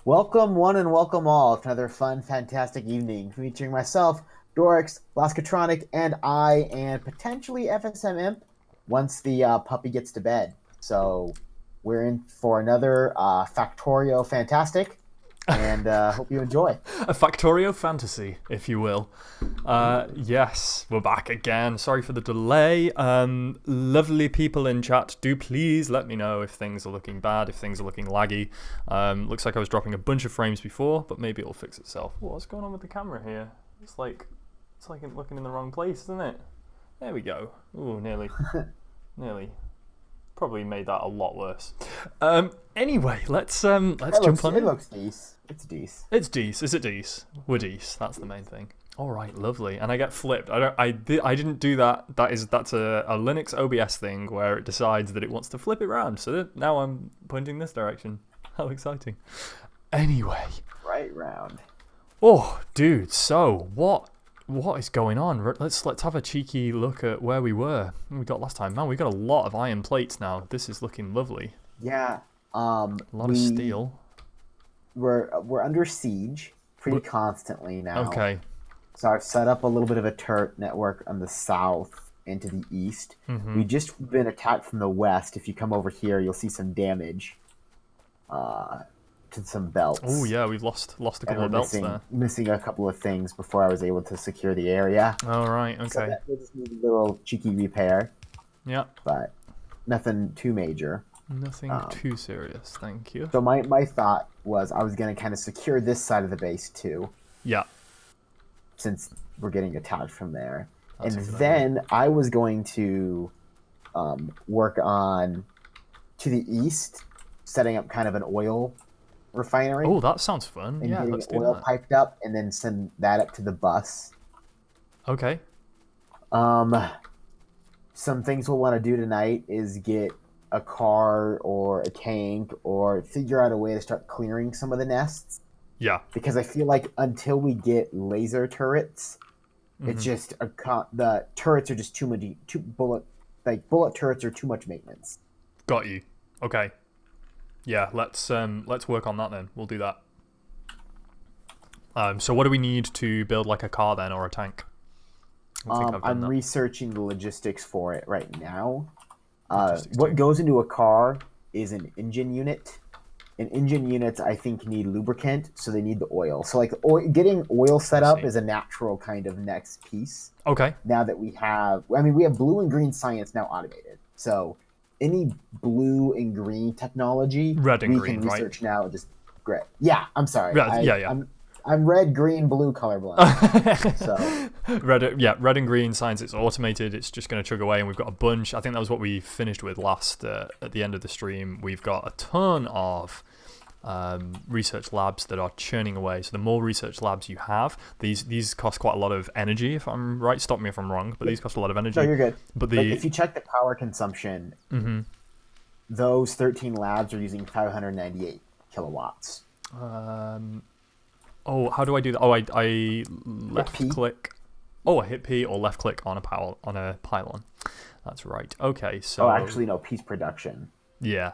Welcome, one and welcome all, to another fun, fantastic evening featuring myself, Dorix, Blaskatronic, and potentially FSM Imp once the puppy gets to bed. So we're in for another Factorio Fantastic, and hope you enjoy. A Factorio fantasy, if you will. Yes, we're back again. Sorry for the delay. Lovely people in chat, do please let me know if things are looking bad, if things are looking laggy. Looks like I was dropping a bunch of frames before, but maybe it'll fix itself. What's going on with the camera here? It's like I'm looking in the wrong place, isn't it? There we go. Ooh, nearly. Probably made that a lot worse. Anyway, let's jump on It in. looks decent. It's decent. It's Dees. Is it Dees? We're Dees. That's the main thing. All right, lovely. And I get flipped. I didn't do that. That's a Linux OBS thing where it decides that it wants to flip it around. So now I'm pointing this direction. How exciting. Anyway. Right round. Oh, dude. So what is going on? Let's have a cheeky look at where we were. We got last time. Man, we got a lot of iron plates now. This is looking lovely. Yeah. A lot of steel. We're under siege pretty constantly now. Okay. So I've set up a little bit of a turret network on the south and to the east. We've just been attacked from the west. If you come over here, you'll see some damage to some belts. Oh yeah, we've lost a couple of belts there. Missing a couple of things before I was able to secure the area. All right, okay. So that just needs a little cheeky repair. Yeah. But nothing too major. Nothing too serious, thank you. So my thought was I was going to kind of secure this side of the base too. Yeah. Since we're getting attacked from there. That's and then I was going to work on to the east, setting up kind of an oil refinery. Oh, that sounds fun. And Yeah, getting let's do oil that. piped up and then send that up to the bus. Okay. Some things we'll want to do tonight is get a car or a tank or figure out a way to start clearing some of the nests. Yeah. Because I feel like until we get laser turrets, it's just the turrets are just too bullet turrets are too much maintenance. Got you. Okay. Yeah, let's work on that then. We'll do that. So what do we need to build like a car then or a tank? I'm researching the logistics for it right now. What goes into a car is an engine unit. And engine units, I think, need lubricant, so they need the oil. So, like, getting oil set up is a natural kind of next piece. Okay. Now that we have blue and green science now automated. So, any blue and green technology, red and we green, can research right? now. Just great. Yeah, I'm sorry. Yeah. I'm red, green, blue colorblind. So red and green science. It's automated. It's just going to chug away, and we've got a bunch. I think that was what we finished with last at the end of the stream. We've got a ton of research labs that are churning away. So the more research labs you have, these cost quite a lot of energy. If I'm right, stop me if I'm wrong. But these cost a lot of energy. No, you're good. But if you check the power consumption, those 13 labs are using 598 kilowatts. Oh, how do I do that? Oh, I left click. Oh, I hit P or left click on a pylon. That's right. Okay, so. Oh, actually, no. Piece production. Yeah.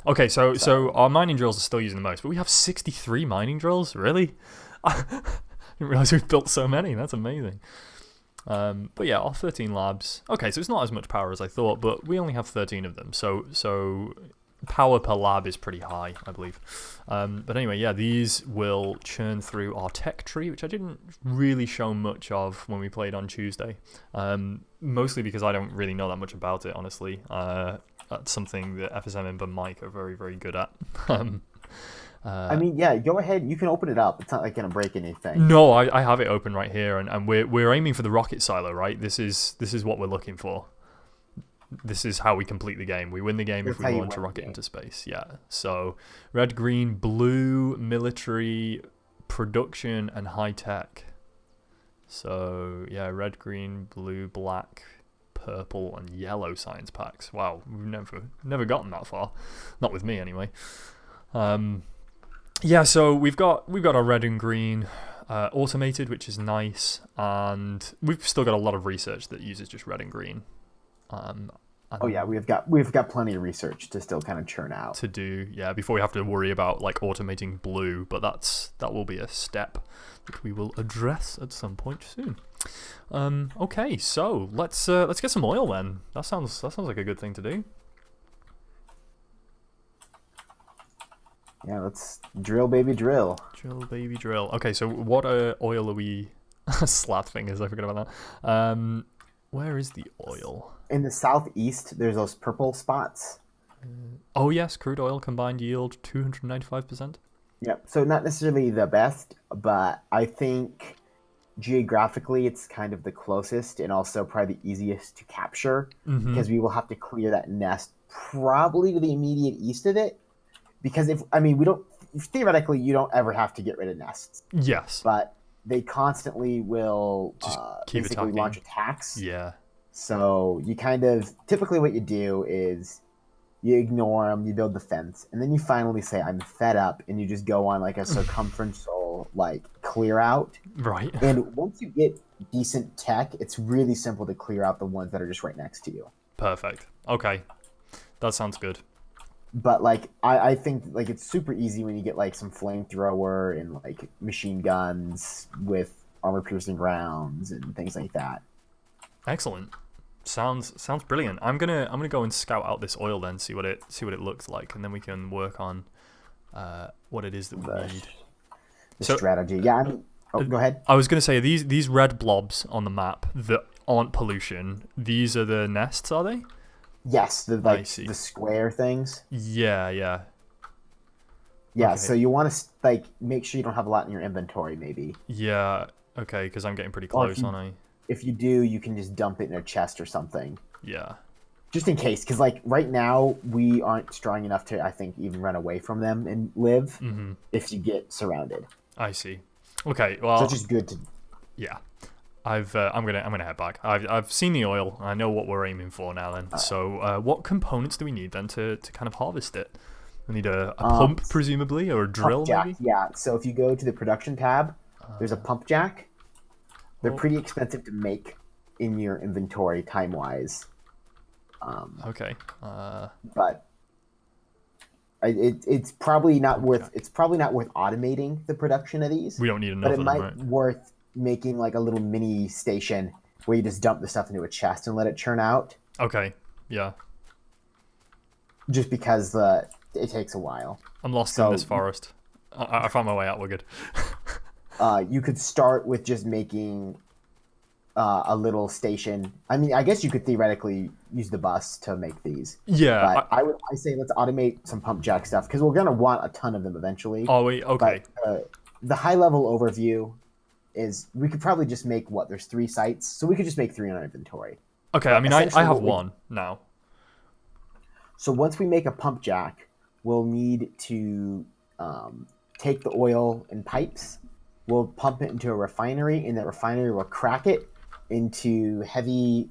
Okay, so our mining drills are still using the most, but we have 63 mining drills. Really? I didn't realize we've built so many. That's amazing. But yeah, our 13 labs. Okay, so it's not as much power as I thought, but we only have 13 of them. So power per lab is pretty high, I believe. But anyway, yeah, these will churn through our tech tree, which I didn't really show much of when we played on Tuesday. Mostly because I don't really know that much about it, honestly. That's something that FSM and Mike are very, very good at. I mean, yeah, go ahead. You can open it up. It's not like going to break anything. No, I have it open right here, and we're aiming for the rocket silo, right? This is what we're looking for. This is how we complete the game. We win the game if we launch a rocket into space. Yeah. So red, green, blue, military, production, and high tech. So yeah, red, green, blue, black, purple, and yellow science packs. Wow, we've never gotten that far. Not with me anyway. Yeah, so we've got our red and green automated, which is nice, and we've still got a lot of research that uses just red and green. Oh yeah, we've got plenty of research to still kind of churn out. To do, yeah, before we have to worry about like automating blue, but that will be a step that we will address at some point soon. Okay, so let's get some oil then. That sounds like a good thing to do. Yeah, let's drill, baby, drill. Drill, baby, drill. Okay, so what oil are we? Slat fingers, I forgot about that. Where is the oil? In the southeast, there's those purple spots. Oh yes, crude oil combined yield 295%. Yep. So not necessarily the best, but I think geographically it's kind of the closest and also probably the easiest to capture because we will have to clear that nest probably to the immediate east of it. Because we don't theoretically you don't ever have to get rid of nests. Yes. But they constantly will just keep basically attacking. launch attacks. Yeah. So you typically what you do is you ignore them, you build the fence, and then you finally say, I'm fed up, and you just go on like a circumferential like clear out. Right. And once you get decent tech, it's really simple to clear out the ones that are just right next to you. Perfect. Okay. That sounds good. But like I think like it's super easy when you get like some flamethrower and like machine guns with armor piercing rounds and things like that. Excellent. Sounds brilliant. I'm gonna go and scout out this oil then, see what it looks like, and then we can work on what it is that we need. The strategy. Yeah. Go ahead. I was gonna say these red blobs on the map that aren't pollution. These are the nests, are they? Yes, the square things. Yeah. Yeah. Okay. So you want to like make sure you don't have a lot in your inventory, maybe. Yeah. Okay, because I'm getting pretty close, aren't I? If you do, you can just dump it in a chest or something. Yeah. Just in case, because like right now we aren't strong enough to, I think, even run away from them and live if you get surrounded. I see. Okay. Well, so it's just good to. Yeah. I'm gonna head back. I've seen the oil. I know what we're aiming for now. Then. So what components do we need then to kind of harvest it? We need a pump presumably, or a drill maybe. Yeah. So if you go to the production tab, there's a pump jack. They're pretty expensive to make in your inventory time-wise. Okay. But it's probably not worth. It's probably not worth automating the production of these. We don't need enough. But it might be worth making like a little mini station where you just dump the stuff into a chest and let it churn out. Okay. Yeah. Just because it takes a while. I'm lost in this forest. I found my way out. We're good. You could start with just making a little station. I mean, I guess you could theoretically use the bus to make these. Yeah. But I say let's automate some pump jack stuff because we're gonna want a ton of them eventually. Oh wait, okay. But, the high level overview is we could probably just make there's 3 sites, so we could just make 3 in our inventory. Okay, I mean I have one now. So once we make a pump jack, we'll need to take the oil in pipes. We'll pump it into a refinery, and that refinery will crack it into heavy,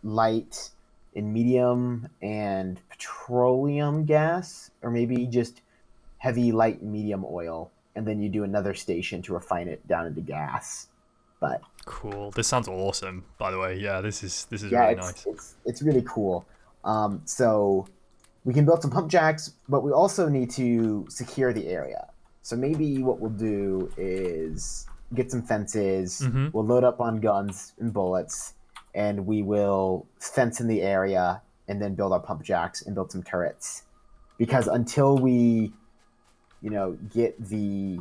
light, and medium, and petroleum gas, or maybe just heavy, light, and medium oil. And then you do another station to refine it down into gas. But cool. This sounds awesome, by the way. Yeah, this is really nice. It's really cool. So we can build some pump jacks, but we also need to secure the area. So maybe what we'll do is get some fences. We'll load up on guns and bullets, and we will fence in the area and then build our pump jacks and build some turrets. Because until we, get the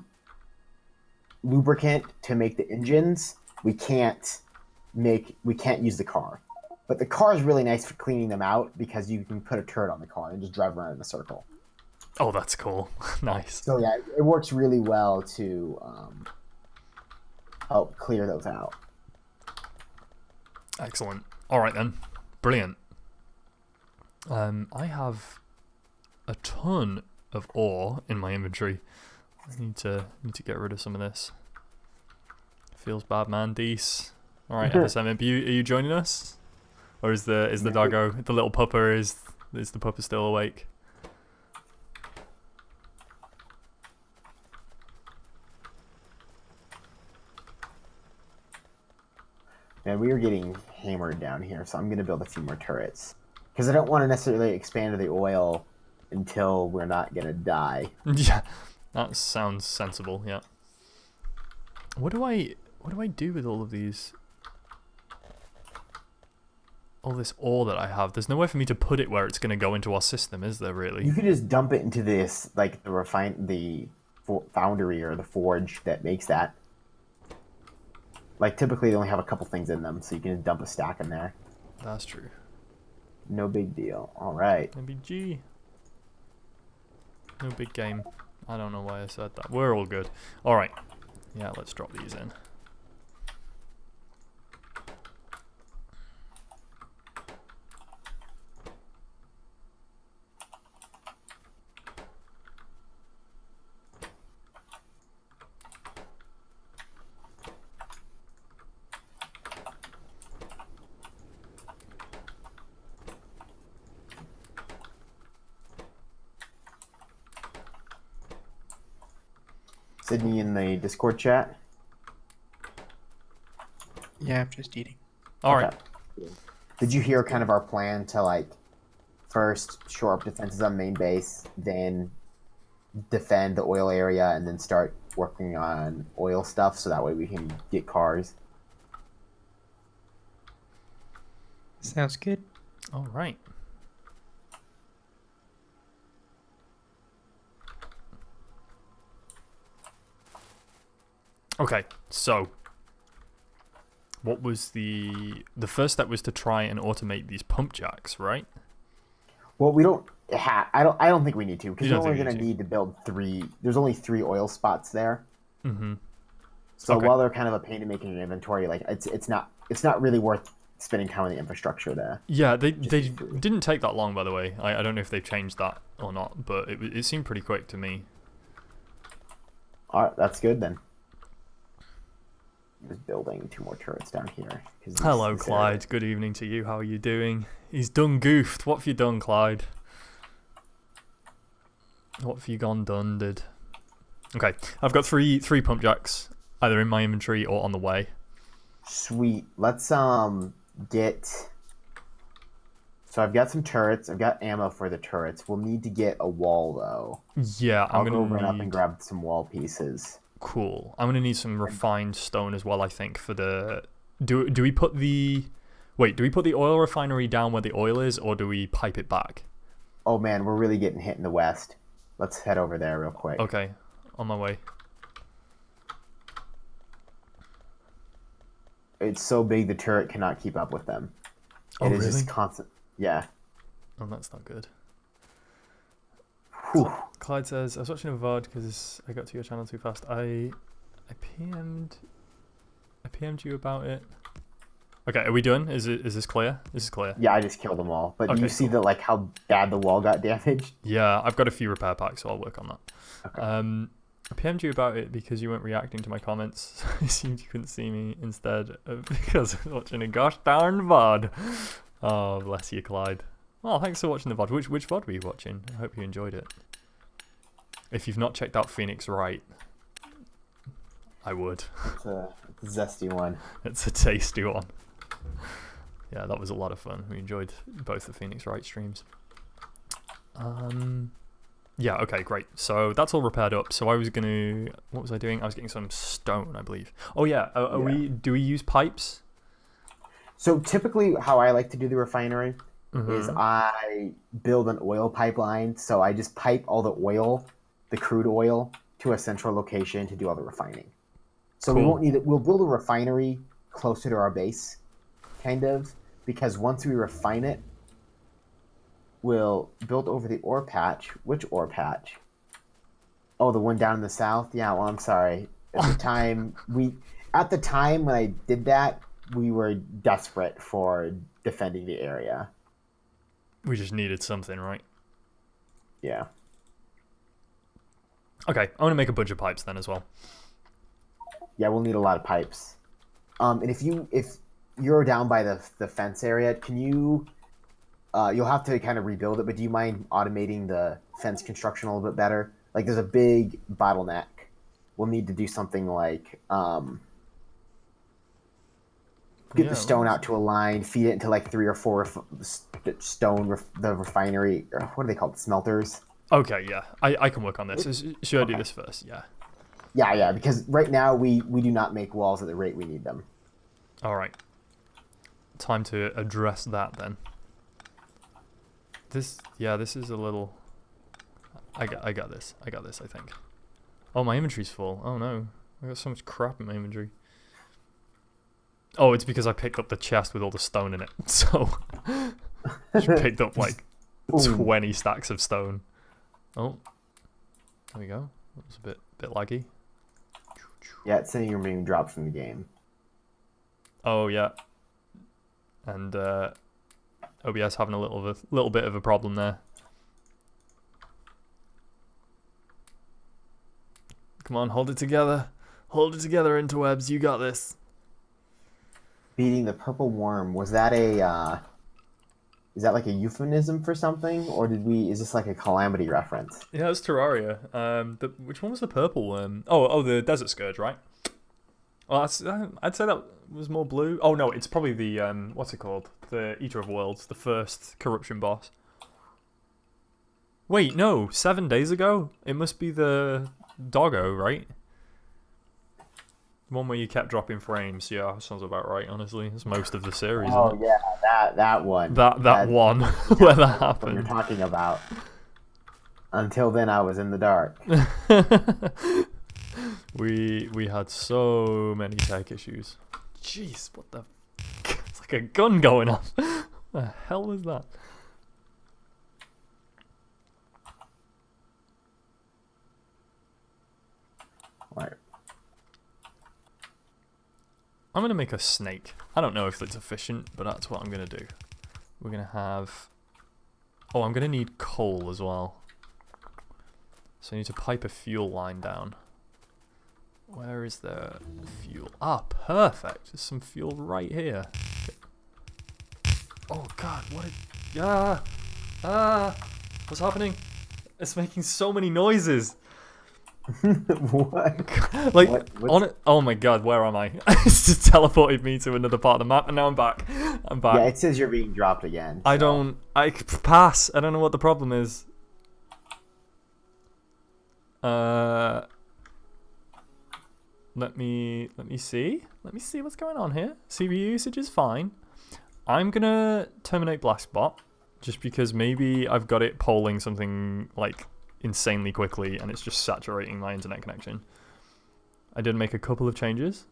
lubricant to make the engines, we can't use the car. But the car is really nice for cleaning them out because you can put a turret on the car and just drive around in a circle. Oh, that's cool. Nice. So yeah, it works really well to help clear those out. Excellent. All right then. Brilliant. I have a ton of ore in my inventory. I need to get rid of some of this. Feels bad, man. Deece. All right, FSM, are you joining us, or is the doggo, the little pupper, is the pupper still awake? Man, we are getting hammered down here, so I'm going to build a few more turrets. Because I don't want to necessarily expand the oil until we're not gonna die. Yeah, that sounds sensible. Yeah. What do I do with all of these? All this ore that I have. There's no way for me to put it where it's going to go into our system, is there? Really? You could just dump it into this, like foundry or the forge that makes that. Like typically they only have a couple things in them, so you can just dump a stack in there. That's true. No big deal. All right. Maybe G. No big game. I don't know why I said that. We're all good. All right. Yeah, let's drop these in. Sydney in the Discord chat. Yeah, I'm just eating. All right. Did you hear kind of our plan to like first shore up defenses on main base, then defend the oil area, and then start working on oil stuff so that way we can get cars? Sounds good. All right. Okay, so what was the first step was to try and automate these pump jacks, right? Well, we don't have. I don't think we need to because You we're don't only think going we to need need to build 3. There's only 3 oil spots there. Mm-hmm. So Okay. while they're kind of a pain to make in your inventory, like it's not really worth spending time on the infrastructure there. Yeah, they Just didn't take that long, by the way. I don't know if they've changed that or not, but it seemed pretty quick to me. All right, that's good then. Just building 2 more turrets down here. Hello, Clyde. Good evening to you. How are you doing? He's done goofed. What have you done, Clyde? What have you gone done, did? Okay, I've got three pump jacks, either in my inventory or on the way. Sweet. Let's get. So I've got some turrets. I've got ammo for the turrets. We'll need to get a wall though. Yeah, I'll I'm go gonna run up and need. grab some wall pieces. Cool. I'm gonna need some refined stone as well. I think for the. Do we put the? Wait, do we put the oil refinery down where the oil is, or do we pipe it back? Oh man, we're really getting hit in the west. Let's head over there real quick. Okay, on my way. It's so big the turret cannot keep up with them. Oh, It is really? just constant. Yeah. Oh, that's not good. Whew. Clyde says, I was watching a VOD because I got to your channel too fast. I PM'd you about it. Okay, are we done? Is this clear? This is clear. Yeah, I just killed them all. But do Okay, you see cool. that like how bad the wall got damaged? Yeah, I've got a few repair packs, so I'll work on that. Okay. I PM'd you about it because you weren't reacting to my comments. I assumed you couldn't see me instead of because I was watching a gosh darn VOD. Oh, bless you, Clyde. Well, thanks for watching the VOD. Which VOD were you watching? I hope you enjoyed it. If you've not checked out Phoenix Wright, I would. It's a zesty one. It's a tasty one. Yeah, that was a lot of fun. We enjoyed both the Phoenix Wright streams. Yeah, okay, great. So that's all repaired up. So I was gonna, what was I doing? I was getting some stone, I believe. Oh yeah, do we use pipes? So typically how I like to do the refinery Mm-hmm. is I build an oil pipeline. So I just pipe all the oil, the crude oil, to a central location to do all the refining. So we Cool. won't need it. We'll build a refinery closer to our base, kind of, because once we refine it, we'll build over the ore patch. Which ore patch? Oh, the one down in the south? Yeah, well, I'm sorry. At the time when I did that, we were desperate for defending the area. We just needed something, right? Yeah. Okay, I'm gonna make a bunch of pipes then as well. Yeah, we'll need a lot of pipes. And if you're down by the fence area, can you you'll have to kind of rebuild it, but do you mind automating the fence construction a little bit better? Like there's a big bottleneck. We'll need to do something like get the stone out to a line, feed it into like 3 or 4 the refinery, or what are they called, smelters? Okay, yeah, I can work on this. Should I do this first? Yeah. Yeah, because right now we do not make walls at the rate we need them. All right. Time to address that then. This is a little. I got this. I think. Oh, my inventory's full. Oh no, I got so much crap in my inventory. Oh, it's because I picked up the chest with all the stone in it. So, I picked up like 20 stacks of stone. Oh, there we go. That was a bit laggy. Yeah, it's saying you're being dropped from the game. Oh yeah, and OBS having a little bit of a problem there. Come on, hold it together. Hold it together, interwebs. You got this. Beating the purple worm, was that is that like a euphemism for something, or is this like a Calamity reference? Yeah, it's Terraria. Which one was the purple worm? Oh, the Desert Scourge, right? Well, I'd say that was more blue. Oh no, it's probably the what's it called? The Eater of Worlds, the first corruption boss. Wait, no, 7 days ago? It must be the Doggo, right? The one where you kept dropping frames. Yeah, sounds about right, honestly. It's most of the series, Oh, isn't it? yeah, that one. That one where that happened. What you're talking about. Until then, I was in the dark. We had so many tech issues. Jeez, what the... It's like a gun going off. What the hell was that? Right. I'm going to make a snake. I don't know if it's efficient, but that's what I'm going to do. We're going to have... Oh, I'm going to need coal as well. So I need to pipe a fuel line down. Where is the fuel? Ah, perfect. There's some fuel right here. Oh god, what what's happening? It's making so many noises. What? Like, What's... on it. Oh my god, where am I? It's just teleported me to another part of the map, and now I'm back. Yeah, it says you're being dropped again. So. I pass. I don't know what the problem is. Let me see. Let me see what's going on here. CPU usage is fine. I'm gonna terminate Blastbot just because maybe I've got it polling something like insanely quickly and it's just saturating my internet connection. I did make a couple of changes.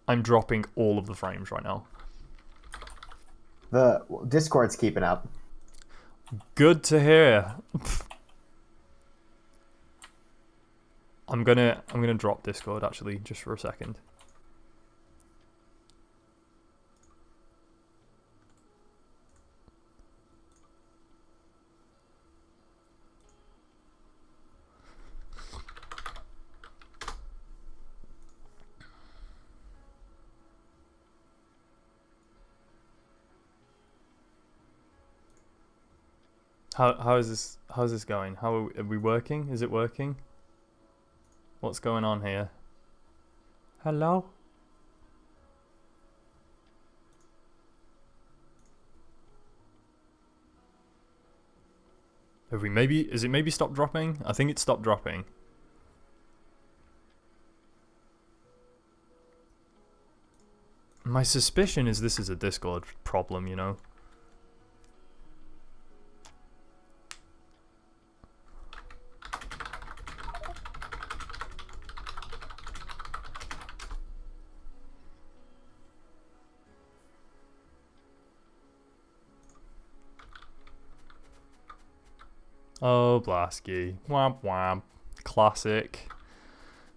I'm dropping all of the frames right now. The Discord's keeping up. Good to hear. I'm gonna drop Discord actually just for a second. How is this going? How are we working? Is it working? What's going on here? Hello? Is it maybe stopped dropping? I think it stopped dropping. My suspicion is this is a Discord problem, you know? Oh, Blasky. Womp womp.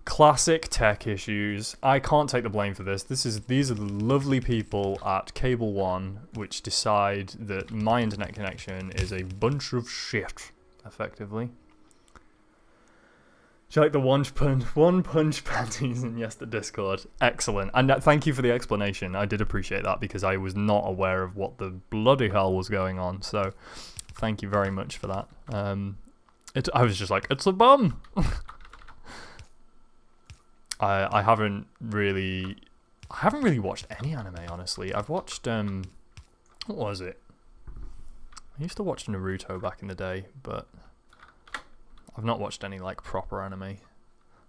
Classic tech issues. I can't take the blame for this. These are the lovely people at Cable One which decide that my internet connection is a bunch of shit, effectively. Do you like the one punch panties and yes, the Discord? Excellent. And thank you for the explanation. I did appreciate that because I was not aware of what the bloody hell was going on. So thank you very much for that. I was just like, it's a bum. I haven't really watched any anime, honestly. I've watched what was it? I used to watch Naruto back in the day, but I've not watched any like proper anime.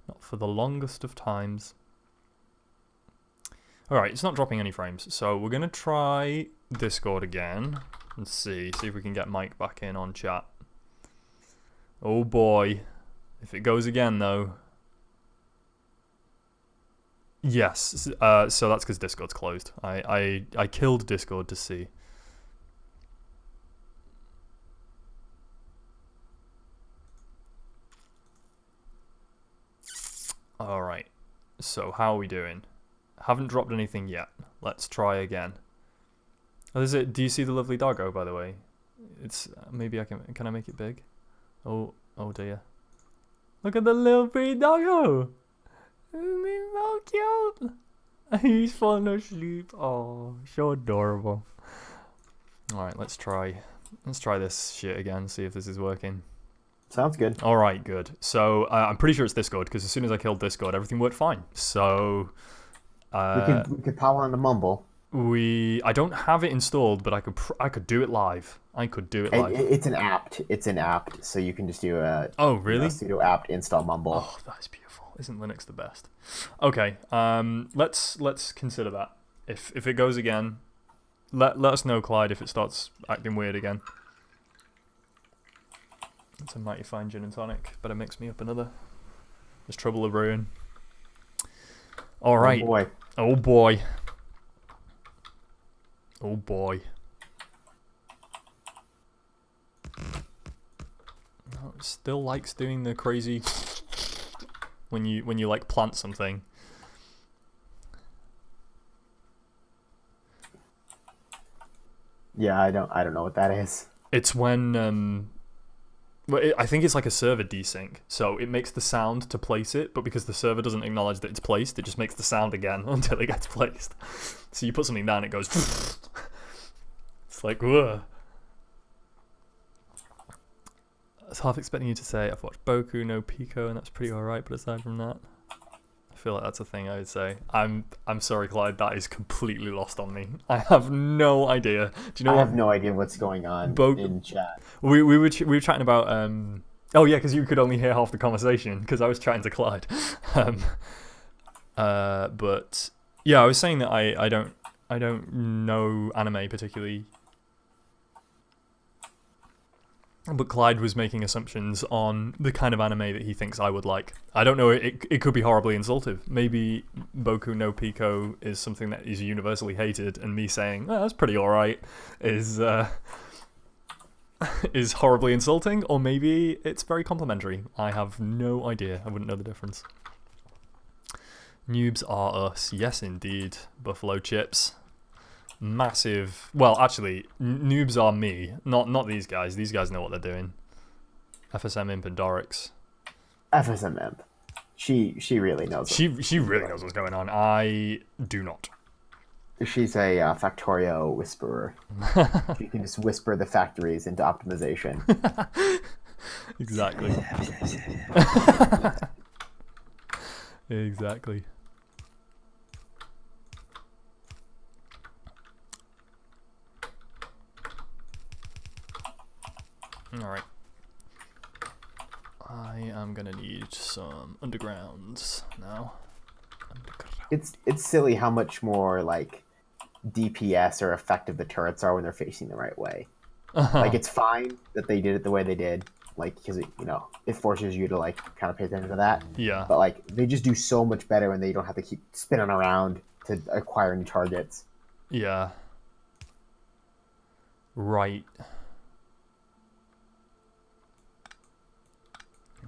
Not for the longest of times. Alright, it's not dropping any frames, so we're gonna try Discord again and see if we can get Mike back in on chat. Oh boy. If it goes again though. Yes, so that's because Discord's closed. I killed Discord to see. Alright, so how are we doing? Haven't dropped anything yet. Let's try again. Oh, is it? Do you see the lovely doggo, by the way? It's maybe I can I make it big? Oh dear. Look at the little pretty doggo. He's so cute. He's falling asleep. Oh, so adorable. All right, let's try this shit again. See if this is working. Sounds good. All right, good. So I'm pretty sure it's Discord because as soon as I killed Discord, everything worked fine. So. We could power on the Mumble. I don't have it installed, but I could do it live. It's an apt, so you can just do a really? sudo apt install Mumble. Oh, that's beautiful. Isn't Linux the best? Okay, let's consider that. If it goes again, let us know, Clyde, if it starts acting weird again. It's a mighty fine gin and tonic. Better mix me up another. There's trouble of brewing. All right. Oh boy. Oh boy. Oh boy. Oh, it still likes doing the crazy when you like plant something. Yeah, I don't know what that is. It's when well, I think it's like a server desync, so it makes the sound to place it, but because the server doesn't acknowledge that it's placed, it just makes the sound again until it gets placed. So you put something down, it goes. It's like, whoa. I was half expecting you to say I've watched Boku no Pico, and that's pretty alright, but aside from that, I feel like that's a thing I would say. I'm sorry, Clyde, that is completely lost on me. I have no idea. Do you know I what? have no idea what's going on in chat. We were chatting about oh yeah, because you could only hear half the conversation because I was chatting to Clyde. But yeah, I was saying that I don't know anime particularly. But Clyde was making assumptions on the kind of anime that he thinks I would like. I don't know, it could be horribly insultive. Maybe Boku no Pico is something that is universally hated, and me saying, oh, that's pretty alright, is horribly insulting, or maybe it's very complimentary. I have no idea. I wouldn't know the difference. Noobs are us. Yes, indeed. Buffalo chips. Massive. Well, actually, noobs are me, not these guys. These guys know what they're doing. FSM Imp and Dorix. FSM Imp. She really knows. She really knows what's going on. I do not. She's a Factorio whisperer. She can just whisper the factories into optimization. Exactly. Exactly. Alright. I am gonna need some undergrounds now. It's silly how much more like DPS or effective the turrets are when they're facing the right way. Like it's fine that they did it the way they did, like because it forces you to like kind of pay attention to that. Yeah. But like they just do so much better when they don't have to keep spinning around to acquire new targets. Yeah. Right.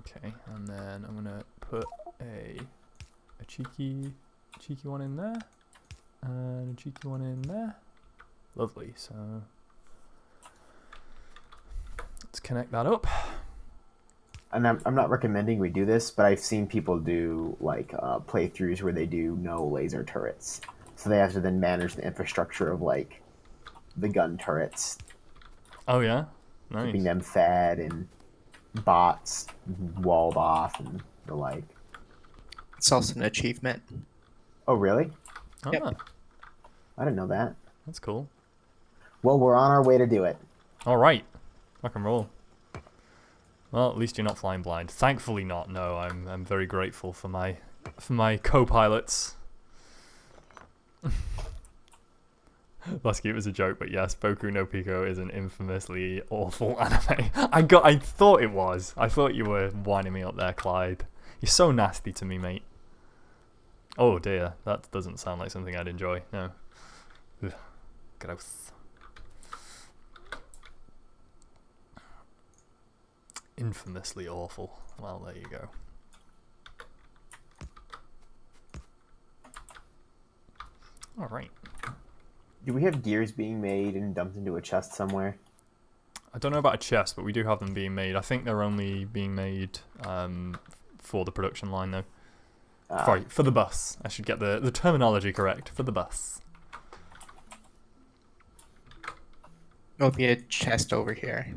Okay, and then I'm gonna put a cheeky one in there, and a cheeky one in there. Lovely. So let's connect that up. And I'm not recommending we do this, but I've seen people do like playthroughs where they do no laser turrets, so they have to then manage the infrastructure of like the gun turrets. Oh yeah, nice. Keeping them fed and bots walled off and the like. It's also an achievement. Oh, really? Ah, Yep. I didn't know that. that's cool. Well, we're on our way to do it. All right, rock and roll. Well, at least you're not flying blind. Thankfully not. No, I'm very grateful for my co-pilots. Lasky, it was a joke, but yes, Boku no Pico is an infamously awful anime. I thought it was. I thought you were winding me up there, Clyde. You're so nasty to me, mate. Oh dear, that doesn't sound like something I'd enjoy. No. Ugh. Gross. Infamously awful. Well, there you go. All right. Do we have gears being made and dumped into a chest somewhere? I don't know about a chest, but we do have them being made. I think they're only being made for the production line, though. Sorry, for the bus. I should get the terminology correct. For the bus. There'll be a chest over here.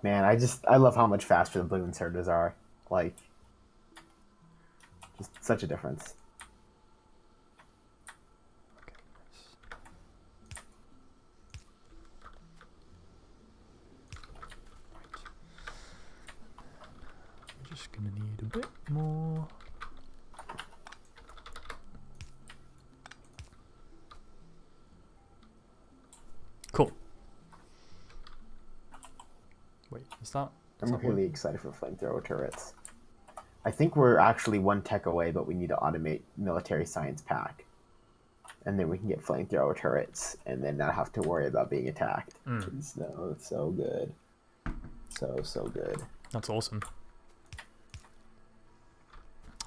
Man, I love how much faster the blue inserters are. Like, just such a difference. I'm just gonna need a bit more. Cool. Wait, is that? I'm really excited for flamethrower turrets. I think we're actually one tech away, but we need to automate military science pack. And then we can get flamethrower turrets and then not have to worry about being attacked. No, it's so good. So good. That's awesome.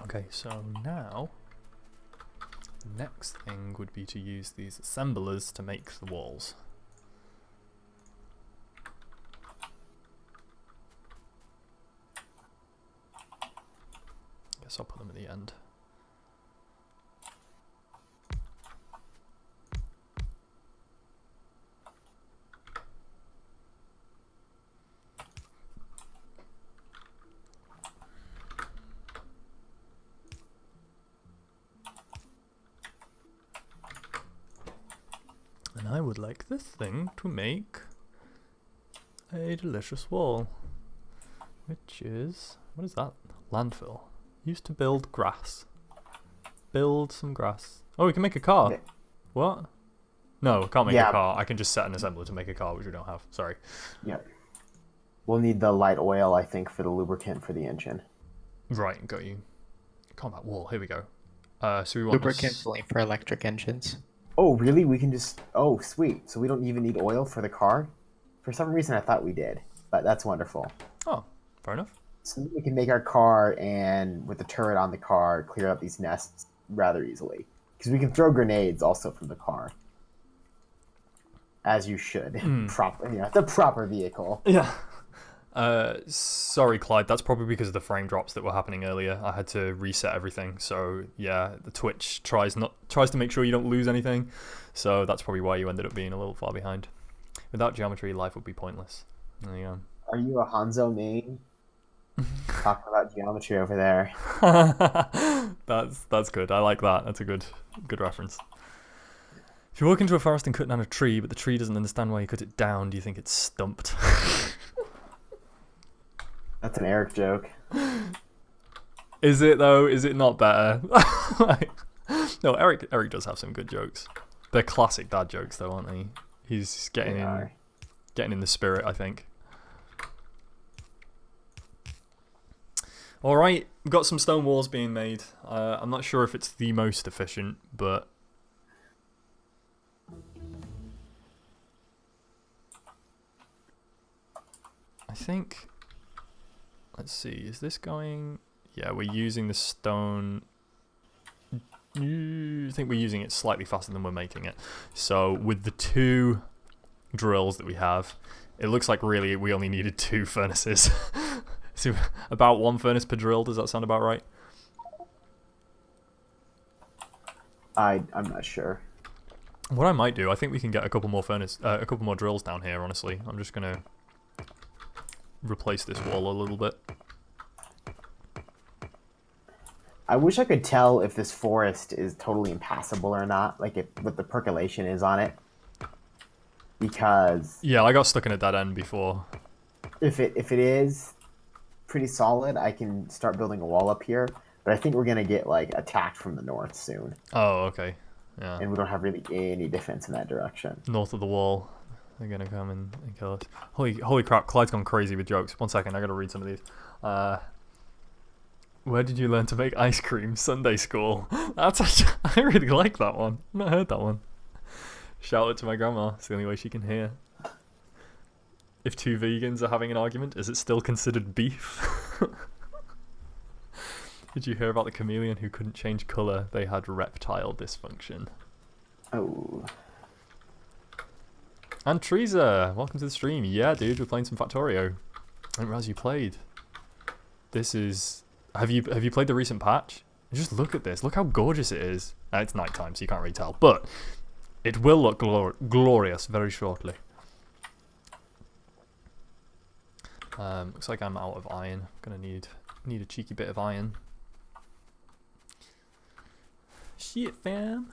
Okay, so now the next thing would be to use these assemblers to make the walls. Guess I'll put them at the end. And I would like this thing to make a delicious wall, which is, what is that? Landfill. Used to build grass. Build some grass. Oh, we can make a car. What? No, can't make a car. I can just set an assembler to make a car, which we don't have. Sorry. Yeah. We'll need the light oil, I think, for the lubricant for the engine. Right, got you. Combat wall. Here we go. So we want Lubricant only for electric engines. Oh, really? We can just... Oh, sweet. So we don't even need oil for the car? For some reason, I thought we did. But that's wonderful. Oh, fair enough. So we can make our car and, with the turret on the car, clear up these nests rather easily. Because we can throw grenades also from the car. As you should. Proper, it's a proper vehicle. Yeah. Sorry, Clyde. That's probably because of the frame drops that were happening earlier. I had to reset everything. So yeah, the Twitch tries to make sure you don't lose anything. So that's probably why you ended up being a little far behind. Without geometry, life would be pointless. There you go. Are you a Hanzo main? Talking about geometry over there. That's good. I like that. That's a good reference. If you walk into a forest and cut down a tree, but the tree doesn't understand why you cut it down, do you think it's stumped? That's an Eric joke. Is it though? Is it not better? No, Eric does have some good jokes. They're classic dad jokes though, aren't they? He's getting in the spirit, I think. All right, we've got some stone walls being made. I'm not sure if it's the most efficient, but I think. Let's see. Is this going? Yeah, we're using the stone. I think we're using it slightly faster than we're making it. So with the 2 drills that we have, it looks like really we only needed 2 furnaces. So about 1 furnace per drill. Does that sound about right? I'm not sure. What I might do, I think we can get a couple more drills down here. Honestly, I'm just gonna replace this wall a little bit. I wish I could tell if this forest is totally impassable or not, like what the percolation is on it. Because yeah, I got stuck in a dead end before. If it is pretty solid, I can start building a wall up here. But I think we're gonna get like attacked from the north soon. Oh, okay. Yeah. And we don't have really any defense in that direction. North of the wall, they're gonna come and kill us. Holy crap! Clyde's gone crazy with jokes. 1 second, I gotta read some of these. Where did you learn to make ice cream? Sunday school. That's actually, I really like that one. I've not heard that one. Shout out to my grandma. It's the only way she can hear. If two vegans are having an argument, is it still considered beef? Did you hear about the chameleon who couldn't change colour? They had reptile dysfunction. Oh. And Teresa, welcome to the stream. Yeah, dude, we're playing some Factorio. I didn't realize you played. This is... Have you played the recent patch? Just look at this. Look how gorgeous it is. It's nighttime, so you can't really tell. But it will look glorious very shortly. Looks like I'm out of iron. Gonna need a cheeky bit of iron. Shit, fam.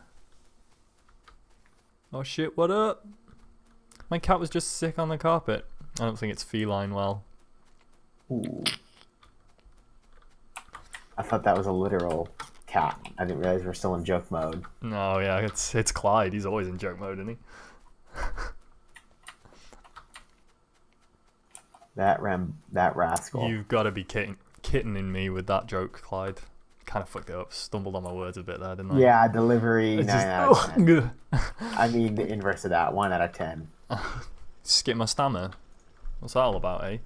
Oh shit, what up? My cat was just sick on the carpet. I don't think it's feline well. Ooh. I thought that was a literal cat. I didn't realize we're still in joke mode. No, yeah, it's Clyde. He's always in joke mode, isn't he? That rascal. You've got to be kittening me with that joke, Clyde. Kind of fucked it up. Stumbled on my words a bit there, didn't I? Yeah, delivery 9 out of 10. Just, I mean the inverse of that, 1 out of 10. skip my stamina. What's that all about, eh?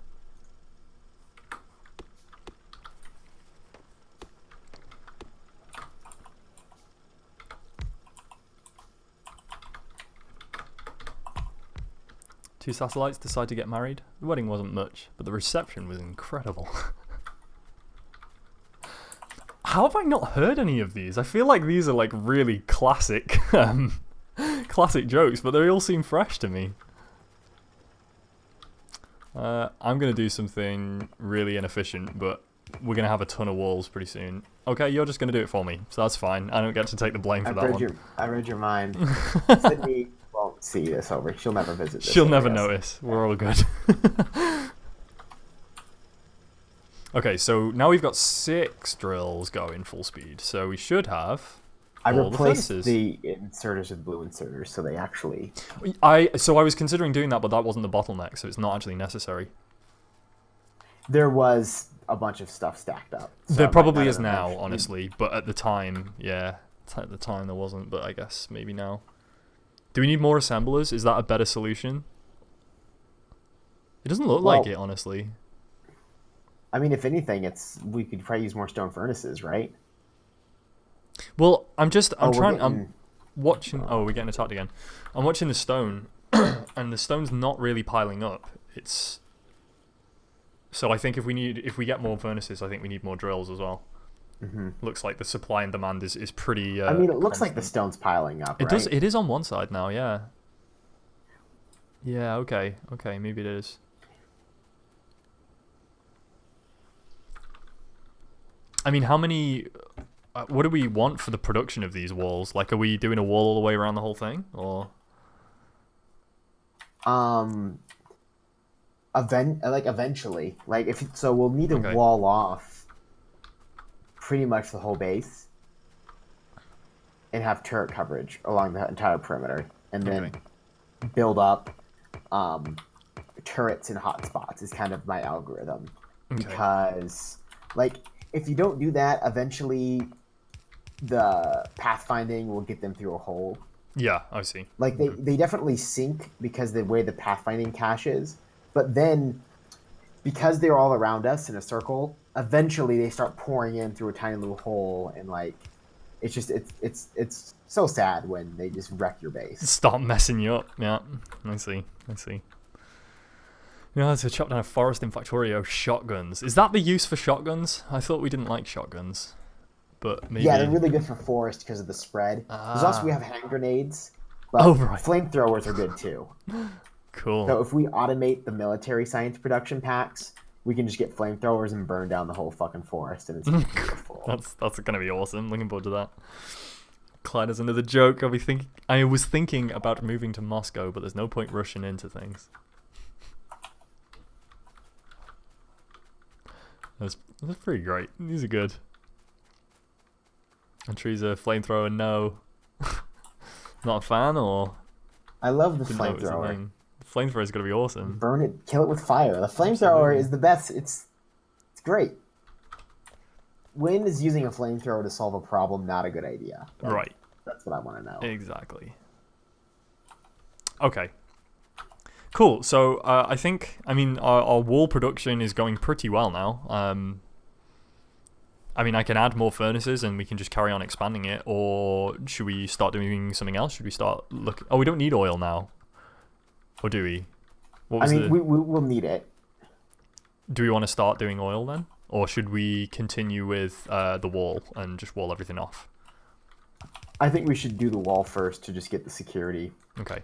Two satellites decide to get married. The wedding wasn't much, but the reception was incredible. How have I not heard any of these? I feel like these are like really classic, classic jokes, but they all seem fresh to me. I'm gonna do something really inefficient, but we're gonna have a ton of walls pretty soon. Okay, you're just gonna do it for me, so that's fine. I don't get to take the blame for that one. I read your mind. Sydney won't see this over. She'll never visit this. She'll never notice. We're all good. Okay, so now we've got 6 drills going full speed, so we should have. I replaced the inserters with blue inserters, so they actually. So I was considering doing that, but that wasn't the bottleneck, so it's not actually necessary. There was a bunch of stuff stacked up. So there probably is now, honestly, but at the time, yeah, at the time there wasn't. But I guess maybe now. Do we need more assemblers? Is that a better solution? It doesn't look like it, honestly. I mean, if anything, we could probably use more stone furnaces, right? Well, I'm watching. Oh, we're getting attacked again. I'm watching the stone, and the stone's not really piling up. So I think if we get more furnaces, I think we need more drills as well. Mm-hmm. Looks like the supply and demand is pretty. I mean, it looks like the stone's piling up. It does. It is on one side now. Yeah. Yeah. Okay. Okay. Maybe it is. I mean, how many? What do we want for the production of these walls? Like, are we doing a wall all the way around the whole thing, or? Eventually, we'll need to wall off pretty much the whole base and have turret coverage along the entire perimeter, and then build up turrets in hotspots is kind of my algorithm. Because if you don't do that, eventually the pathfinding will get them through a hole. Yeah, I see. They definitely sink because the way the pathfinding caches, but then because they're all around us in a circle, eventually they start pouring in through a tiny little hole, and it's so sad when they just wreck your base. Start messing you up. Yeah, I see. You know, to chop down a forest in Factorio, shotguns. Is that the use for shotguns? I thought we didn't like shotguns, but maybe. Yeah, they're really good for forest because of the spread. There's also we have hand grenades, But Oh, right. flamethrowers are good too. Cool. So if we automate the military science production packs, we can just get flamethrowers and burn down the whole fucking forest, and it's beautiful. That's gonna be awesome. Looking forward to that. Clyde has another joke. I was thinking about moving to Moscow, but there's no point rushing into things. That's pretty great. These are good. And Teresa, flamethrower, no. Not a fan, or? I love the Didn't know it was a flamethrower. thing. The flamethrower is gonna be awesome. Burn it, kill it with fire. The flamethrower Absolutely. is the best. It's great. When is using a flamethrower to solve a problem not a good idea? Like, Right. That's what I want to know. Exactly. Okay. Cool. So I think, our wall production is going pretty well now. I can add more furnaces and we can just carry on expanding it, or should we start doing something else? Should we start looking? Oh, we don't need oil now, or do we? We'll need it. Do we want to start doing oil then, or should we continue with the wall and just wall everything off? I think we should do the wall first to just get the security. Okay.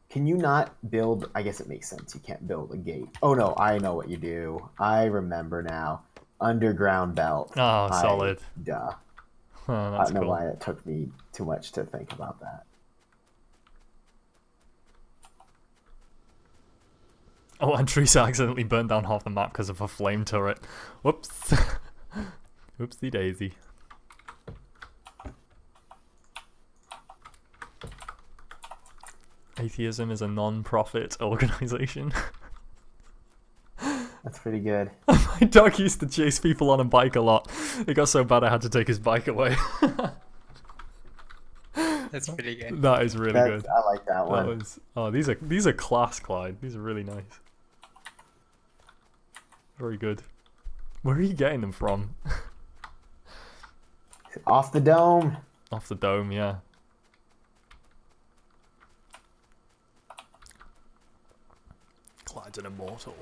Can you not build? I guess it makes sense. You can't build a gate. Oh no, I know what you do. I remember now. Underground belt. Oh, solid. Duh. Oh, I that's don't know cool. why it took me too much to think about that. Oh, and Teresa accidentally burned down half the map because of a flame turret. Whoops. Whoopsie daisy. Atheism is a non-profit organization. That's pretty good. My dog used to chase people on a bike a lot. It got so bad I had to take his bike away. That's pretty good. That is really good. I like that one. These are class, Clyde. These are really nice. Very good. Where are you getting them from? Off the dome. Off the dome, yeah. Clyde's an immortal.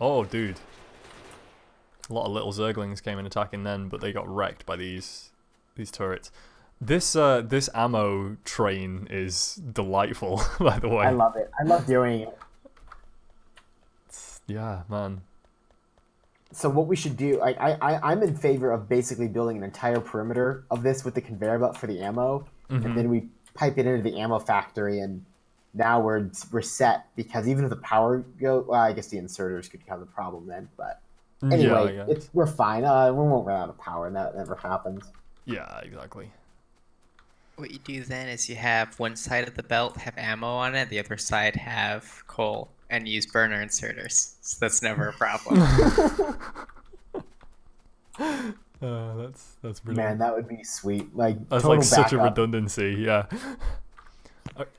Oh, dude. A lot of little zerglings came in attacking then, but they got wrecked by these turrets. This ammo train is delightful, by the way. I love it. I love doing it. Yeah, man. So what we should do, I'm in favor of basically building an entire perimeter of this with the conveyor belt for the ammo, and then we pipe it into the ammo factory, and now we're set, because even if the power goes, well, I guess the inserters could have a problem then, but anyway, Yeah, we're fine. We won't run out of power, and that never happens. yeah, exactly. What you do then is you have one side of the belt have ammo on it, the other side have coal, and use burner inserters. So that's never a problem. That's brilliant. Man, that would be sweet. Like That's total like such a backup. redundancy, yeah.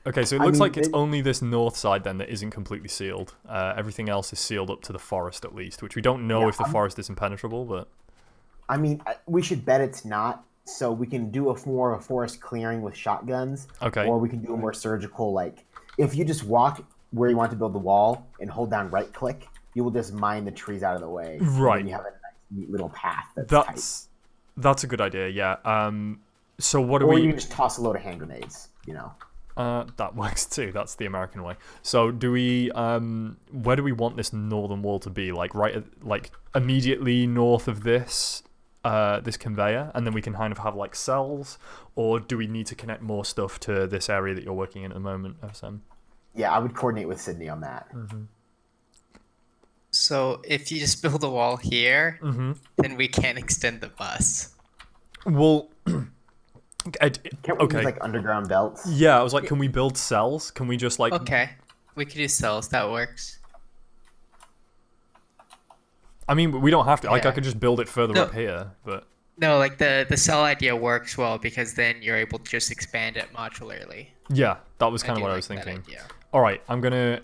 Okay, so it looks like it's only this north side then that isn't completely sealed. Everything else is sealed up to the forest at least, which we don't know if the forest is impenetrable, but... I mean, we should bet it's not, so we can do more of a forest clearing with shotguns. Okay. Or we can do a more surgical, like, if you just walk where you want to build the wall and hold down right-click, you will just mine the trees out of the way. Right. And you have a nice, neat little path that's tight. That's a good idea, yeah. So what do Or we... you can just toss a load of hand grenades, you know. That works too. That's the American way. So do we? Where do we want this northern wall to be? Like like immediately north of this, this conveyor, and then we can kind of have like cells, or do we need to connect more stuff to this area that you're working in at the moment, SM? Yeah, I would coordinate with Sydney on that. So if you just build a wall here, then we can't extend the bus. Well. Can't we use, like, underground belts? Yeah, I was like, can we build cells? Can we just like... Okay, we could do cells, that works. I mean, we don't have to. Like, Yeah. I could just build it further up here, but... No, like the cell idea works well because then you're able to just expand it modularly. Yeah, that was kind do of what I was like that thinking. idea. All right, I'm gonna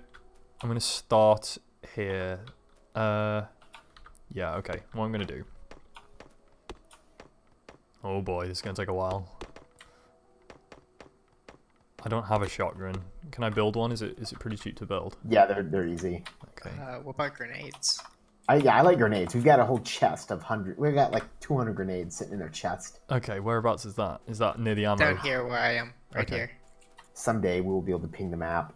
start here. Yeah, okay. What I'm gonna do... Oh boy, this is gonna take a while. I don't have a shotgun. Can I build one? Is it pretty cheap to build? Yeah, they're easy. Okay. What about grenades? I like grenades. We've got a whole chest of 100. We've got like 200 grenades sitting in our chest. Okay, whereabouts is that? Is that near the ammo? Down here where I am, right Okay. here. someday we will be able to ping the map.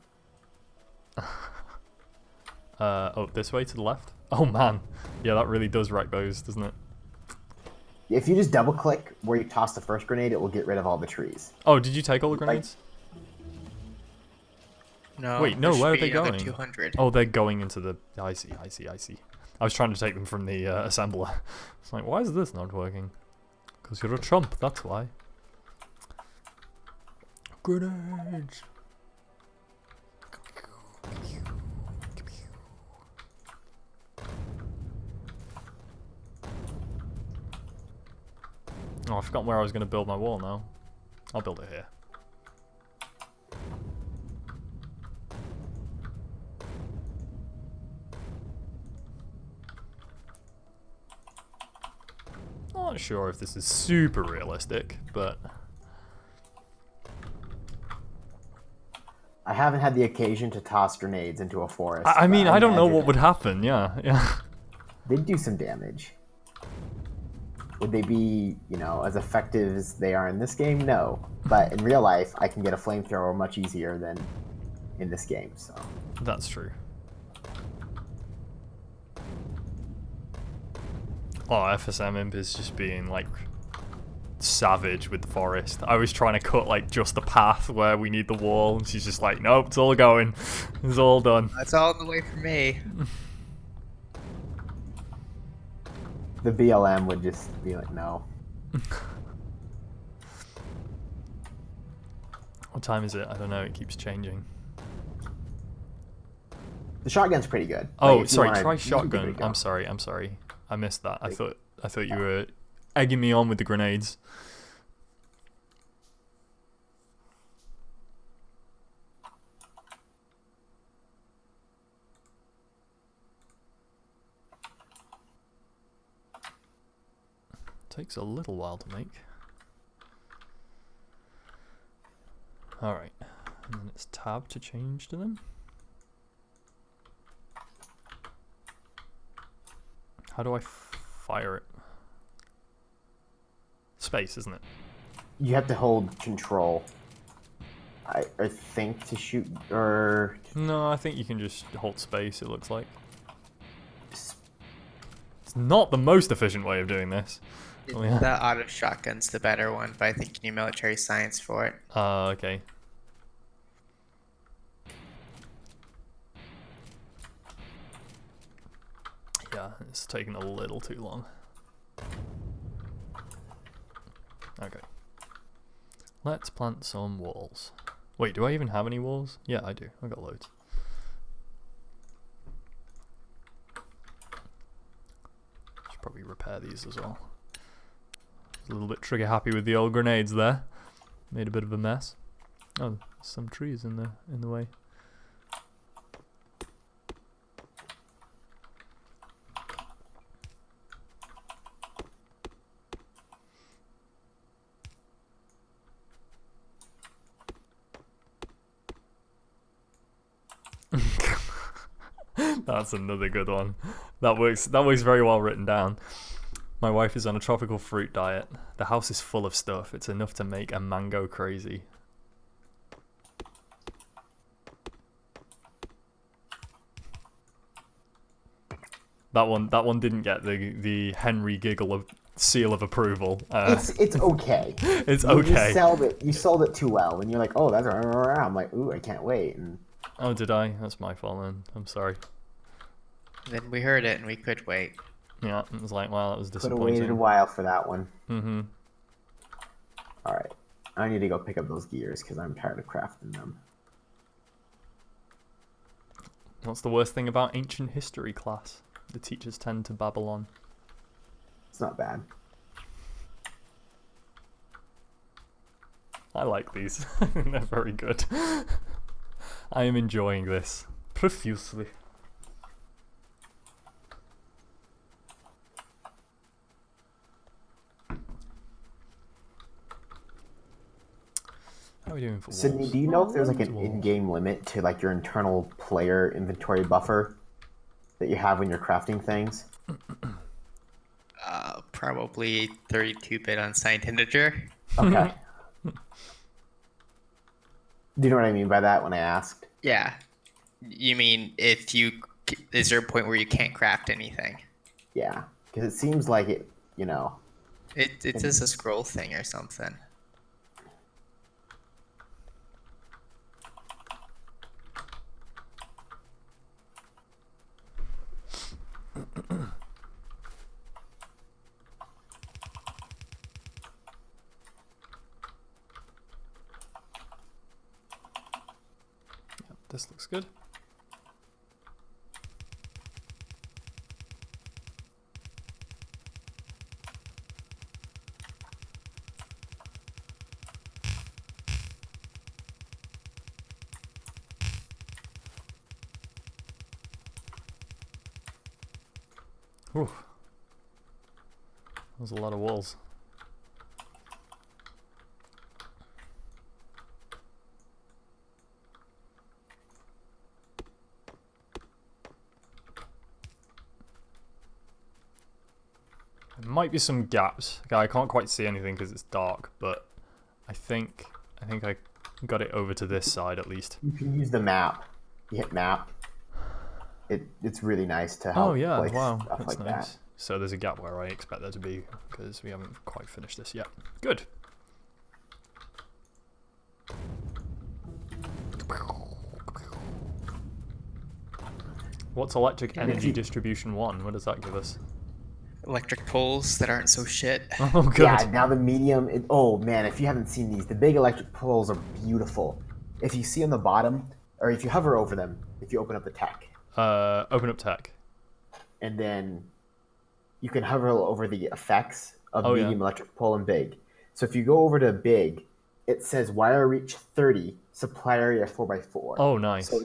Oh, this way to the left? Oh man. Yeah, that really does wreck those, doesn't it? If you just double click where you toss the first grenade, it will get rid of all the trees. Oh, did you take all the grenades? No. Wait, no, there where are should be they another going? 200. Oh, they're going into the... I see. I was trying to take them from the assembler. It's like, why is this not working? Because you're a chump, that's why. Grenades! Oh, I forgot where I was going to build my wall now. I'll build it here. Not sure if this is super realistic, but... I haven't had the occasion to toss grenades into a forest. I mean, I don't know what imagine would happen, yeah. they'd do some damage. Would they be, as effective as they are in this game? No. But in real life, I can get a flamethrower much easier than in this game, so... That's true. Oh, FSM Imp is just being, like, savage with the forest. I was trying to cut, like, just the path where we need the wall, and she's just like, nope, it's all going. It's all done. That's all in the way for me. The BLM would just be like, no. What time is it? I don't know, it keeps changing. The shotgun's pretty good. Oh, Like, if you sorry, wanna- try you can shotgun. give it a go. I'm sorry. I missed that. I thought you were egging me on with the grenades. Takes a little while to make. Alright. And then it's tab to change to them. How do I fire it? Space, isn't it? You have to hold control. I think to shoot, or... No, I think you can just hold space, it looks like. It's not the most efficient way of doing this. Oh, yeah. The auto shotgun's the better one, but I think you need military science for it. Okay. Yeah, it's taking a little too long. Okay. Let's plant some walls. Wait, do I even have any walls? Yeah, I do. I got loads. Should probably repair these as well. A little bit trigger happy with the old grenades there. Made a bit of a mess. Oh, some trees in the way. That's another good one. That works very well written down. My wife is on a tropical fruit diet. The house is full of stuff. It's enough to make a mango crazy. That one didn't get the Henry giggle of seal of approval. It's okay. It's You okay. You sold it too well, and you're like, oh, that's... I'm like, ooh, I can't wait. And Oh, did I? That's my fault then. I'm sorry. Then we heard it and we could wait. Yeah, it was like, wow, that was could have disappointing. waited a while for that one. Mm-hmm. All right. I need to go pick up those gears because I'm tired of crafting them. What's the worst thing about ancient history class? The teachers tend to babble on. It's not bad. I like these. They're very good. I am enjoying this profusely. How are we doing for Sydney, walls? do you know if there's like an Walls. in-game limit to like your internal player inventory buffer that you have when you're crafting things? Probably 32-bit unsigned integer. Okay. Do you know what I mean by that when I asked? Yeah. You mean is there a point where you can't craft anything? Yeah, because it seems like it, you know. It it- is a scroll thing or something. This looks good. Ooh. There's a lot of walls. There might be some gaps. Okay, I can't quite see anything because it's dark, but I think I got it over to this side at least. You can use the map. You hit map. It's really nice to help Oh yeah, place wow, stuff that's like nice. that. So there's a gap where I expect there to be because we haven't quite finished this yet. Good. What's electric energy distribution 1? What does that give us? Electric poles that aren't so shit. Oh, good. Yeah, now the medium. Oh man, if you haven't seen these, the big electric poles are beautiful. If you see on the bottom, or if you hover over them, if you open up the tech, Open up tech. and then you can hover over the effects of Oh, yeah. medium, electric pole, and big. So if you go over to big, it says wire reach 30, supply area 4x4. Oh, nice. So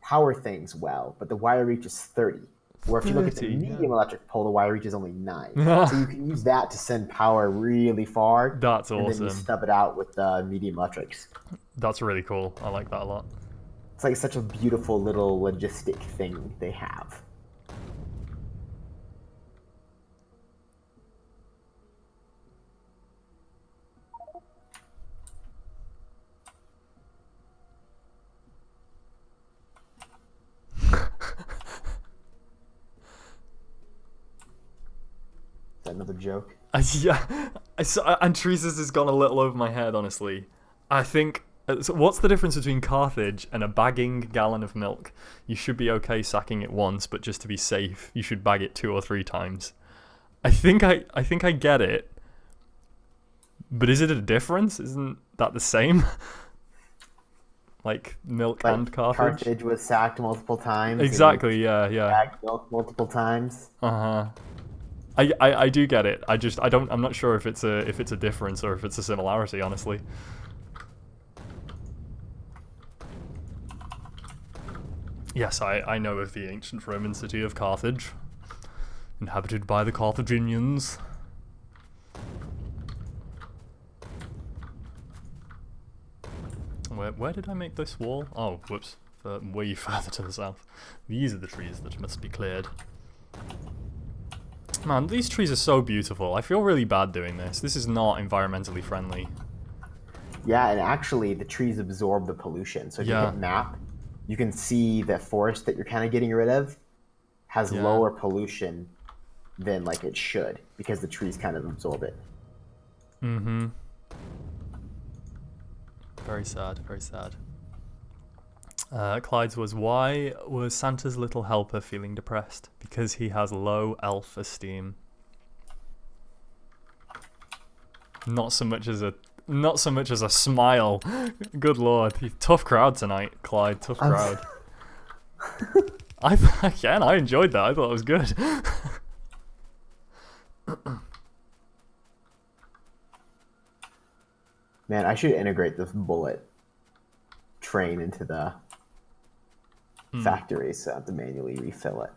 power things well, but the wire reach is 30. Where if you look at the 30, medium electric pole, the wire reach is only 9. So you can use that to send power really far. That's And then awesome. you stub it out with the medium electrics. That's really cool. I like that a lot. It's like such a beautiful little logistic thing they have. Is that another joke? Yeah, and Teresa's has gone a little over my head, honestly. I think. So what's the difference between Carthage and a bagging gallon of milk? You should be okay sacking it once, but just to be safe, you should bag it 2 or 3 times. I think I get it. But is it a difference? Isn't that the same? Like milk Like and Carthage? Carthage was sacked multiple times. and Exactly, yeah. bagged milk multiple times. Uh-huh. I do get it. I'm not sure if it's a difference or if it's a similarity, honestly. Yes, I know of the ancient Roman city of Carthage, inhabited by the Carthaginians. Where did I make this wall? Oh, whoops. Way further to the south. These are the trees that must be cleared. Man, these trees are so beautiful. I feel really bad doing this. This is not environmentally friendly. Yeah, and actually the trees absorb the pollution. So if you Yeah. hit map, you can see that forest that you're kind of getting rid of has Yeah. lower pollution than like it should because the trees kind of absorb it. Mm-hmm. Very sad, very sad. Clyde's was, why was Santa's little helper feeling depressed? Because he has low elf esteem. Not so much as a smile. Good lord, tough crowd tonight, Clyde. Tough crowd. I enjoyed that. I thought it was good. Man, I should integrate this bullet train into the factory so I have to manually refill it.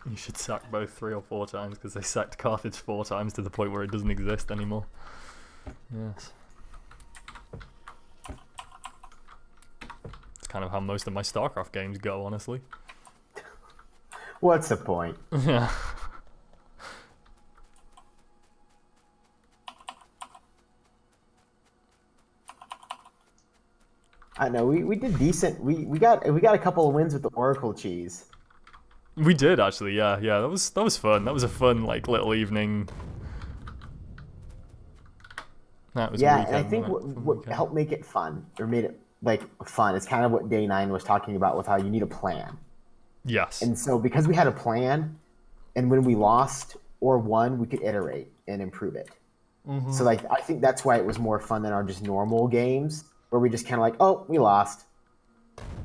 You should sack both 3 or 4 times because they sacked Carthage 4 times to the point where it doesn't exist anymore. Yes. It's kind of how most of my StarCraft games go, honestly. What's the point? Yeah. I know we did decent. We got a couple of wins with the Oracle cheese. We did actually, yeah. That was fun. That was a fun like little evening. That was a Yeah, and I weekend, think wasn't what, it? Fun what weekend. helped make it fun or made it like fun is kind of what Day 9 was talking about with how you need a plan. Yes. And so because we had a plan, and when we lost or won, we could iterate and improve it. So like I think that's why it was more fun than our just normal games where we just kind of like, oh, we lost.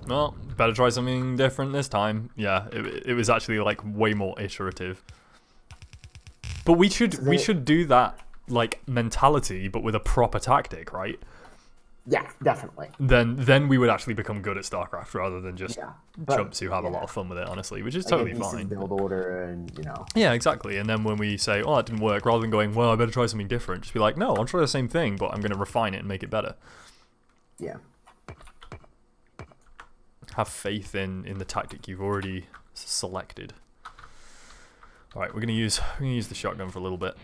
Well, better try something different this time. Yeah, it was actually like way more iterative. But we should So we they, should do that like mentality, but with a proper tactic, right? yeah, definitely. Then we would actually become good at StarCraft rather than just Yeah, but chumps who have a yeah, lot of fun with it, honestly, which is like a totally decent fine. build order, and Yeah, exactly. And then when we say, oh, that didn't work, rather than going, well, I better try something different, just be like, no, I'll try the same thing, but I'm going to refine it and make it better. yeah. Have faith in the tactic you've already selected. All right, we're gonna use the shotgun for a little bit.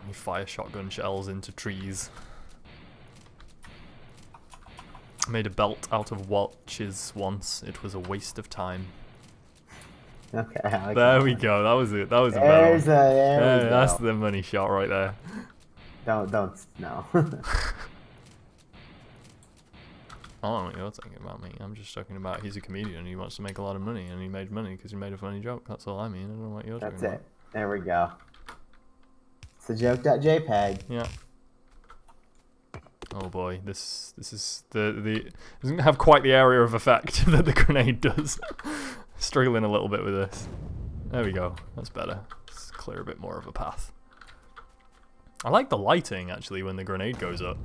We fire shotgun shells into trees. I made a belt out of watches once. It was a waste of time. Okay, I like There that we one. go. That was it. That was a better one. There we That's go. the money shot right there. Don't no. I don't know what you're thinking about me. I'm just talking about he's a comedian and he wants to make a lot of money and he made money because he made a funny joke. That's all I mean. I don't know what you're That's talking about. it. There we go. It's the joke.jpg. Yeah. Oh boy, this is the doesn't have quite the area of effect that the grenade does. Struggling a little bit with this. There we go. That's better. Let's clear a bit more of a path. I like the lighting actually when the grenade goes up.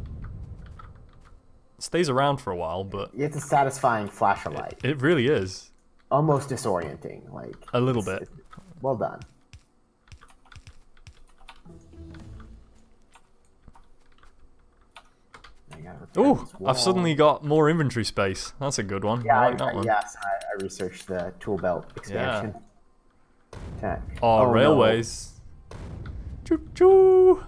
It stays around for a while, but It's a satisfying flash of light. it really is Almost disorienting. Like a little bit. Well done. Ooh, I've suddenly got more inventory space. That's a good one. Yeah, I like that one. yes, I researched the tool belt expansion. Tech. Oh, no. railways. Choo choo.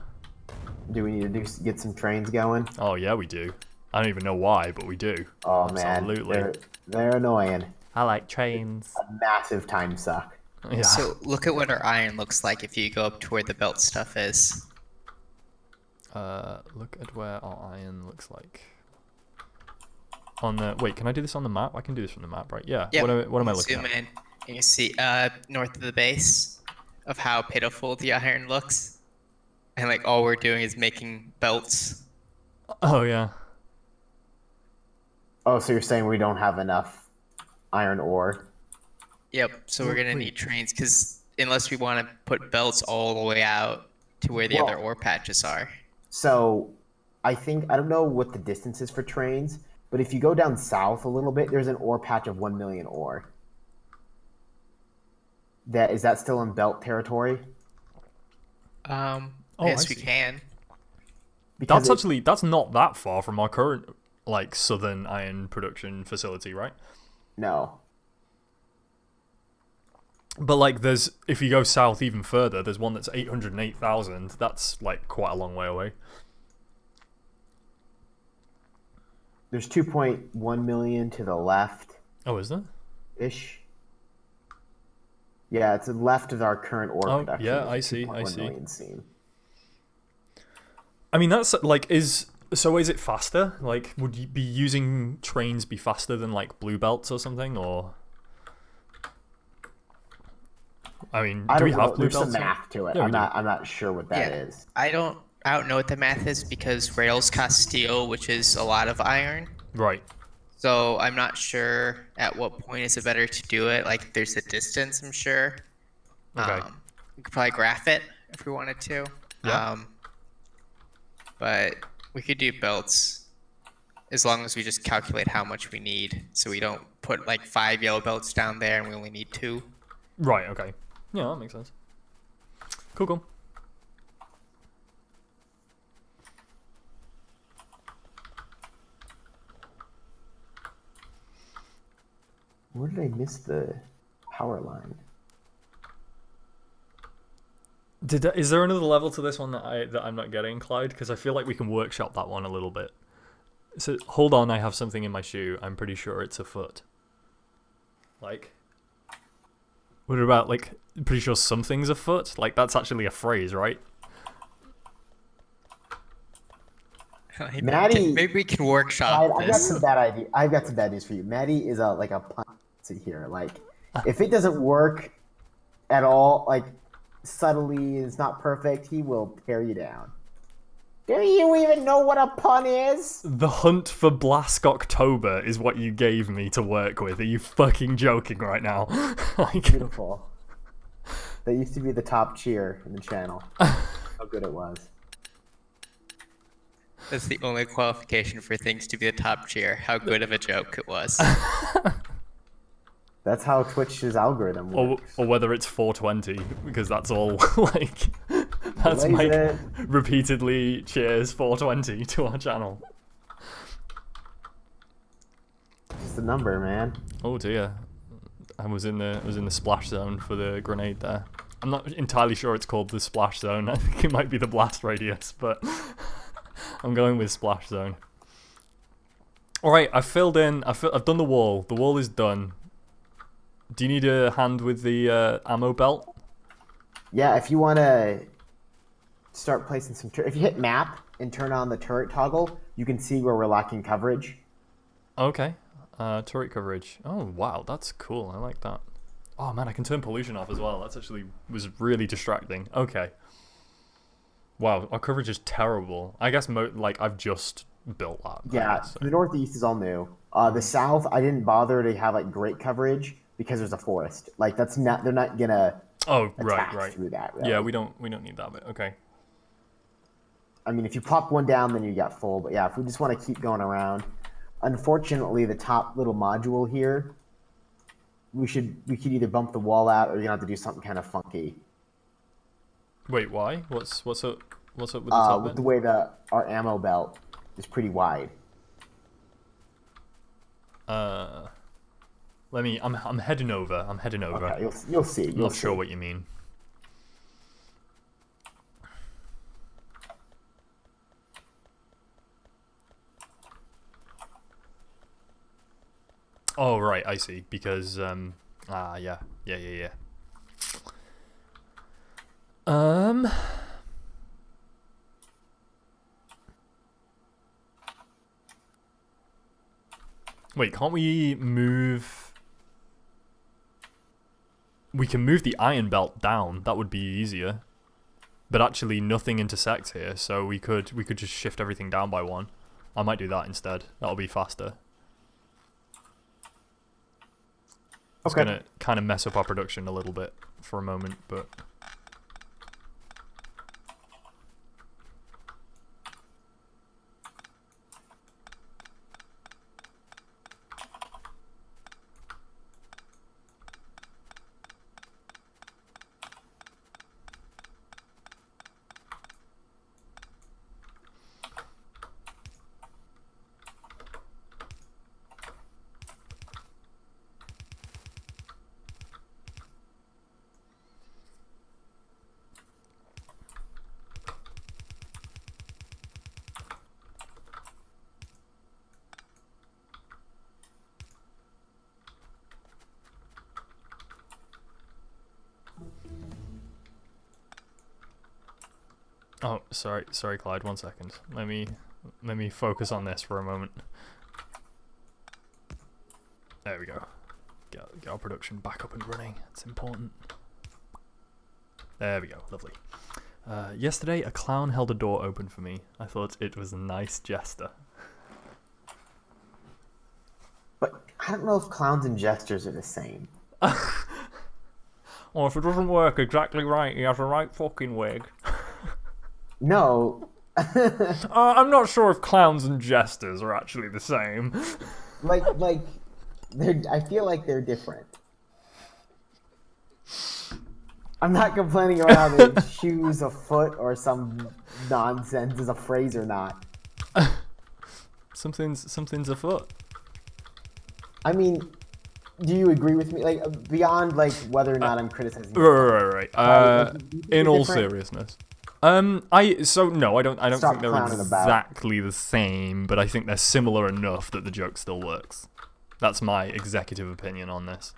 Do we need to get some trains going? Oh yeah, we do. I don't even know why, but we do. Oh Absolutely. man, they're annoying. I like trains. A massive time suck. Yeah. So look at what our iron looks like if you go up to where the belt stuff is. Look at where our iron looks like. On the wait, can I do this on the map? I can do this from the map, right? Yeah. Yep. What am I looking Zoom at? in and you see north of the base of how pitiful the iron looks. And like all we're doing is making belts. Oh yeah. Oh, so you're saying we don't have enough iron ore? Yep. So we're gonna need trains because unless we want to put belts all the way out to where the Well- other ore patches are. So I don't know what the distance is for trains, but if you go down south a little bit, there's an ore patch of 1 million ore. Is that still in belt territory? Oh, I yes, we see. can. Because That's not that far from our current like southern iron production facility, right? no. But like if you go south even further, there's one that's 808,000. That's like quite a long way away. There's 2.1 million to the left Oh, is there? ish. Yeah, it's left of our current ore Oh, production. yeah, There's I a see, 2.1 million seen. I mean, that's like is it faster? Like, would you be using trains be faster than like blue belts or something, or? I mean, do we have blue There's some belts? math to it. Yeah, we do. I'm not sure what that is. I don't know what the math is because rails cost steel, which is a lot of iron. Right. So I'm not sure at what point is it better to do it. Like there's a distance, I'm sure. Okay. We could probably graph it if we wanted to. Yeah. But we could do belts as long as we just calculate how much we need. So we don't put like 5 yellow belts down there and we only need 2. Right. Okay. Yeah, that makes sense. Cool. Where did I miss the power line? Is there another level to this one that I'm not getting, Clyde? Because I feel like we can workshop that one a little bit. So hold on, I have something in my shoe. I'm pretty sure it's a foot. Like, what about like? Pretty sure something's a foot. Like that's actually a phrase, right? Maddie, Maybe we can workshop I've got this. some bad idea. I've got some bad news for you. Maddie is like a punt here. Like, if it doesn't work at all, like subtly, it's not perfect, he will tear you down. Do you even know what a pun is? The hunt for Blaskoctober is what you gave me to work with. Are you fucking joking right now? Like, Beautiful. That used to be the top cheer in the channel. How good it was. That's the only qualification for things to be the top tier. How good of a joke it was. That's how Twitch's algorithm works. or whether it's 420, because that's all, like, that's Blaze Mike it. repeatedly cheers 420 to our channel. Just a number, man. Oh dear. I was in the splash zone for the grenade there. I'm not entirely sure it's called the splash zone. I think it might be the blast radius, but I'm going with splash zone. Alright, I've done the wall. The wall is done. Do you need a hand with the ammo belt? Yeah, if you want to start placing some... If you hit map and turn on the turret toggle, you can see where we're lacking coverage. Okay. Turret coverage. Oh, wow, that's cool. I like that. Oh, man, I can turn pollution off as well. That's actually was really distracting. Okay. Wow, our coverage is terrible. I guess, I've just built that. Yeah, guess, so. The northeast is all new. The south, I didn't bother to have, like, great coverage because there's a forest. Like, that's not... They're not gonna... Oh, attack right. through that, really. Yeah, we don't need that bit. Okay. I mean, if you pop one down, then you got full. But yeah, if we just want to keep going around... Unfortunately, the top little module here, we could either bump the wall out or you're gonna have to do something kind of funky. Wait, why? What's up with the top With bit? the way our ammo belt is pretty wide. I'm heading over. Okay, you'll see. I'm not sure what you mean. Oh, right, I see. Because, yeah. Wait, can't we move... We can move the iron belt down. That would be easier. But actually, nothing intersects here, so we could just shift everything down by one. I might do that instead. That'll be faster. It's Okay. gonna kind of mess up our production a little bit for a moment, but... Oh, sorry, Clyde. 1 second. Let me focus on this for a moment. There we go. Get our production back up and running. It's important. There we go. Lovely. Yesterday, a clown held a door open for me. I thought it was a nice gesture. But I don't know if clowns and gestures are the same. Well, if it doesn't work exactly right, he has a right fucking wig. No. I'm not sure if clowns and jesters are actually the same. like I feel like they're different. I'm not complaining about how they choose a foot or some nonsense as a phrase or not. Something's afoot. I mean, do you agree with me? Like beyond like whether or not I'm criticizing. Right. Like, do you think In they're all different? seriousness, no, I don't Stop think they're clowning about. exactly the same, but I think they're similar enough that the joke still works. That's my executive opinion on this.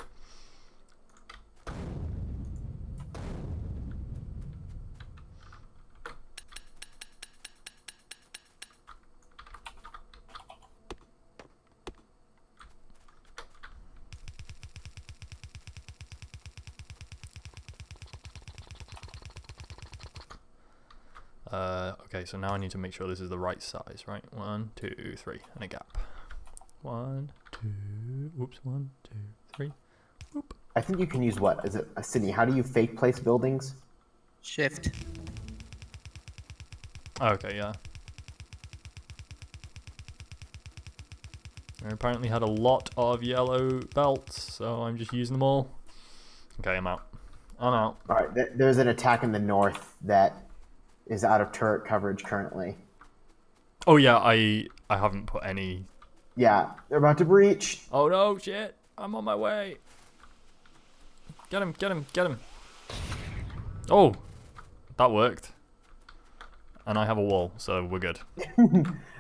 Okay, so now I need to make sure this is the right size, right? 1, 2, 3, and a gap. 1, 2, whoops, 1, 2, 3, whoop. I think you can use what? Is it a city? How do you fake place buildings? Shift. Okay, yeah. I apparently had a lot of yellow belts, so I'm just using them all. Okay, I'm out. I'm out. All right, there's an attack in the north that is out of turret coverage currently. Oh yeah, I haven't put any. Yeah, they're about to breach. Oh no, shit! I'm on my way. Get him! Get him! Get him! Oh, that worked. And I have a wall, so we're good.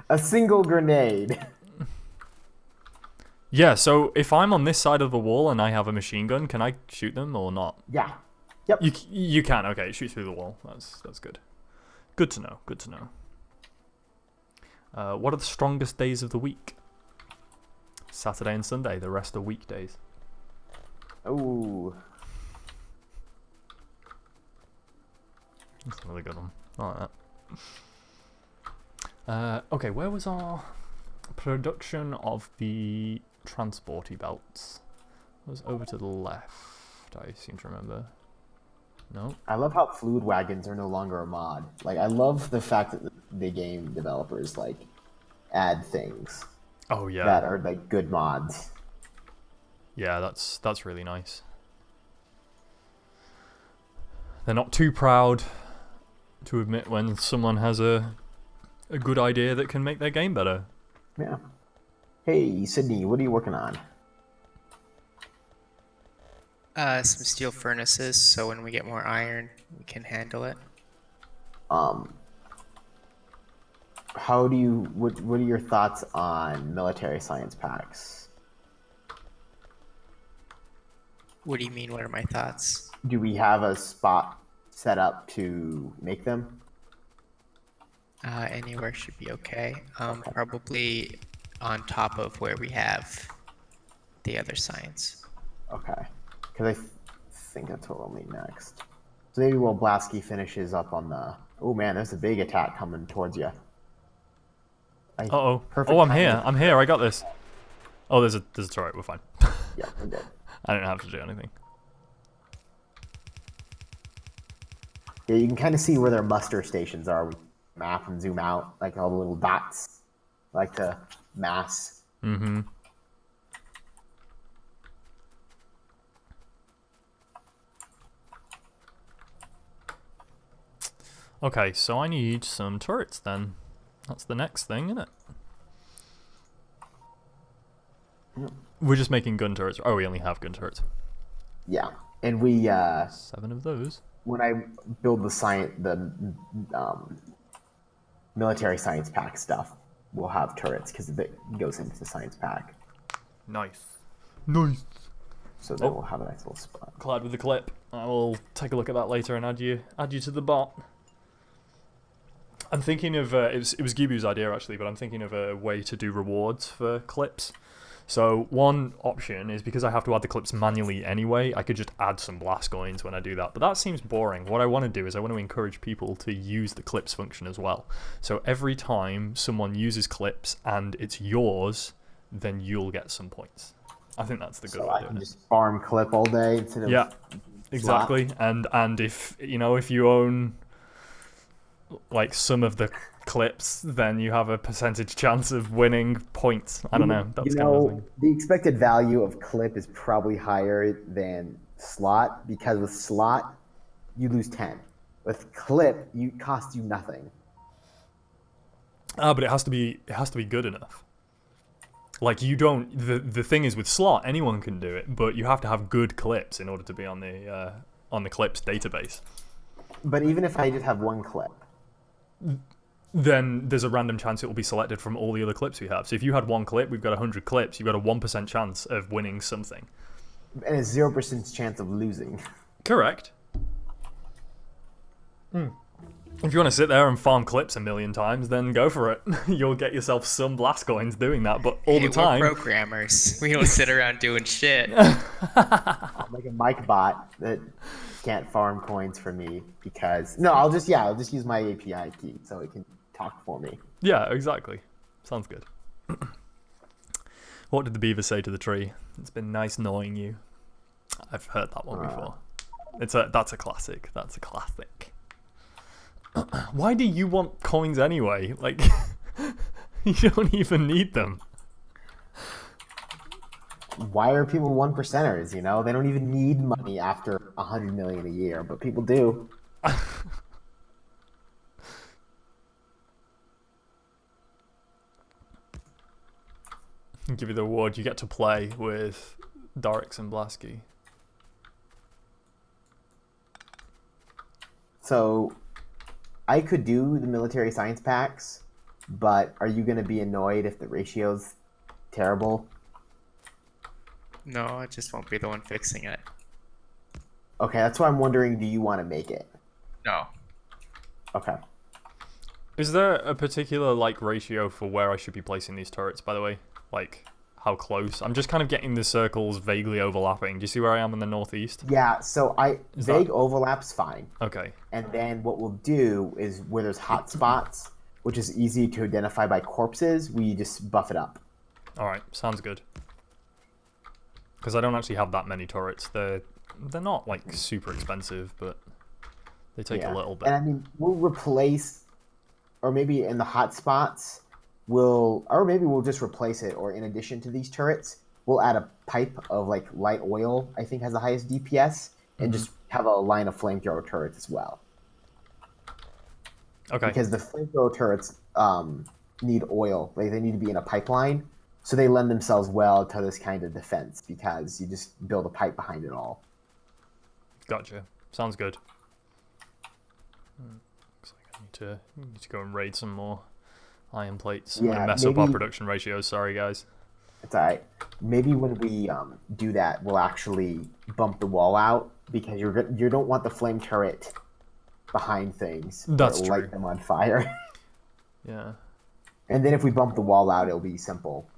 A single grenade. Yeah, so if I'm on this side of the wall and I have a machine gun, can I shoot them or not? Yeah. Yep. You can. Okay, shoot through the wall. That's good. Good to know. Good to know. What are the strongest days of the week? Saturday and Sunday. The rest are weekdays. Ooh. That's a really good one. I like that. Okay, where was our production of the transporty belts? It was over to the left, I seem to remember. No? I love how fluid wagons are no longer a mod. Like, I love the fact that the game developers like add things Oh yeah. that are like good mods. Yeah, that's really nice. They're not too proud to admit when someone has a good idea that can make their game better. Yeah. Hey, Sydney, what are you working on? Some steel furnaces, so when we get more iron, we can handle it. How do you? What are your thoughts on military science packs? What do you mean? What are my thoughts? Do we have a spot set up to make them? Anywhere should be okay. Probably on top of where we have the other science. Okay, because think that's what we'll need next. So maybe while Blasky finishes up on the. Oh man, there's a big attack coming towards you. Uh-oh. Perfect Oh, I'm timing. here. I'm here. I got this. Oh, there's a turret. We're fine. Yeah, we're good. I don't have to do anything. Yeah, you can kind of see where their muster stations are. We map and zoom out, like all the little dots. I like to mass. Mm-hmm. Okay, so I need some turrets then. That's the next thing, isn't it? We're just making gun turrets. Oh, we only have gun turrets. Yeah, and we 7 of those. when I build the military science pack stuff, we'll have turrets because it goes into the science pack. Nice. Nice. So then we'll have a nice little spot. Clad with the clip. I will take a look at that later and add you to the bot. I'm thinking of it was Gibu's idea actually, but I'm thinking of a way to do rewards for clips. So one option is, because I have to add the clips manually anyway, I could just add some blast coins when I do that. But that seems boring. What I want to do is I want to encourage people to use the clips function as well. So every time someone uses clips and it's yours, then you'll get some points. I think that's the good So way I of can doing it. just farm clip all day instead of Yeah, exactly. And if you own like some of the clips, then you have a percentage chance of winning points. I don't know. That's kind of the thing. The expected value of clip is probably higher than slot, because with slot you lose 10. With clip, cost you nothing. But it has to be good enough. Like, you don't. The thing is, with slot, anyone can do it, but you have to have good clips in order to be on the clips database. But even if I just have one clip, then there's a random chance it will be selected from all the other clips we have. So if you had one clip, we've got 100 clips. You've got a 1% chance of winning something. and a 0% chance of losing. Correct. If you want to sit there and farm clips a million times, then go for it. You'll get yourself some blast coins doing that, but all the time... We're programmers. We don't sit around doing shit. I'll make a mic bot that can't farm coins for me because... No, I'll just use my API key so it can talk for me. Yeah, exactly. Sounds good. What did the beaver say to the tree? It's been nice knowing you. I've heard that one before. That's a classic. That's a classic. Why do you want coins anyway? Like, you don't even need them. Why are people 1%ers, you know? They don't even need money after 100 million a year, but people do. Give you the award. You get to play with Dorix and Blasky. So, I could do the military science packs, but are you going to be annoyed if the ratio's terrible? No, I just won't be the one fixing it. Okay, that's why I'm wondering, do you want to make it? No. Okay. Is there a particular ratio for where I should be placing these turrets, by the way? Like, how close? I'm just kind of getting the circles vaguely overlapping. Do you see where I am in the northeast? Yeah, so vague overlap's fine. Okay. And then what we'll do is where there's hot spots, which is easy to identify by corpses, we just buff it up. Alright, sounds good. Because I don't actually have that many turrets. They're not, super expensive, but they take a little bit. And I mean, we'll replace, or maybe in the hot spots, maybe we'll just replace it, or in addition to these turrets, we'll add a pipe of light oil, I think has the highest DPS, and just have a line of flamethrower turrets as well. Okay. Because the flamethrower turrets need oil. They need to be in a pipeline, so they lend themselves well to this kind of defense, because you just build a pipe behind it all. Gotcha. Sounds good. Looks like I need to go and raid some more iron plates. I'm gonna mess up our production ratios. Sorry, guys. It's alright. Maybe when we do that, we'll actually bump the wall out, because you don't want the flame turret behind things. That's true. Light them on fire. Yeah. And then if we bump the wall out, it'll be simple.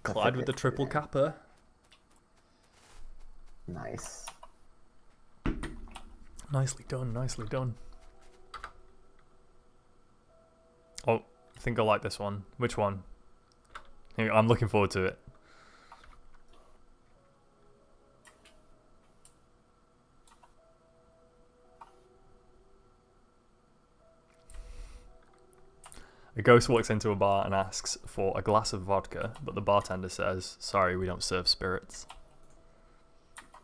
Clyde with the triple kappa. Nice. Nicely done. Nicely done. Oh, I think I like this one. Which one? I'm looking forward to it. A ghost walks into a bar and asks for a glass of vodka, but the bartender says, "Sorry, we don't serve spirits."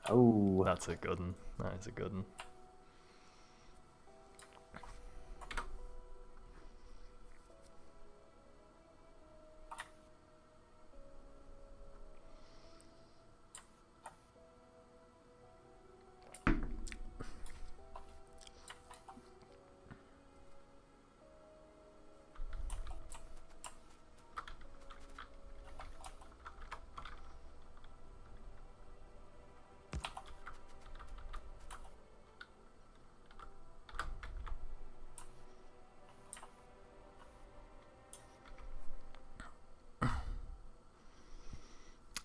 Oh. That's a good one. That is a good one.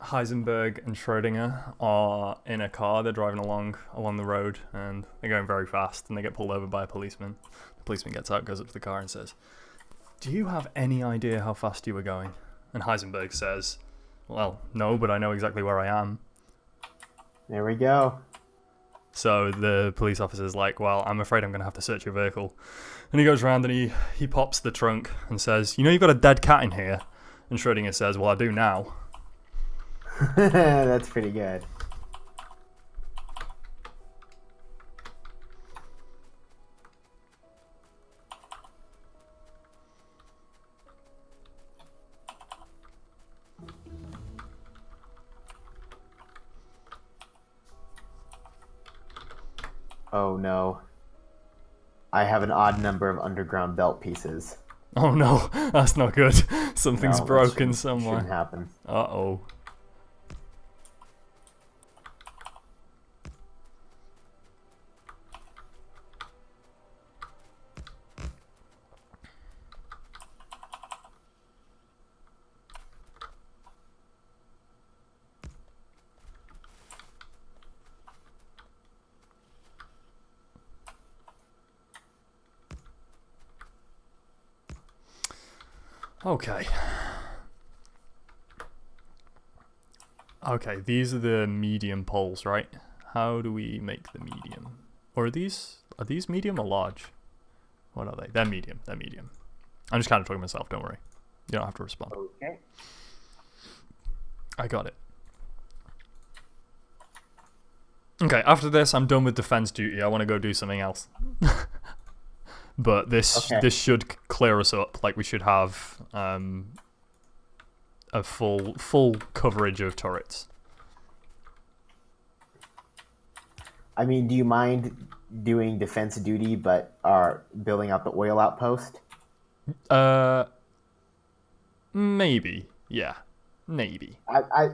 Heisenberg and Schrodinger are in a car. They're driving along the road, and they're going very fast, and they get pulled over by a policeman. The policeman gets out, goes up to the car, and says, "Do you have any idea how fast you were going?" And Heisenberg says, "Well, no, but I know exactly where I am." There we go. So the police officer's like, "Well, I'm afraid I'm going to have to search your vehicle." And he goes around and he pops the trunk and says, "You know you've got a dead cat in here?" And Schrodinger says, "Well, I do now." That's pretty good. Oh no. I have an odd number of underground belt pieces. Oh no, that's not good. Something's No, that broken shouldn't somewhere. happen. Uh-oh. Okay. Okay, these are the medium poles, right? How do we make the medium? Or are these medium or large? What are they? They're medium. They're medium. I'm just kind of talking to myself, don't worry. You don't have to respond. Okay. I got it. Okay, after this, I'm done with defense duty. I want to go do something else. But this should clear us up. Like, we should have a full coverage of turrets. I mean, do you mind doing defense duty, but are building out the oil outpost? Maybe. Yeah. Maybe.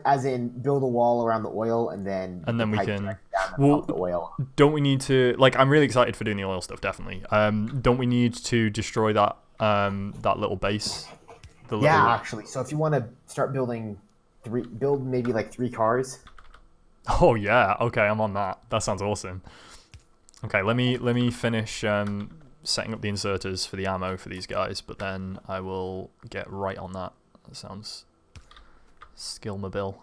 As in, build a wall around the oil, and then we pipe can. direct down and Well, pump the oil. don't we need to? Like, I'm really excited for doing the oil stuff. Definitely. Don't we need to destroy that that little base? Yeah, actually. So if you want to start building build maybe like 3 cars. Oh yeah. Okay, I'm on that. That sounds awesome. Okay, let me finish setting up the inserters for the ammo for these guys, but then I will get right on that. That sounds skill-mobile.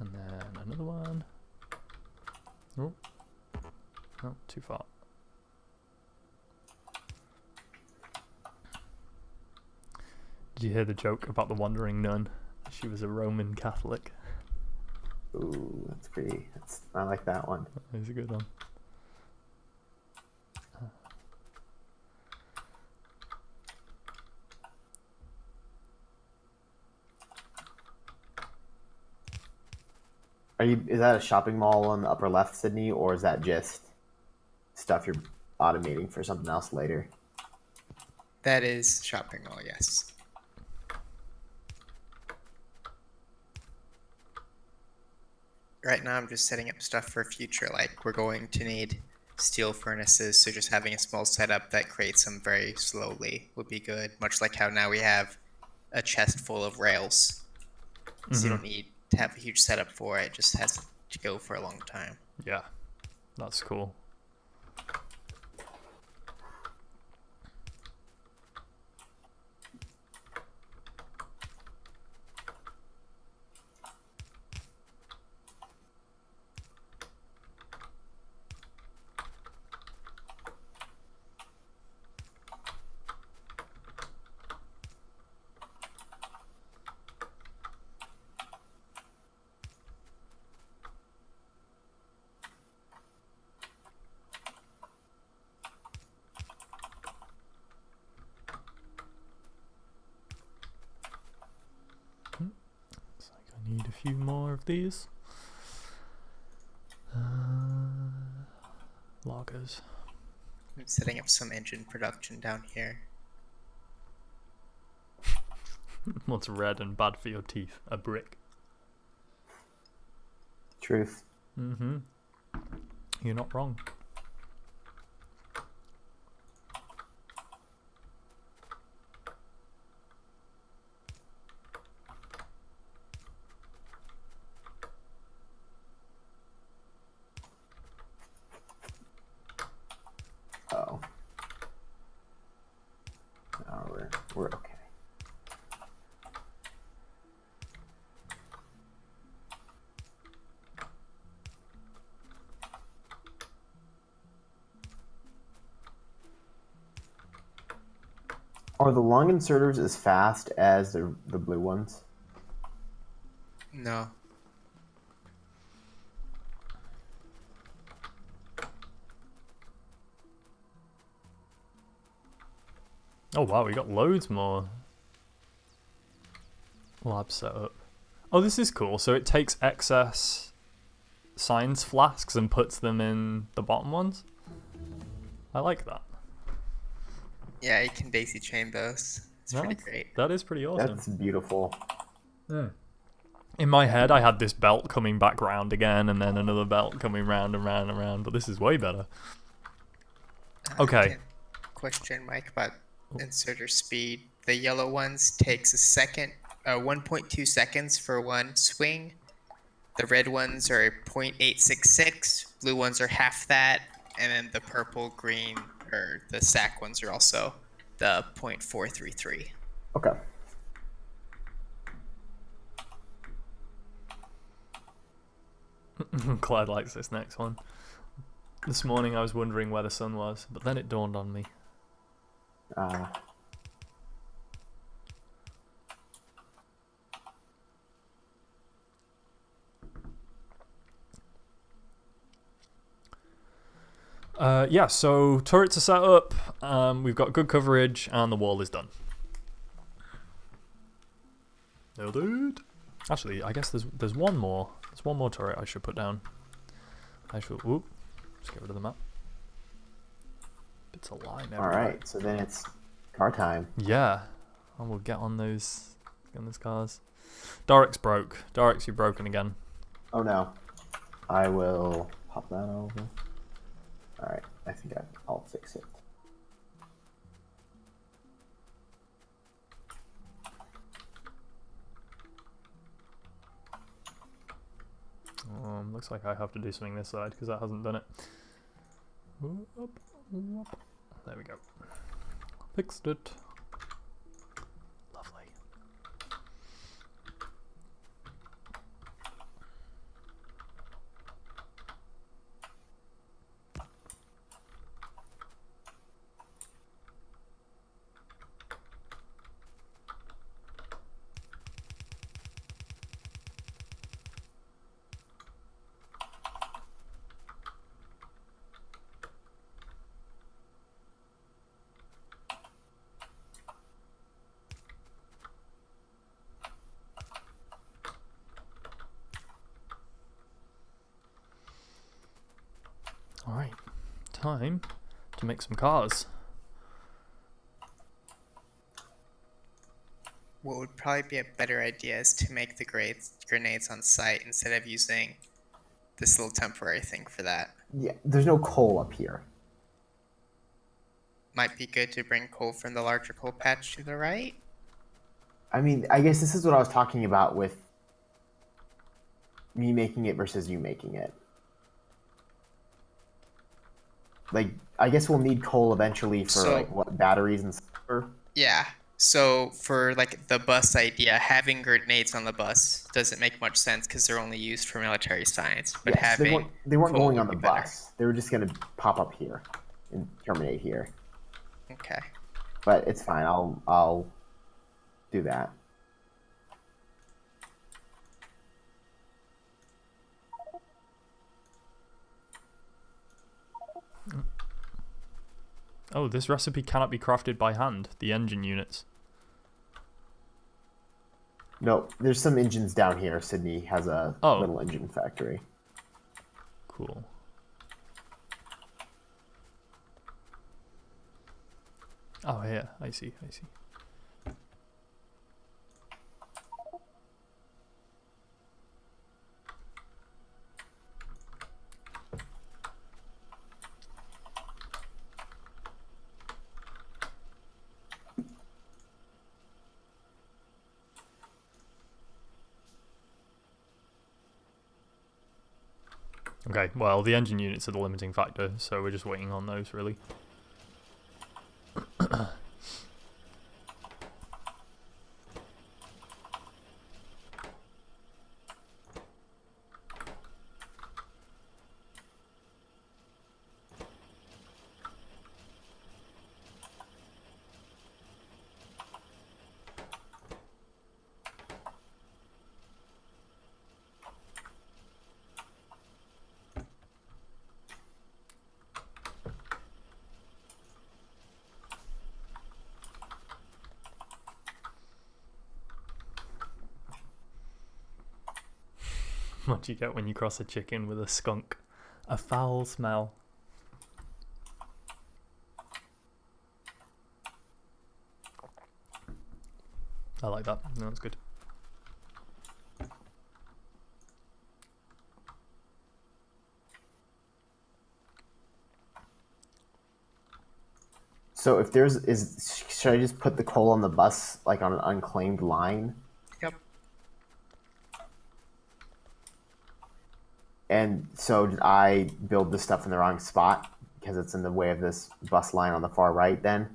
And then another one. Oh, no, too far. Did you hear the joke about the wandering nun? She was a Roman Catholic. Ooh, that's pretty. I like that one. That's a good one. Is that a shopping mall on the upper left, Sydney, or is that just stuff you're automating for something else later? That is shopping mall, yes. Right now I'm just setting up stuff for future, like we're going to need steel furnaces, so just having a small setup that creates them very slowly would be good, much like how now we have a chest full of rails. So you don't need to have a huge setup for it, it just has to go for a long time. Yeah, that's cool. Looks like I need a few more of these. Loggers. I'm setting up some engine production down here. What's red and bad for your teeth? A brick. Truth. You're not wrong. Oh. No, we're okay. Are the long inserters as fast as the blue ones? No. Oh wow, we got loads more labs set up. Oh, this is cool. So it takes excess science flasks and puts them in the bottom ones. I like that. Yeah, you can daisy chain those. It's pretty great. That is pretty awesome. That's beautiful. Yeah. In my head, I had this belt coming back round again, and then another belt coming round and round and round. But this is way better. Okay. Question, Mike, about inserter speed. The yellow ones takes 1.2 seconds for one swing. The red ones are 0.866. Blue ones are half that, and then the purple, green, or the sack ones are also the 0.433. Okay. Clyde likes this next one. This morning I was wondering where the sun was, but then it dawned on me. Yeah, so turrets are set up, we've got good coverage, and the wall is done. No, dude. Actually, I guess there's one more. There's one more turret I should put down. Whoop. Just get rid of the map. It's a line everywhere. Alright, so then it's car time. Yeah. And we'll get on those cars. Doric's broke. Doric's, you're broken again. Oh no. I will pop that over. Alright, I think I'll fix it. Looks like I have to do something this side because that hasn't done it. Whoop, whoop. There we go. Fixed it. Lovely. Alright, time to make some cars. What would probably be a better idea is to make the grenades on site instead of using this little temporary thing for that. Yeah, there's no coal up here. Might be good to bring coal from the larger coal patch to the right. I mean, I guess this is what I was talking about with me making it versus you making it. Like, I guess we'll need coal eventually for, like, what, batteries and stuff? Yeah. So, for, like, the bus idea, having grenades on the bus doesn't make much sense because they're only used for military science. But yes, having they weren't coal going on the would be better. bus. They were just going to pop up here and terminate here. Okay. But it's fine. I'll do that. Oh, this recipe cannot be crafted by hand. The engine units. No, there's some engines down here. Sydney has a little engine factory. Cool. Oh, yeah. I see. Okay, well, the engine units are the limiting factor, so we're just waiting on those, really. What do you get when you cross a chicken with a skunk? A foul smell. I like that. No, that's good. So if should I just put the coal on the bus like on an unclaimed line? Yep. And so did I build this stuff in the wrong spot because it's in the way of this bus line on the far right then?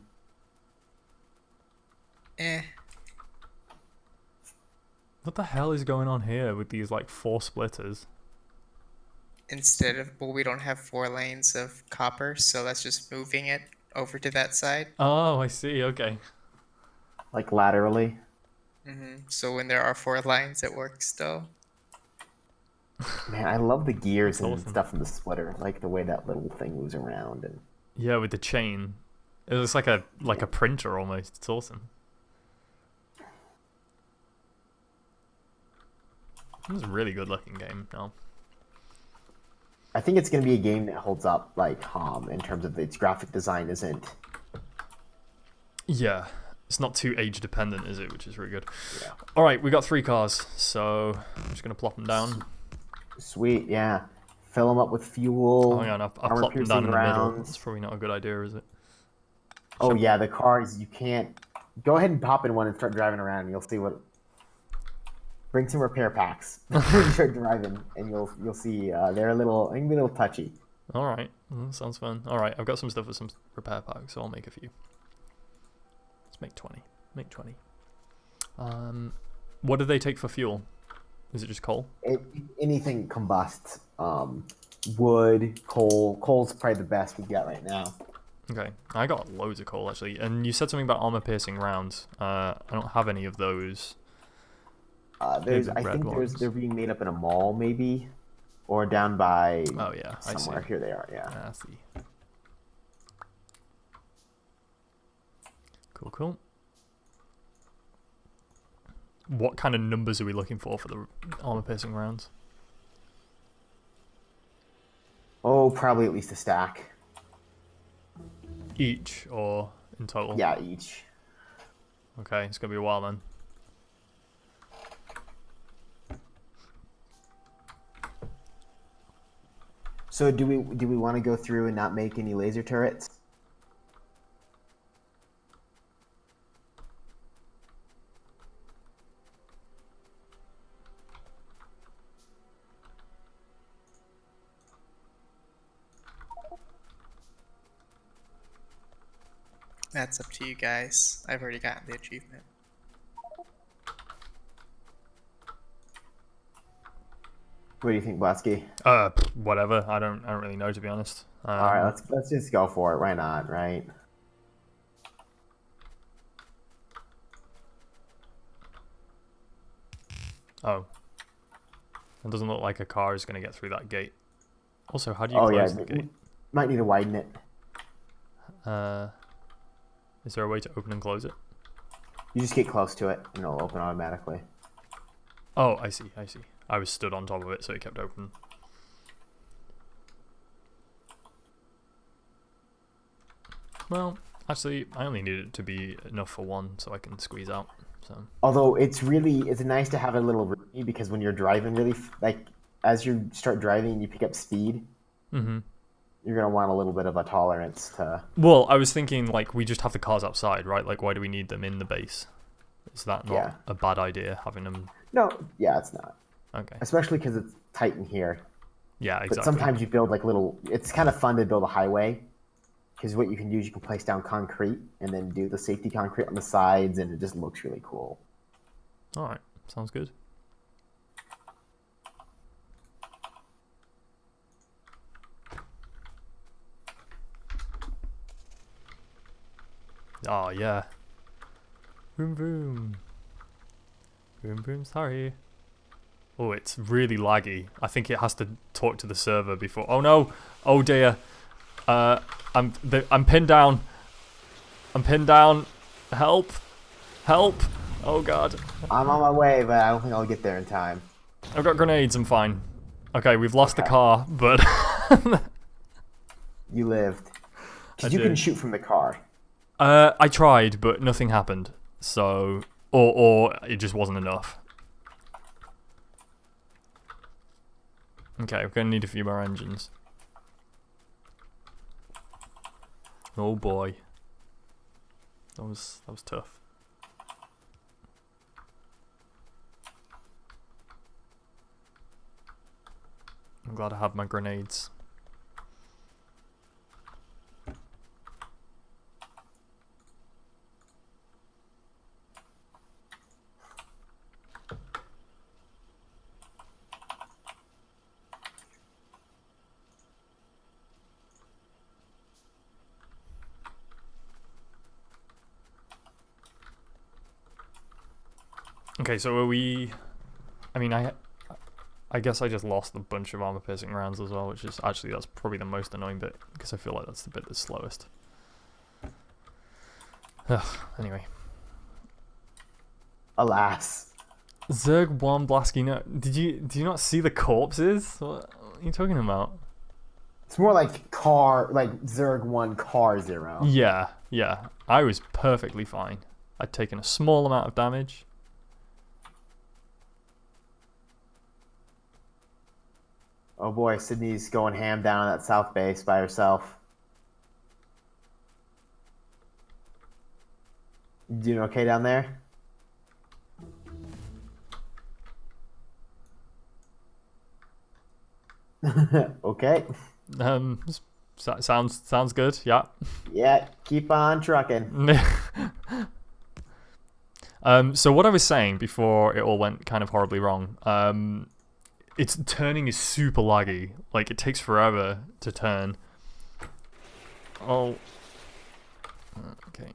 What the hell is going on here with these like 4 splitters? Instead of, well, we don't have 4 lanes of copper, so that's just moving it over to that side. Oh, I see. Okay. Like laterally? So when there are 4 lines, it works still. Man, I love the gears That's and awesome. stuff in the splitter. I like the way that little thing moves around. And Yeah, with the chain. It looks like a printer almost. It's awesome. This is a really good looking game now. I think it's going to be a game that holds up like in terms of its graphic design isn't. Yeah. It's not too age dependent, is it? Which is really good. Yeah. Alright, we got 3 cars, so I'm just going to plop them down. Sweet, yeah. Fill them up with fuel. Oh, hang on, I've plopped them down in the middle. That's probably not a good idea, is it? Oh, yeah, the cars, you can't. Go ahead and pop in one and start driving around, and you'll see what. Bring some repair packs when you start driving, and you'll see they're a little touchy. Alright, sounds fun. Alright, I've got some stuff with some repair packs, so I'll make a few. Let's make 20. Make 20. What do they take for fuel? Is it just coal? Anything combusts. Wood, coal. Coal's probably the best we've got right now. Okay, I got loads of coal actually. And you said something about armor-piercing rounds. I don't have any of those. I think they're being made up in a mall maybe, or down by. Oh yeah, somewhere. I see. Here they are. Yeah. I see. Cool. What kind of numbers are we looking for the armor-piercing rounds? Oh, probably at least a stack. Each or in total? Yeah, each. Okay, it's gonna be a while then. So do we want to go through and not make any laser turrets? That's up to you guys. I've already gotten the achievement. What do you think, Blasky? Whatever. I don't really know, to be honest. All right, let's just go for it. Why not, right? Oh. It doesn't look like a car is going to get through that gate. Also, how do you close the gate? Might need to widen it. Is there a way to open and close it? You just get close to it, and it'll open automatically. Oh, I see. I was stood on top of it, so it kept open. Well, actually, I only need it to be enough for one, so I can squeeze out. So. Although it's nice to have a little room because when you're driving really as you start driving and you pick up speed, you're gonna want a little bit of a tolerance to. Well, I was thinking like we just have the cars outside, right? Like why do we need them in the base? Is that not a bad idea having them? No, yeah, it's not. Okay. Especially because it's tight in here. Yeah, exactly. But sometimes you build like little. It's kind of fun to build a highway. Because what you can do is you can place down concrete and then do the safety concrete on the sides, and it just looks really cool. All right, sounds good. Oh yeah. Vroom vroom. Vroom vroom. Sorry. Oh, it's really laggy. I think it has to talk to the server before. Oh no! Oh dear. I'm pinned down. I'm pinned down. Help! Help! Oh god. I'm on my way, but I don't think I'll get there in time. I've got grenades, I'm fine. Okay, we've lost the Okay. car, but... You lived. I Because you did. can shoot from the car. I tried, but nothing happened. So... Or it just wasn't enough. Okay, we're going to need a few more engines. Oh boy. That was tough. I'm glad I have my grenades. Okay, so are we... I mean, I guess I just lost a bunch of armor-piercing rounds as well, which is... Actually, that's probably the most annoying bit, because I feel like that's the bit that's slowest. Ugh, anyway. Alas. Zerg 1 Blasky, no... Did you not see the corpses? What are you talking about? It's more like car, like Zerg 1 car 0. Yeah, yeah. I was perfectly fine. I'd taken a small amount of damage. Oh boy, Sydney's going ham down at that south base by herself. You doing okay down there? Okay. Sounds good, yeah. Yeah, keep on trucking. So what I was saying before it all went kind of horribly wrong, its turning is super laggy. Like, it takes forever to turn. Oh. Okay.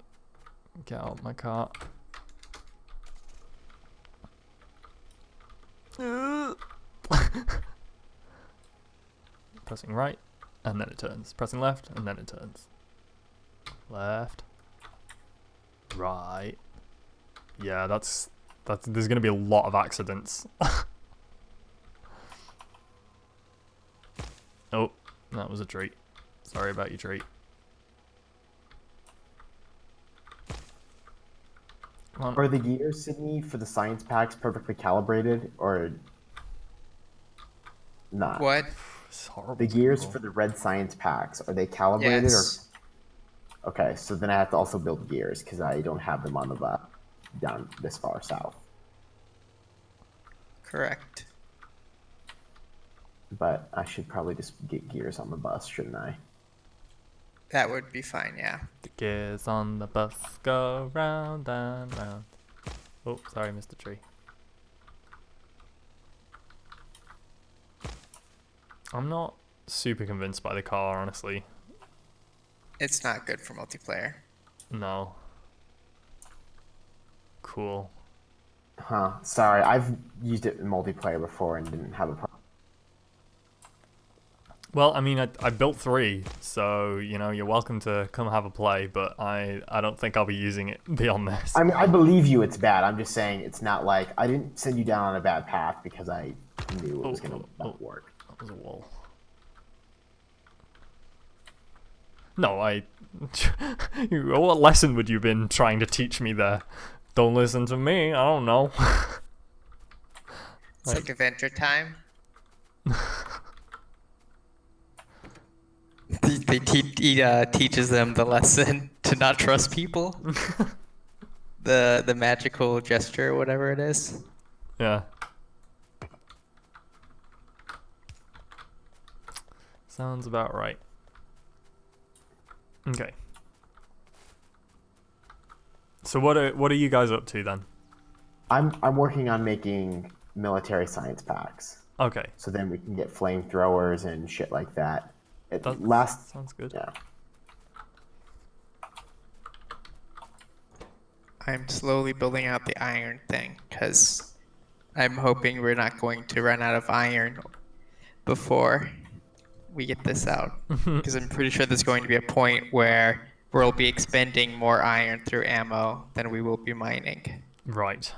Get out of my car. Pressing right, and then it turns. Pressing left, and then it turns. Left. Right. Yeah, that's there's gonna be a lot of accidents. Oh, that was a treat. Sorry about your treat. Come on. Are the gears, Sydney, for the science packs perfectly calibrated, or not? What? It's horrible. The gears for the red science packs, are they calibrated? Yes. Or okay, so then I have to also build gears because I don't have them on the down this far south. Correct. But I should probably just get gears on the bus, shouldn't I? That would be fine, yeah. The gears on the bus go round and round. Oh, sorry, Mr. Tree. I'm not super convinced by the car, honestly. It's not good for multiplayer. No. Cool. Huh. Sorry, I've used it in multiplayer before and didn't have a problem. Well, I mean, I built 3, so, you know, you're welcome to come have a play, but I don't think I'll be using it beyond this. I mean, I believe you it's bad. I'm just saying it's not like... I didn't send you down on a bad path because I knew it was going to not work. That was a wall. No, what lesson would you have been trying to teach me there? Don't listen to me, I don't know. It's like Adventure Time. He teaches them the lesson to not trust people. the magical gesture, or whatever it is. Yeah. Sounds about right. Okay. So what are you guys up to then? I'm working on making military science packs. Okay. So then we can get flamethrowers and shit like that. Sounds good. Yeah. I'm slowly building out the iron thing because I'm hoping we're not going to run out of iron before we get this out. Because I'm pretty sure there's going to be a point where we'll be expending more iron through ammo than we will be mining. Right.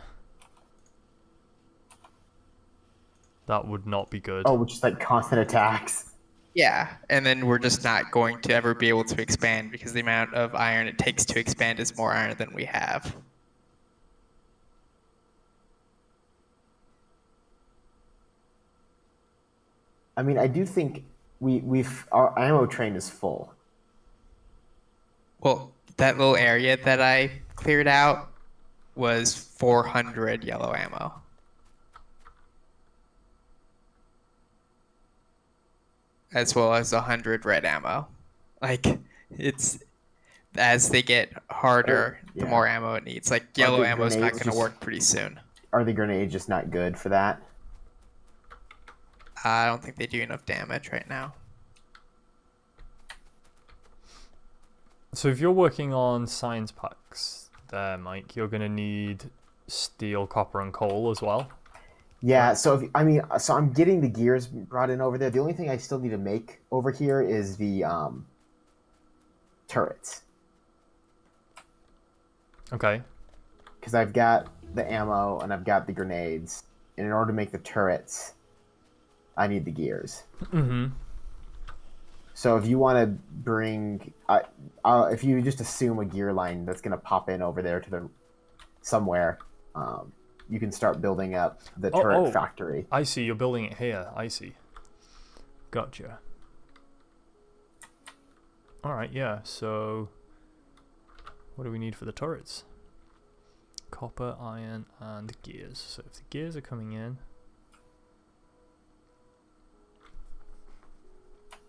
That would not be good. Oh, which is like constant attacks. Yeah, and then we're just not going to ever be able to expand because the amount of iron it takes to expand is more iron than we have. I mean, I do think our ammo train is full. Well, that little area that I cleared out was 400 yellow ammo. As well as 100 red ammo. Like, it's as they get harder, the Yeah. more ammo it needs. Like, yellow the ammo is not grenades going to just- work pretty soon. Are the grenades just not good for that? I don't think they do enough damage right now. So if you're working on science packs there, Mike, you're going to need steel, copper, and coal as well. Yeah, so so I'm getting the gears brought in over there. The only thing I still need to make over here is the turrets. Okay. Because I've got the ammo and I've got the grenades. And in order to make the turrets, I need the gears. Mm-hmm. So if you want to bring, if you just assume a gear line that's going to pop in over there to the somewhere, you can start building up the turret factory. I see. You're building it here. I see. Gotcha. All right. Yeah. So, what do we need for the turrets? Copper, iron, and gears. So if the gears are coming in,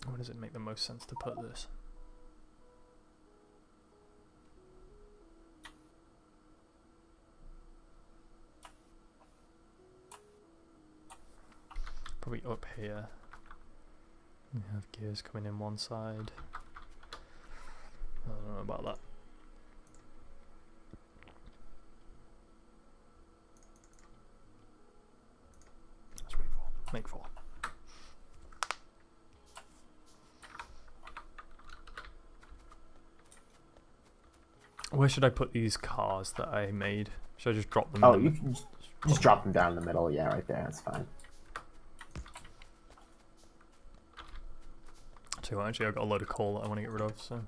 where does it make the most sense to put this? Probably up here. We have gears coming in one side. I don't know about that. Let's make four. Where should I put these cars that I made? Should I just drop them? Oh, you can just drop them down in the middle. Yeah, right there. That's fine. Too actually, I've got a load of coal that I want to get rid of. So.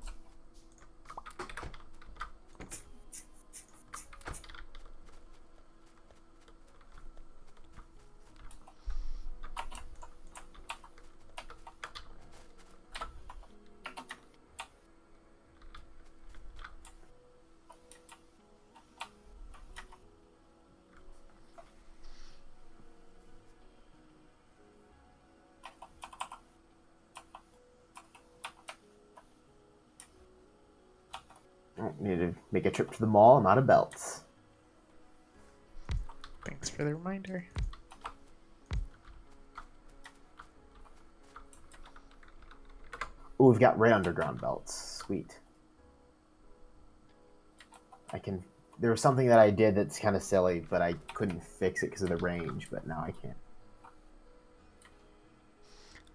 Need to make a trip to the mall. I'm out of belts. Thanks for the reminder. Oh, we've got red underground belts. Sweet. There was something that I did that's kind of silly, but I couldn't fix it because of the range, but now I can.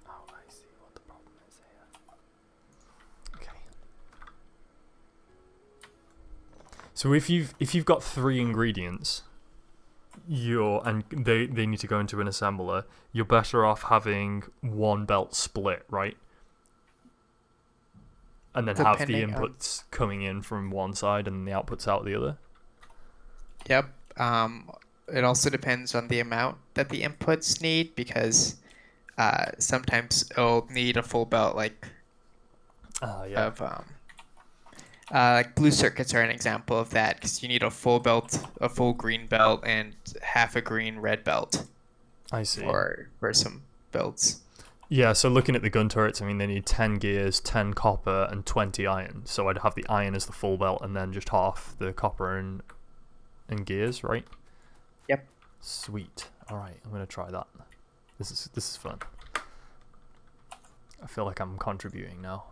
Oh, I see what the problem is here. Okay. So if you've got 3 ingredients, and they need to go into an assembler, you're better off having one belt split, right? And then have the inputs coming in from one side and the outputs out the other. Yep. It also depends on the amount that the inputs need because sometimes it'll need a full belt like blue circuits are an example of that because you need a full belt, a full green belt, and half a green red belt. I see. For some builds. Yeah, so looking at the gun turrets, I mean, they need 10 gears, 10 copper, and 20 iron. So I'd have the iron as the full belt and then just half the copper and gears, right? Yep. Sweet. All right, I'm going to try that. This is fun. I feel like I'm contributing now.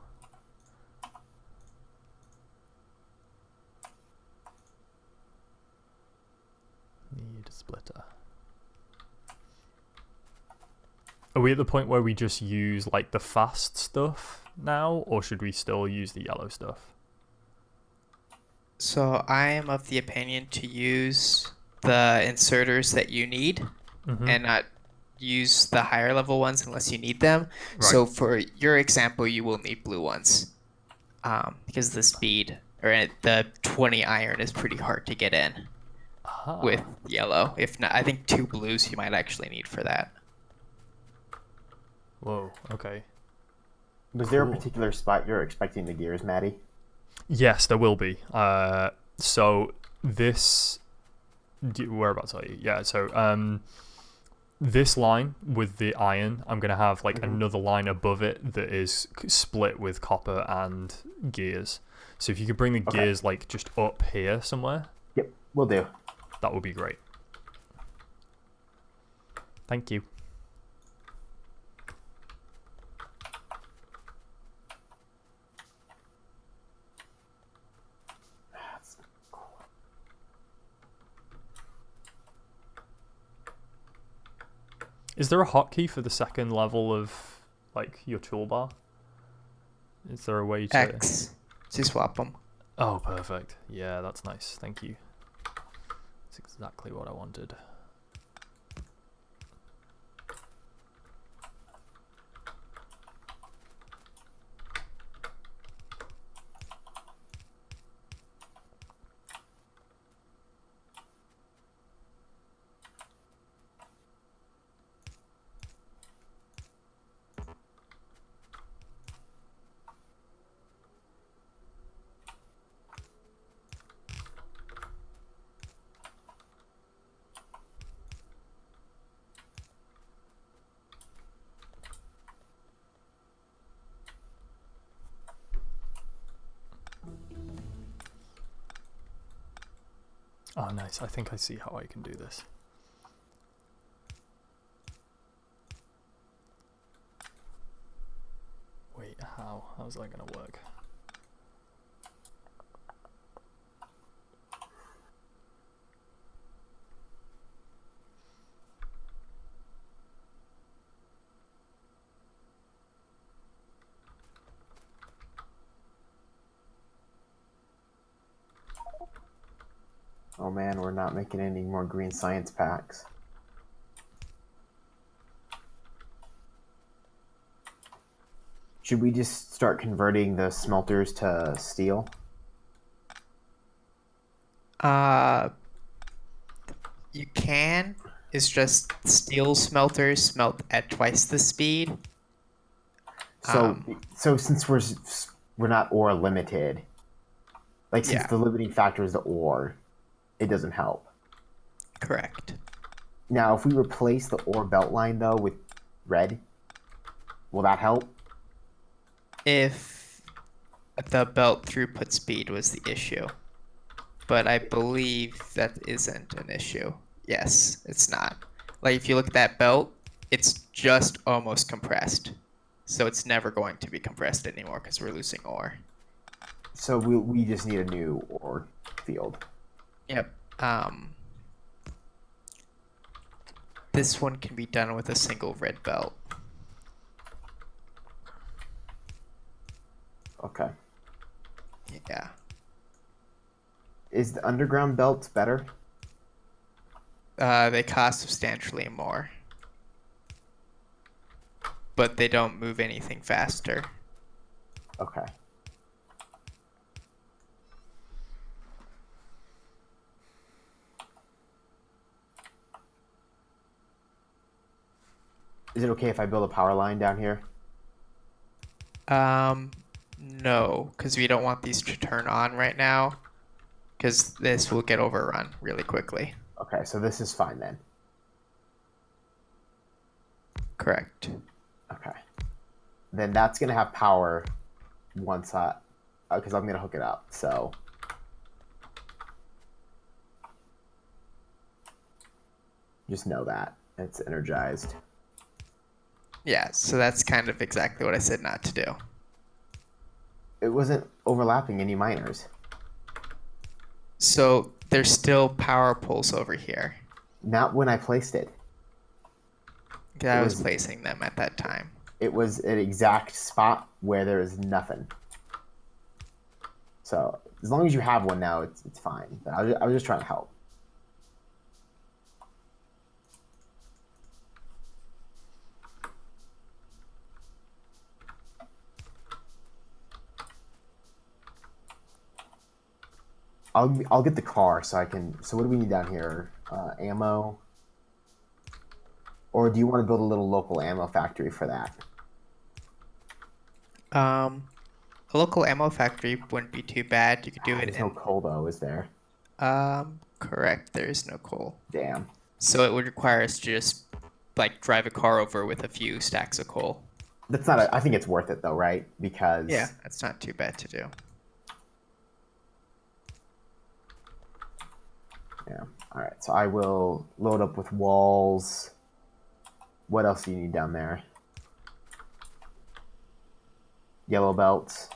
Need a splitter. Are we at the point where we just use like the fast stuff now, or should we still use the yellow stuff? So I am of the opinion to use the inserters that you need and not use the higher level ones unless you need them. Right. So for your example, you will need blue ones, because the speed or the 20 iron is pretty hard to get in with Ah. yellow. If not, I think 2 blues you might actually need for that. Whoa. Okay. Was there a Cool. particular spot you're expecting the gears, Maddie? Yes, there will be. So this. Whereabouts are you? Yeah. So this line with the iron, I'm gonna have like another line above it that is split with copper and gears. So if you could bring the gears like just up here somewhere, Yep, will do. that would be great. Thank you. Is there a hotkey for the second level of like your toolbar? Is there a way to X to swap them. Oh, perfect. Yeah, that's nice. Thank you. That's exactly what I wanted. Oh, nice. I think I see how I can do this. Wait, how? How's that going to work? Oh man, we're not making any more green science packs. Should we just start converting the smelters to steel? You can. It's just steel smelters smelt at twice the speed. So, since we're not ore limited, like since Yeah. the limiting factor is the ore, it doesn't help. Correct. Now, if we replace the ore belt line though with red, will that help? If the belt throughput speed was the issue. But I believe that isn't an issue. Yes, it's not. Like if you look at that belt, it's just almost compressed. So it's never going to be compressed anymore because we're losing ore. So we just need a new ore field. Yep. This one can be done with a single red belt. Okay. Yeah. Is the underground belts better? They cost substantially more. But they don't move anything faster. Okay. Is it okay if I build a power line down here? No, because we don't want these to turn on right now, because this will get overrun really quickly. Okay, so this is fine then. Correct. Okay. Then that's gonna have power once because I'm gonna hook it up. So just know that it's energized. Yeah, so that's kind of exactly what I said not to do. It wasn't overlapping any miners. So there's still power poles over here. Not when I placed it. I was placing them at that time. It was an exact spot where there is nothing. So as long as you have one now, it's fine. But I was just trying to help. I'll get the car so I can. So what do we need down here? Ammo, or do you want to build a little local ammo factory for that? A local ammo factory wouldn't be too bad. You could do it There's no in. coal though, is there? Correct. There is no coal. Damn. So it would require us to just like drive a car over with a few stacks of coal. That's not. I think it's worth it though, right? Because Yeah, that's not too bad to do. yeah. All right. So I will load up with walls. What else do you need down there? Yellow belts.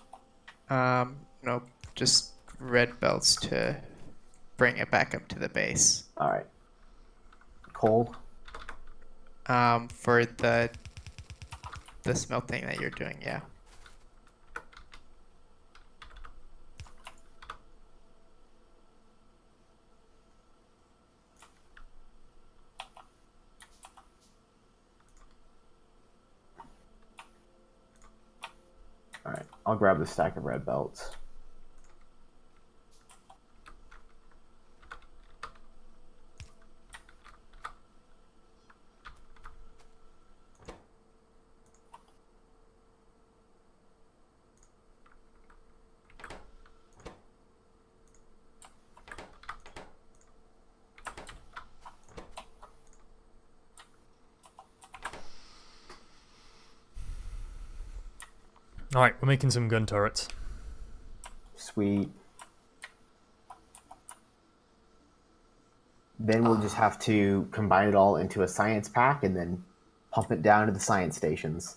Nope. Just red belts to bring it back up to the base. All right. Coal. For the smelting that you're doing, yeah. All right. I'll grab the stack of red belts. All right, we're making some gun turrets. Sweet. Then we'll just have to combine it all into a science pack and then pump it down to the science stations.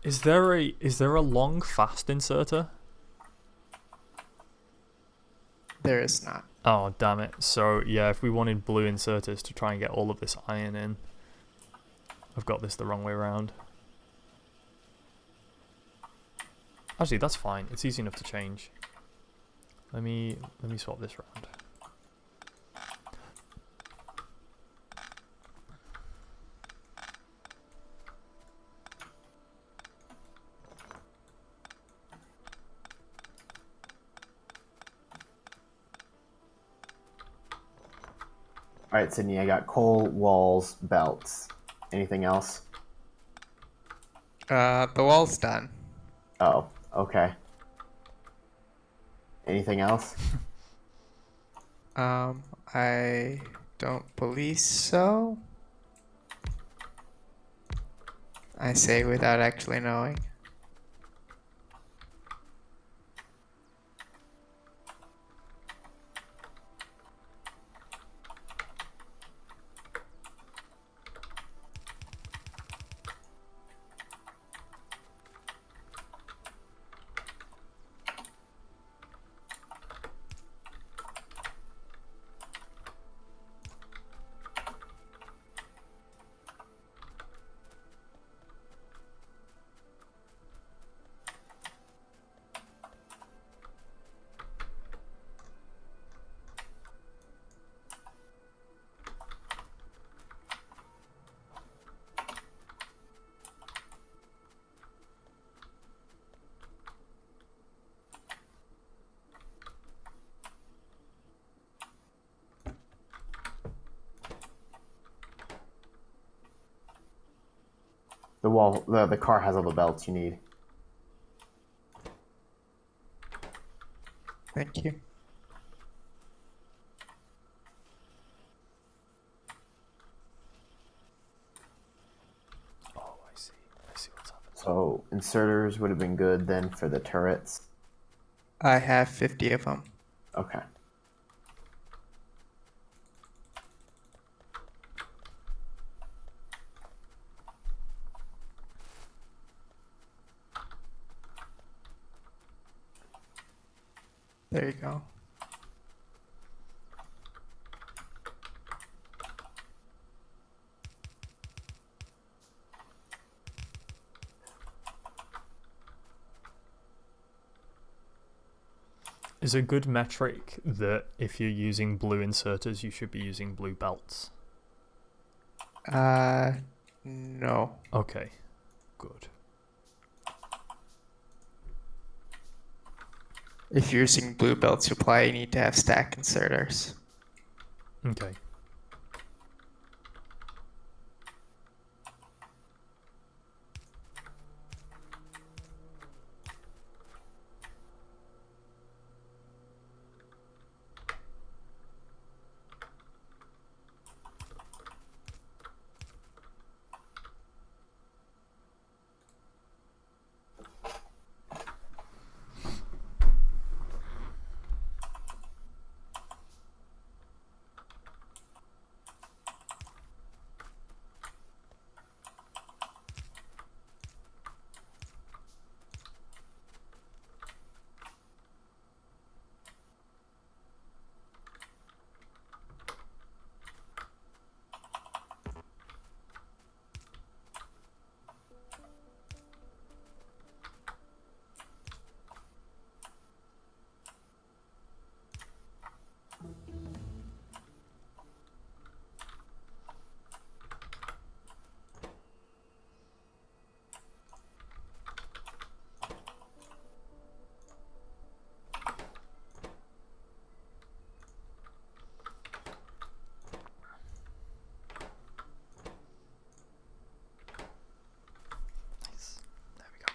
Is there a long fast inserter? There is not. Oh damn it! So yeah, if we wanted blue inserters to try and get all of this iron in, I've got this the wrong way around. Actually, that's fine. It's easy enough to change. Let me swap this round. All right, Sydney, I got coal, walls, belts. Anything else? The wall's done. Oh, okay. Anything else? I don't believe so. I say without actually knowing. The car has all the belts you need. Thank you. Oh, I see. I see what's happening. So inserters would have been good then for the turrets. I have 50 of them. Okay. There you go. Is a good metric that if you're using blue inserters, you should be using blue belts? No. Okay, good. If you're using blue belt supply, you need to have stack inserters. Okay. There we go.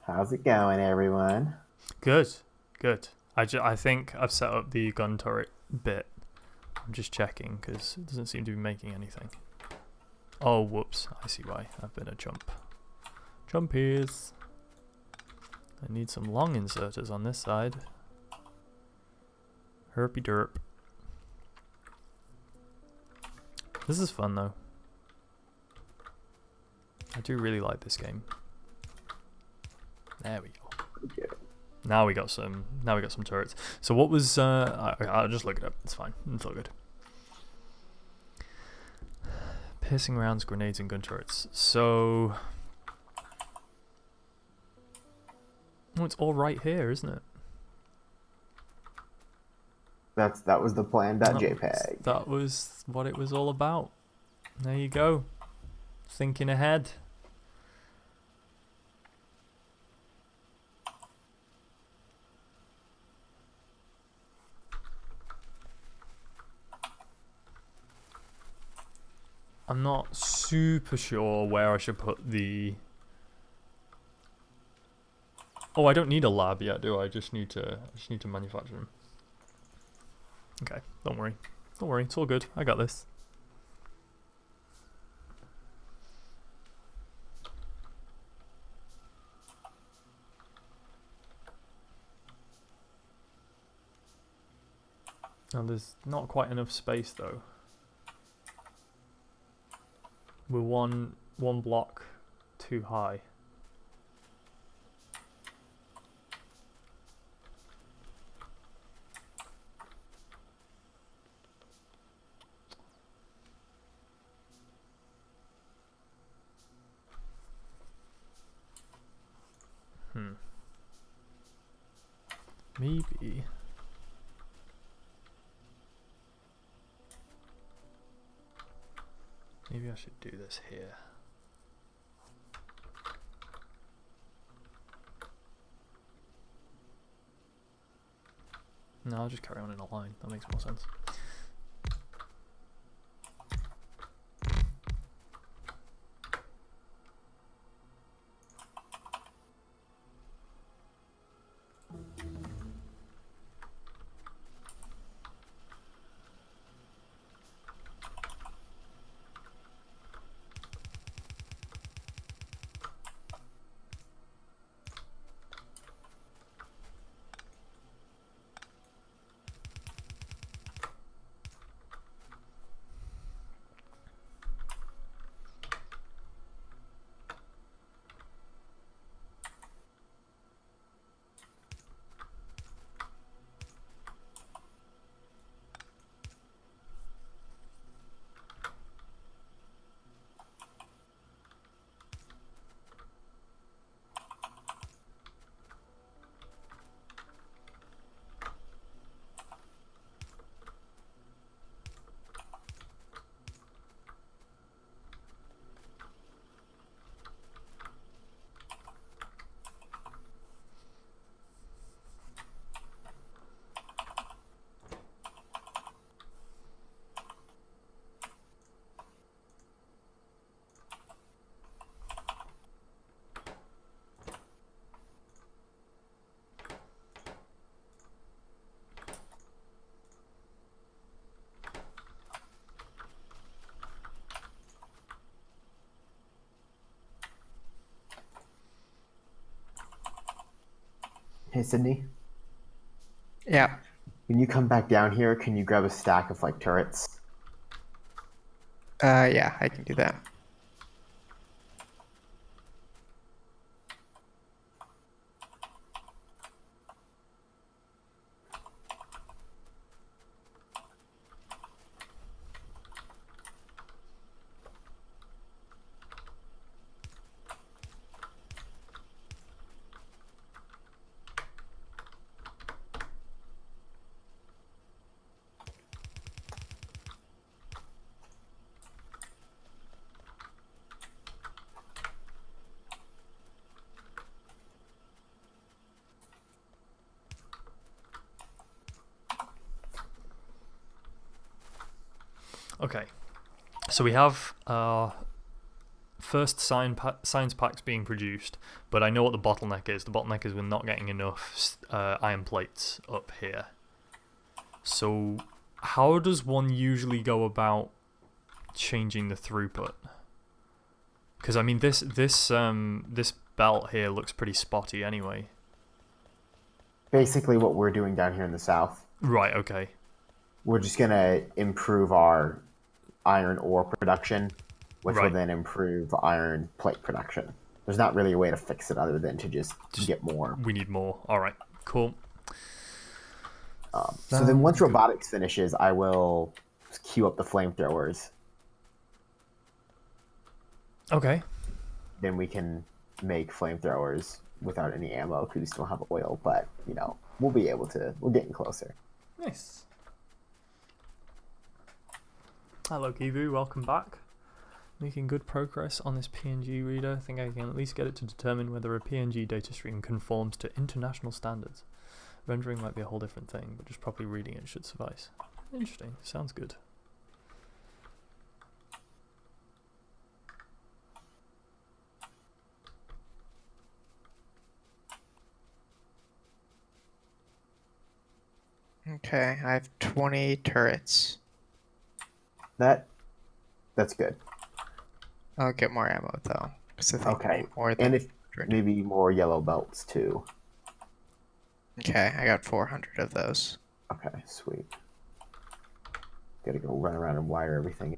How's it going, everyone? Good, good. I think I've set up the gun turret bit. I'm just checking because it doesn't seem to be making anything. Oh, whoops. I see why. I've been a chump. Chumpies. I need some long inserters on this side. Herpy derp. This is fun though. I do really like this game. There we go. Okay. Now we got some turrets. So what was I'll just look it up. It's fine. It's all good. Piercing rounds, grenades, and gun turrets. So it's all right here, isn't it? That was the plan. JPEG. That was what it was all about. There you go. Thinking ahead. I'm not super sure where I should put the... Oh, I don't need a lab yet, do I? I just need to manufacture them. Okay, don't worry. Don't worry, it's all good. I got this. Now there's not quite enough space though. We're one block too high. Maybe. Maybe I should do this here. No, I'll just carry on in a line. That makes more sense. Hey, Sydney, Yeah. can you come back down here? Can you grab a stack of like turrets? Yeah, I can do that. Okay, so we have first science packs being produced, but I know what the bottleneck is. The bottleneck is we're not getting enough iron plates up here. So how does one usually go about changing the throughput? Because I mean, this belt here looks pretty spotty anyway. Basically, what we're doing down here in the south. Right. Okay. We're just gonna improve our iron ore production, which will Right. then improve iron plate production. There's not really a way to fix it other than to just get more. We need more. All right. Cool. So then once robotics finishes, I will queue up the flamethrowers. Okay. Then we can make flamethrowers without any ammo because we still have oil, but we'll be able to. We're getting closer. Nice. Hello, Kivu. Welcome back. Making good progress on this PNG reader. I think I can at least get it to determine whether a PNG data stream conforms to international standards. Rendering might be a whole different thing, but just properly reading it should suffice. Interesting. Sounds good. Okay, I have 20 turrets. That's good. I'll get more ammo though, because I think I Okay, need more than and if 100. maybe more yellow belts too. Okay, I got 400 of those. Okay, sweet. Gotta go run around and wire everything.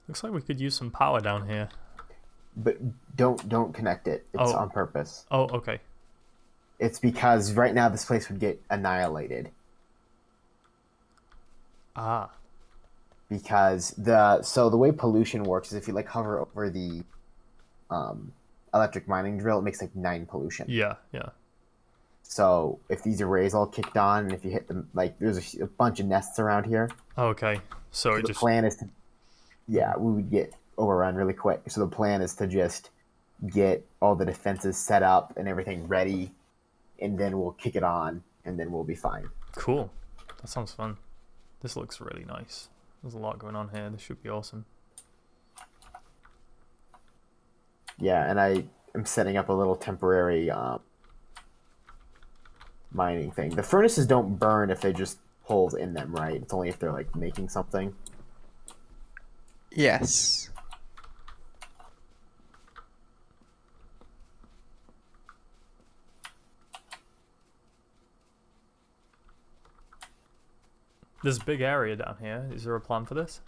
Looks like we could use some power down here. But don't connect it. It's Oh. on purpose. Oh, okay. It's because right now this place would get annihilated. Ah. Because the way pollution works is if you like hover over the electric mining drill, it makes like 9 pollution. Yeah, yeah. So if these arrays all kicked on, and if you hit them, like there's a bunch of nests around here. Okay. So So it the just... plan is to, yeah, we would get overrun really quick. So the plan is to just get all the defenses set up and everything ready, and then we'll kick it on, and then we'll be fine. Cool. That sounds fun. This looks really nice. There's a lot going on here. This should be awesome. Yeah, and I am setting up a little temporary mining thing. The furnaces don't burn if they just holes in them, right? It's only if they're like making something. Yes. There's a big area down here. Is there a plan for this?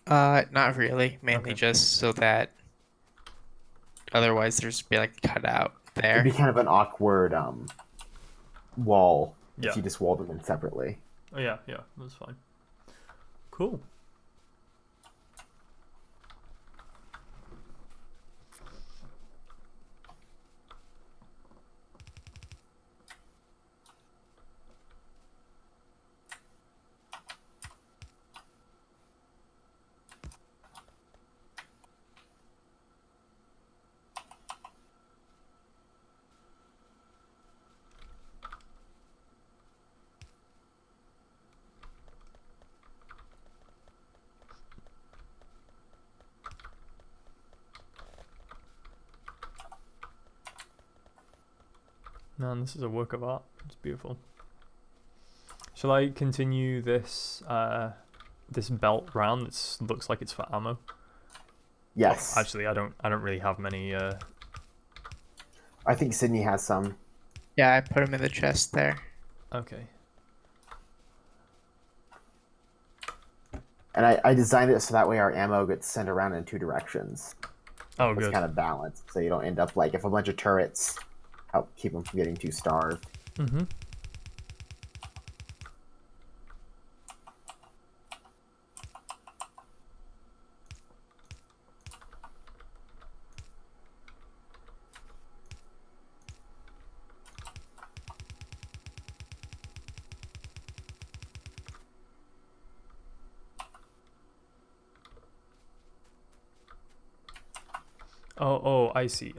Not really. Mainly Okay. just so that Otherwise, there's be like cutout It'd be there. kind of an awkward wall Yeah. if you just walled them in separately. Oh yeah, yeah, that's fine. Cool. Man, this is a work of art. It's beautiful. Shall I continue this this belt round? This looks like it's for ammo. Yes. Oh, actually, I don't really have many. I think Sydney has some. Yeah, I put them in the chest there. Okay. And I designed it so that way our ammo gets sent around in 2 directions. Oh, It's good. kind of balanced, so you don't end up like if a bunch of turrets help keep them from getting too starved. Mm-hmm. Oh, I see.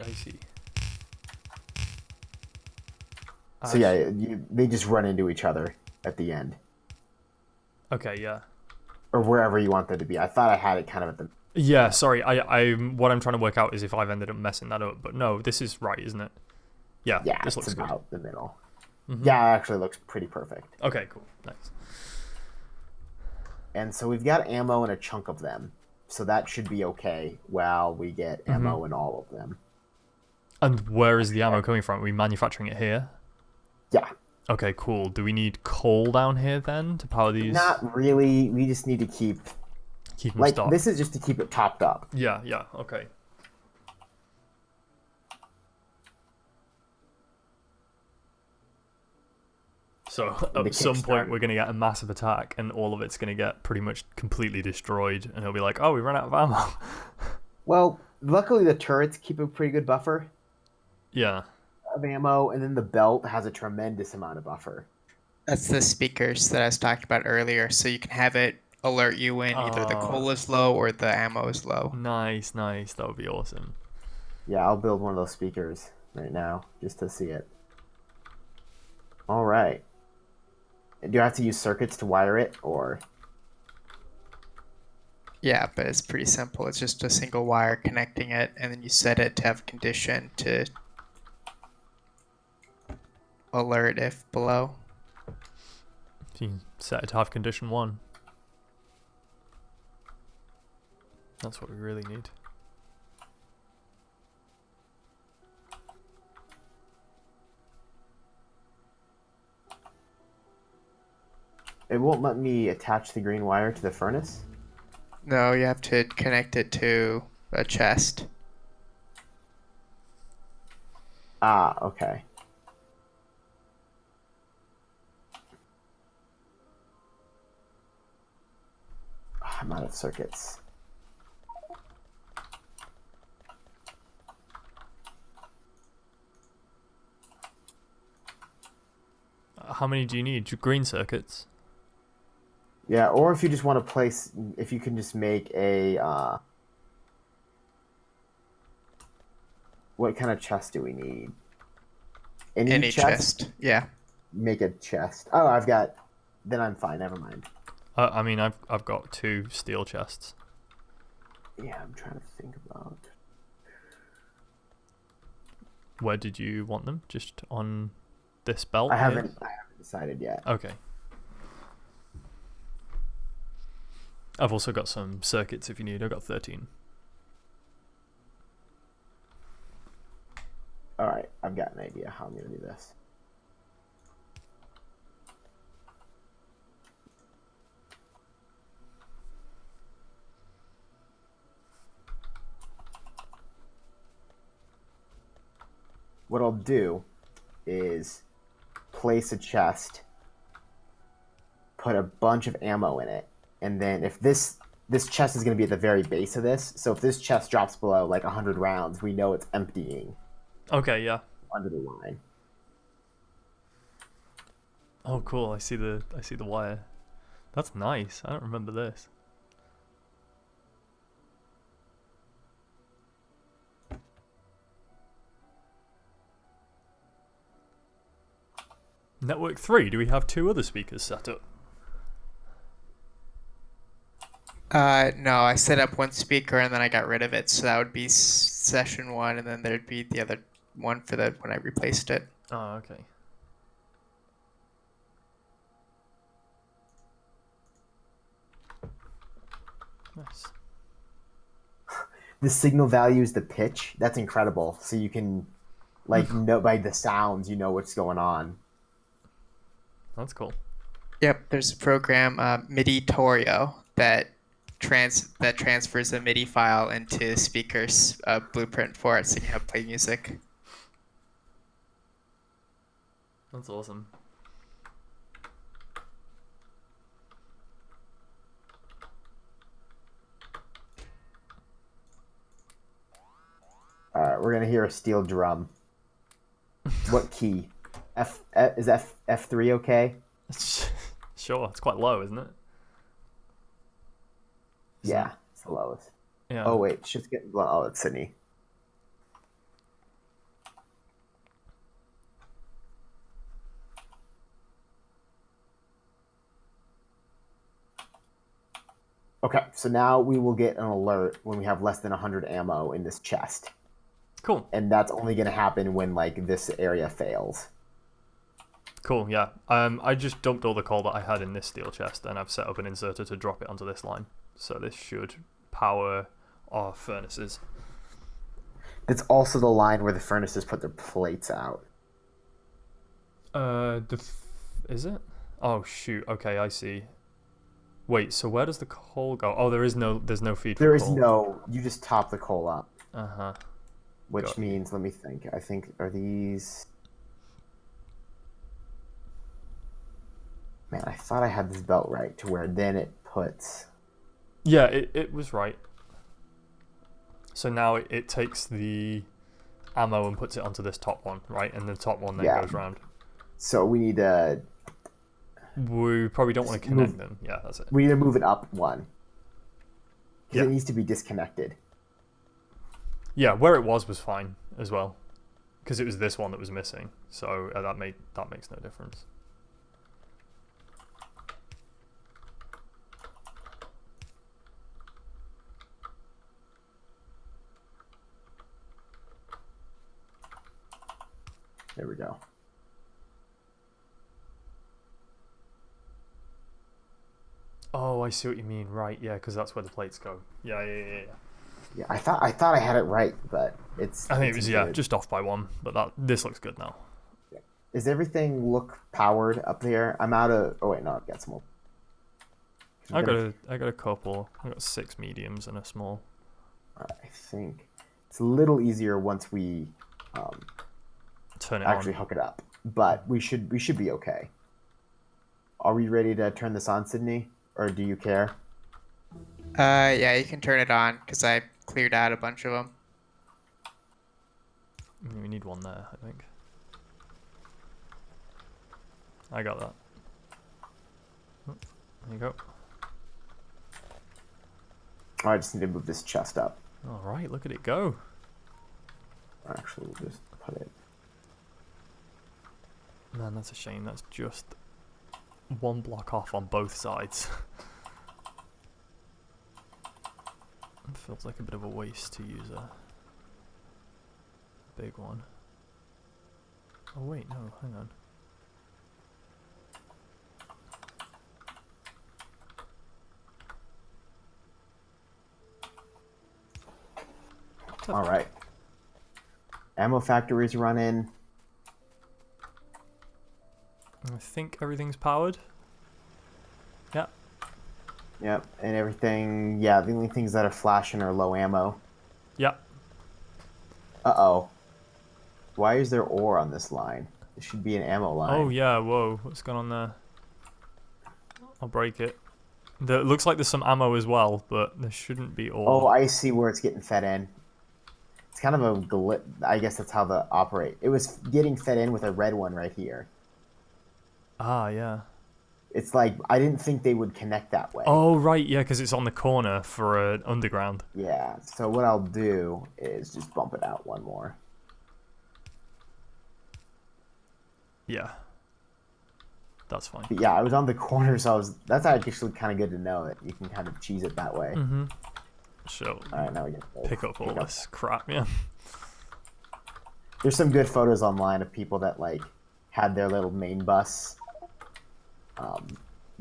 So yeah, they just run into each other at the end, Okay, yeah. or wherever you want them to be. I thought I had it kind of at the. Yeah, sorry. I what I'm trying to work out is if I've ended up messing that up, but no, this is right, isn't it? Yeah, Yeah, this it's looks good. about the middle. Mhm. Yeah, it actually looks pretty perfect. Okay, cool. Nice. And so we've got ammo in a chunk of them, so that should be okay while we get ammo in all of them. And where is the ammo coming from? Are we manufacturing it here? Yeah. Okay, cool. Do we need coal down here then to power these? Not really. We just need to keep Keep them like stocked. this is just to keep it topped up. Yeah, okay. So at some point we're going to get a massive attack and all of it's going to get pretty much completely destroyed and it'll be like, oh, we ran out of ammo. Well, luckily the turrets keep a pretty good buffer Yeah. of ammo, and then the belt has a tremendous amount of buffer. That's the speakers that I was talking about earlier. So you can have it alert you when either the coal is low or the ammo is low. Nice. That would be awesome. Yeah, I'll build one of those speakers right now just to see it. All right. Do I have to use circuits to wire it, or? Yeah, but it's pretty simple. It's just a single wire connecting it, and then you set it to have condition to alert if below. So you can set it to have condition 1. That's what we really need. It won't let me attach the green wire to the furnace? No, you have to connect it to a chest. Ah, okay. I'm out of circuits. How many do you need? Green circuits? Yeah, or if you just want to place, if you can just make a, what kind of chest do we need? Any chest. Yeah. Make a chest. Oh, I've got, then I'm fine, never mind. I mean, I've got 2 steel chests. Yeah, I'm trying to think about. Where did you want them? Just on this belt? I here? haven't decided yet. Okay. I've also got some circuits if you need. I've got 13. All right, I've got an idea how I'm going to do this. what I'll do is place a chest, put a bunch of ammo in it, and then if this chest is going to be at the very base of this, so if this chest drops below like 100 rounds, we know it's emptying. Okay, yeah. Under the line. Oh, cool. I see the wire. That's nice. I don't remember this. Network 3, do we have 2 other speakers set up? No, I set up one speaker and then I got rid of it, so that would be session 1, and then there'd be the other one for the when I replaced it. Oh, okay. Nice. The signal value is the pitch. That's incredible. So you can, like, know by the sounds, you know what's going on. That's cool. Yep, there's a program, Factorio, that transfers a MIDI file into speakers blueprint for it, so you can have play music. That's awesome. All right, we're gonna hear a steel drum. What key? Is F3 okay? Sure, it's quite low, isn't it? Yeah, it's the lowest. Yeah. Oh wait, shit's getting blown. Oh, it's Sydney. Okay, so now we will get an alert when we have less than 100 ammo in this chest. Cool. And that's only going to happen when, like, this area fails. Cool, yeah. I just dumped all the coal that I had in this steel chest, and I've set up an inserter to drop it onto this line. So this should power our furnaces. That's also the line where the furnaces put their plates out. Is it? Oh, shoot. Okay, I see. Wait, so where does the coal go? Oh, there's no feed for There coal. is no... You just top the coal up. Uh-huh. Which means, let me think. I think, are these... Man, I thought I had this belt right to where then it puts... Yeah, it was right. So now it takes the ammo and puts it onto this top one, right? And the top one then goes round. So we need to... We probably don't want to connect them. Yeah, that's it. We need to move it up one. Because Yeah. it needs to be disconnected. Yeah, where it was fine as well. Because it was this one that was missing. So that makes no difference. There we go. Oh, I see what you mean. Right, yeah, because that's where the plates go. Yeah. Yeah, I thought I had it right, but it's... I think it it's was, good. just off by one. But this looks good now. Does everything look powered up there? I'm out of... Oh, wait, no, I've got some more. I got a couple. I got 6 mediums and a small. I think it's a little easier once we Turn it actually on. hook it up. But we should be okay. Are we ready to turn this on, Sydney? Or do you care? Yeah, you can turn it on, because I cleared out a bunch of them. We need one there, I think. I got that. Oh, there you go. Oh, I just need to move this chest up. Alright, look at it go. Actually, we'll just put it... Man, that's a shame. That's just one block off on both sides. It feels like a bit of a waste to use a big one. Oh wait, no, hang on. All right. Ammo factory's running. I think everything's powered. Yeah. Yep, and everything... Yeah, the only things that are flashing are low ammo. Yeah. Uh-oh. Why is there ore on this line? It should be an ammo line. Oh yeah, whoa, what's going on there? I'll break it. It looks like there's some ammo as well, but there shouldn't be ore. Oh, I see where it's getting fed in. It's kind of a glitch. I guess that's how they operate. It was getting fed in with a red one right here. Ah, yeah. It's like, I didn't think they would connect that way. Oh, right, yeah, because it's on the corner for an underground. Yeah, so what I'll do is just bump it out one more. Yeah. That's fine. But yeah, I was on the corner, so that's actually kind of good to know that you can kind of cheese it that way. Mm-hmm. So, Alright, now we can pick up all this crap, yeah. There's some good photos online of people that, like, had their little main bus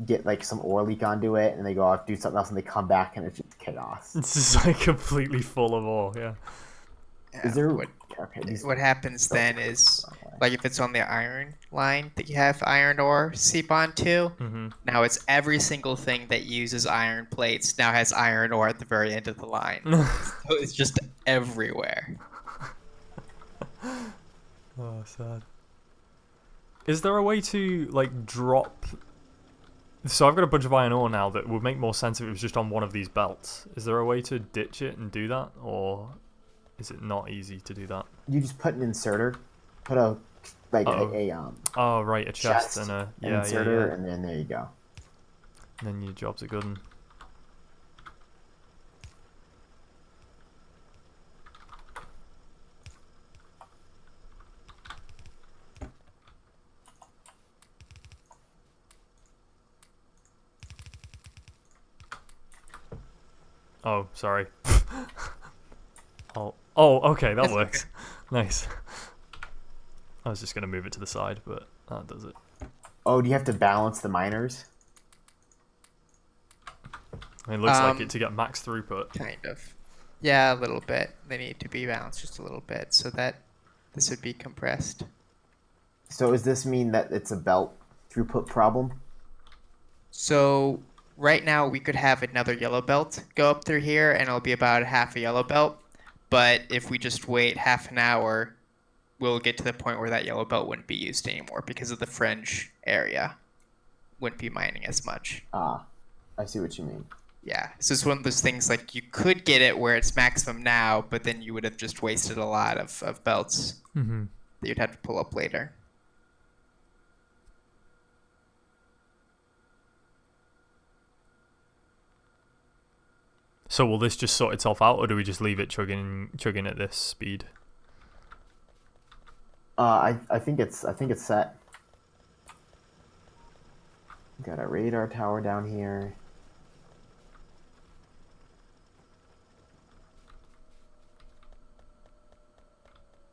get, like, some ore leak onto it, and they go off, do something else, and they come back, and it's just chaos. It's just, like, completely full of ore, yeah. Is there... What happens then is, like, if it's on the iron line that you have iron ore seep onto, now it's every single thing that uses iron plates now has iron ore at the very end of the line. So it's just everywhere. Oh, sad. Is there a way to, like, drop... So I've got a bunch of iron ore now that would make more sense if it was just on one of these belts. Is there a way to ditch it and do that, or is it not easy to do that? You just put an inserter, put a oh right, a chest and a inserter, and then there you go. And then your job's a good one. Oh, sorry. Oh, okay, that works. Nice. I was just going to move it to the side, but that does it. Oh, do you have to balance the miners? It looks like it to get max throughput. Kind of. Yeah, a little bit. They need to be balanced just a little bit so that this would be compressed. So does this mean that it's a belt throughput problem? So right now we could have another yellow belt go up through here and it'll be about half a yellow belt. But if we just wait half an hour, we'll get to the point where that yellow belt wouldn't be used anymore because of the fringe area. Wouldn't be mining as much. Ah, I see what you mean. Yeah, so it's one of those things like you could get it where it's maximum now, but then you would have just wasted a lot of belts that you'd have to pull up later. So will this just sort itself out, or do we just leave it chugging at this speed? I think it's set. Got a radar tower down here.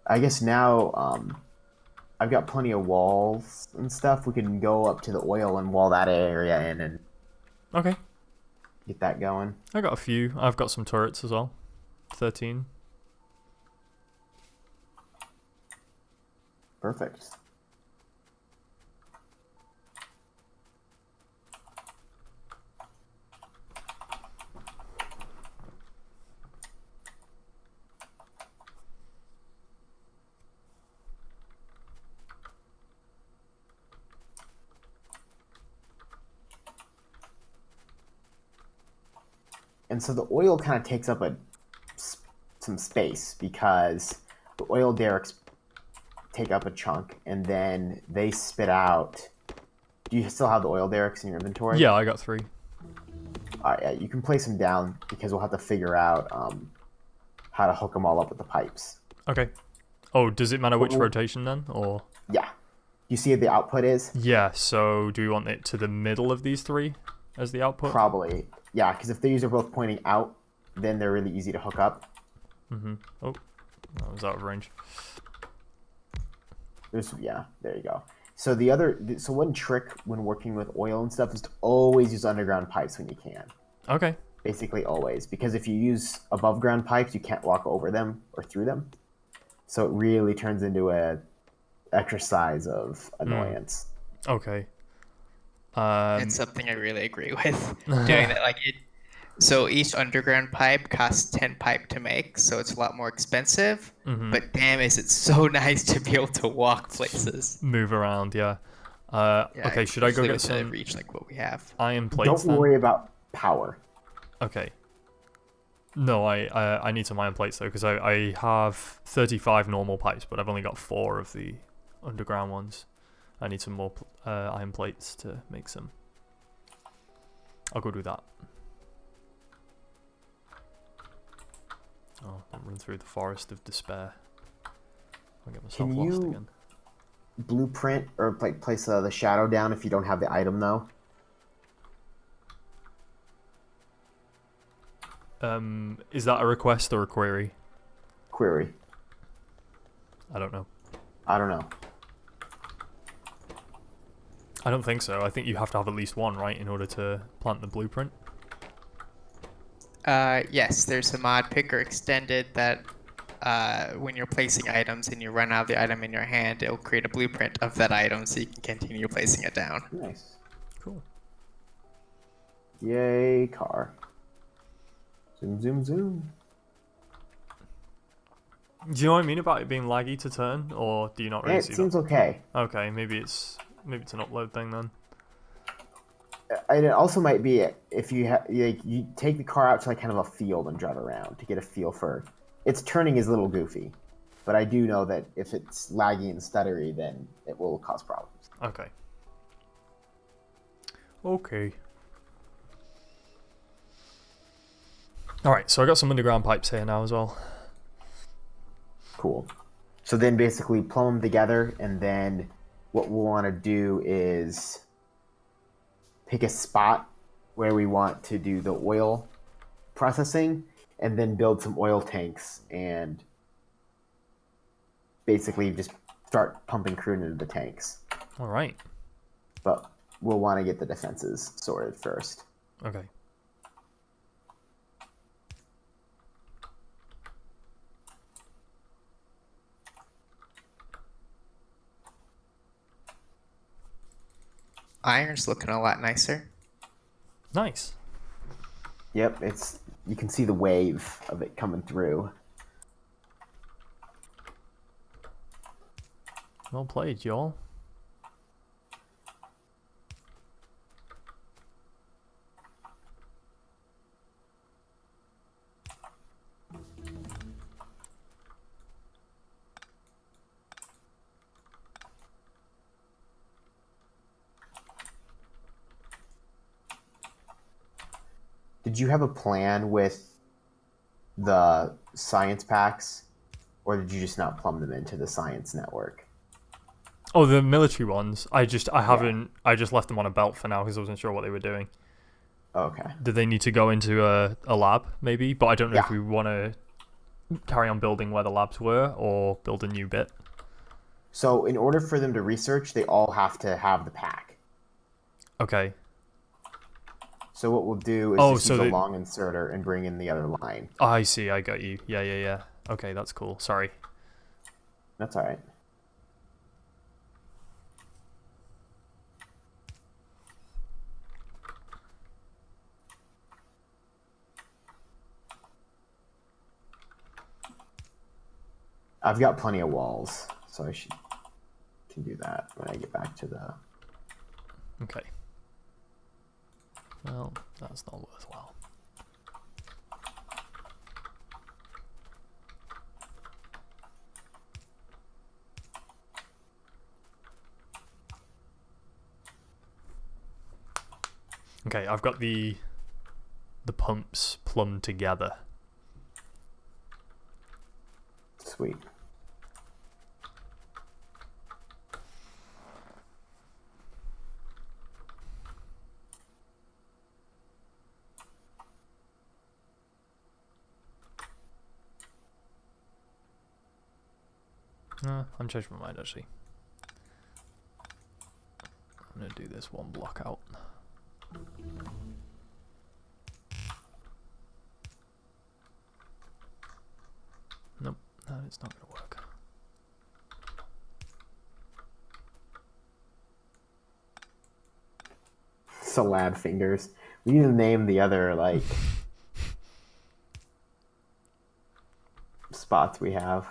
I guess now I've got plenty of walls and stuff. We can go up to the oil and wall that area in and okay, get that going. I got a few. I've got some turrets as well. 13. Perfect. And so the oil kind of takes up some space because the oil derricks take up a chunk and then they spit out. Do you still have the oil derricks in your inventory? Yeah, I got 3. All right, yeah, you can place them down because we'll have to figure out how to hook them all up with the pipes. Okay. Oh, does it matter which rotation then, or? Yeah. You see what the output is? Yeah, so do we want it to the middle of these 3 as the output? Probably. Yeah, because if these are both pointing out, then they're really easy to hook up. Oh, that was out of range. Yeah, there you go. So one trick when working with oil and stuff is to always use underground pipes when you can. Okay. Basically always, because if you use above ground pipes, you can't walk over them or through them. So it really turns into a exercise of annoyance. Okay. It's something I really agree with. Doing that, like So each underground pipe costs 10 pipe to make, so it's a lot more expensive. Mm-hmm. But damn, is it so nice to be able to walk places. Move around, yeah. Yeah, Okay, should I go usually get within some reach like what we have. iron plates Don't then? worry about power. Okay. No, I need some iron plates though, because I have 35 normal pipes, but I've only got 4 of the underground ones. I need some more iron plates to make some. I'll go do that. Oh, don't run through the forest of despair. I'll get myself Can lost you again. blueprint or like place the shadow down if you don't have the item though? Is that a request or a query? Query. I don't know. I don't know. I don't think so. I think you have to have at least one, right, in order to plant the blueprint. Yes, there's a mod picker extended that when you're placing items and you run out of the item in your hand, it'll create a blueprint of that item so you can continue placing it down. Nice. Cool. Yay, car. Zoom, zoom, zoom. Do you know what I mean about it being laggy to turn, or do you not really It see seems that? okay. Okay, maybe it's an upload thing then. And it also might be if you take the car out to like kind of a field and drive around to get a feel for its turning is a little goofy, but I do know that if it's laggy and stuttery, then it will cause problems. Okay. Okay. Alright, so I got some underground pipes here now as well. Cool. So then basically plumb them together, and then what we'll want to do is pick a spot where we want to do the oil processing, and then build some oil tanks and basically just start pumping crude into the tanks. Alright. But we'll want to get the defenses sorted first. Okay. Iron's looking a lot nicer. Nice. Yep, you can see the wave of it coming through. Well played, y'all. Did you have a plan with the science packs, or did you just not plumb them into the science network? Oh, the military ones. I just left them on a belt for now because I wasn't sure what they were doing. Okay. Did they need to go into a lab, maybe? But I don't know if Yeah. we want to carry on building where the labs were or build a new bit. So in order for them to research, they all have to have the pack. Okay. So what we'll do is just use a long inserter and bring in the other line. Oh, I see. I got you. Yeah. Okay, that's cool. Sorry. That's all right. I've got plenty of walls, so I can do that when I get back to the... Okay. Well, that's not worthwhile. Okay, I've got the pumps plumbed together. Sweet. I'm changing my mind actually. I'm gonna do this one block out. Nope, no, it's not gonna work. Salad fingers. We need to name the other, like, spots we have.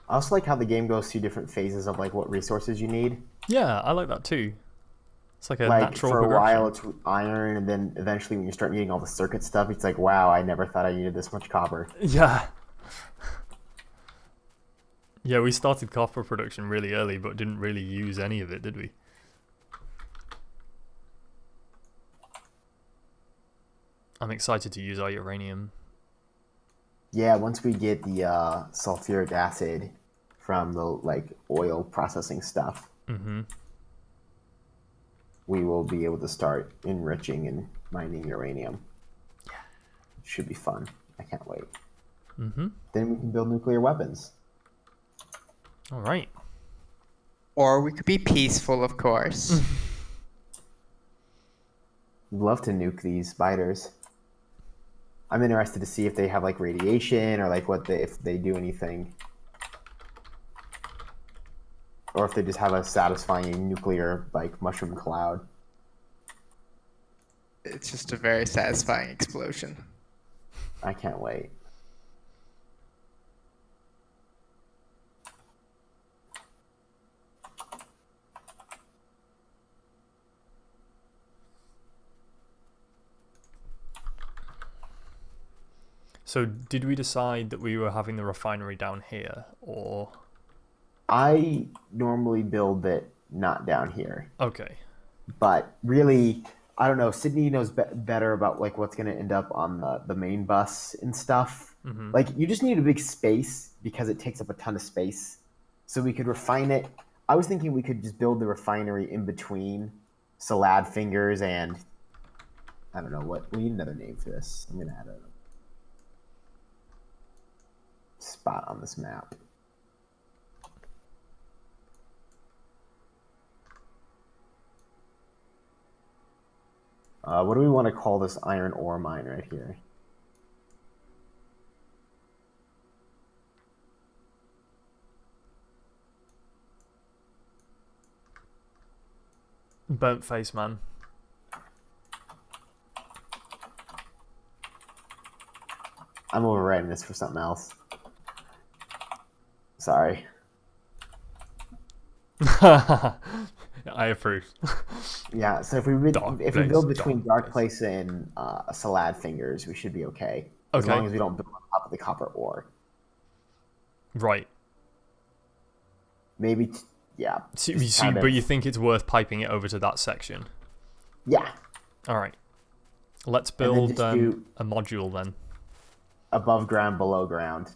I also like how the game goes through different phases of like what resources you need. Yeah, I like that too. It's like a Like natural for a progression. while it's iron, and then eventually when you start needing all the circuit stuff, it's like, wow, I never thought I needed this much copper. Yeah. Yeah, we started copper production really early, but didn't really use any of it, did we? I'm excited to use our uranium. Yeah, once we get the sulfuric acid from the like oil processing stuff, we will be able to start enriching and mining uranium. Yeah. It should be fun. I can't wait. Then we can build nuclear weapons. All right. Or we could be peaceful, of course. We'd love to nuke these spiders. I'm interested to see if they have like radiation or like if they do anything. Or if they just have a satisfying nuclear like mushroom cloud. It's just a very satisfying explosion. I can't wait. So did we decide that we were having the refinery down here, or? I normally build it not down here. Okay. But really, I don't know. Sydney knows better about like what's going to end up on the main bus and stuff. Like you just need a big space because it takes up a ton of space. So we could refine it. I was thinking we could just build the refinery in between Salad Fingers and I don't know what. We need another name for this. I'm going to add a spot on this map. What do we want to call this iron ore mine right here? Burnt face man. I'm overwriting this for something else. Sorry. I approve. Yeah, so if we build between Dark Place and Salad Fingers, we should be okay. As long as we don't build on top of the copper ore. Right. Maybe, yeah. But you think it's worth piping it over to that section? Yeah. All right. Let's build a module then. Above ground, below ground.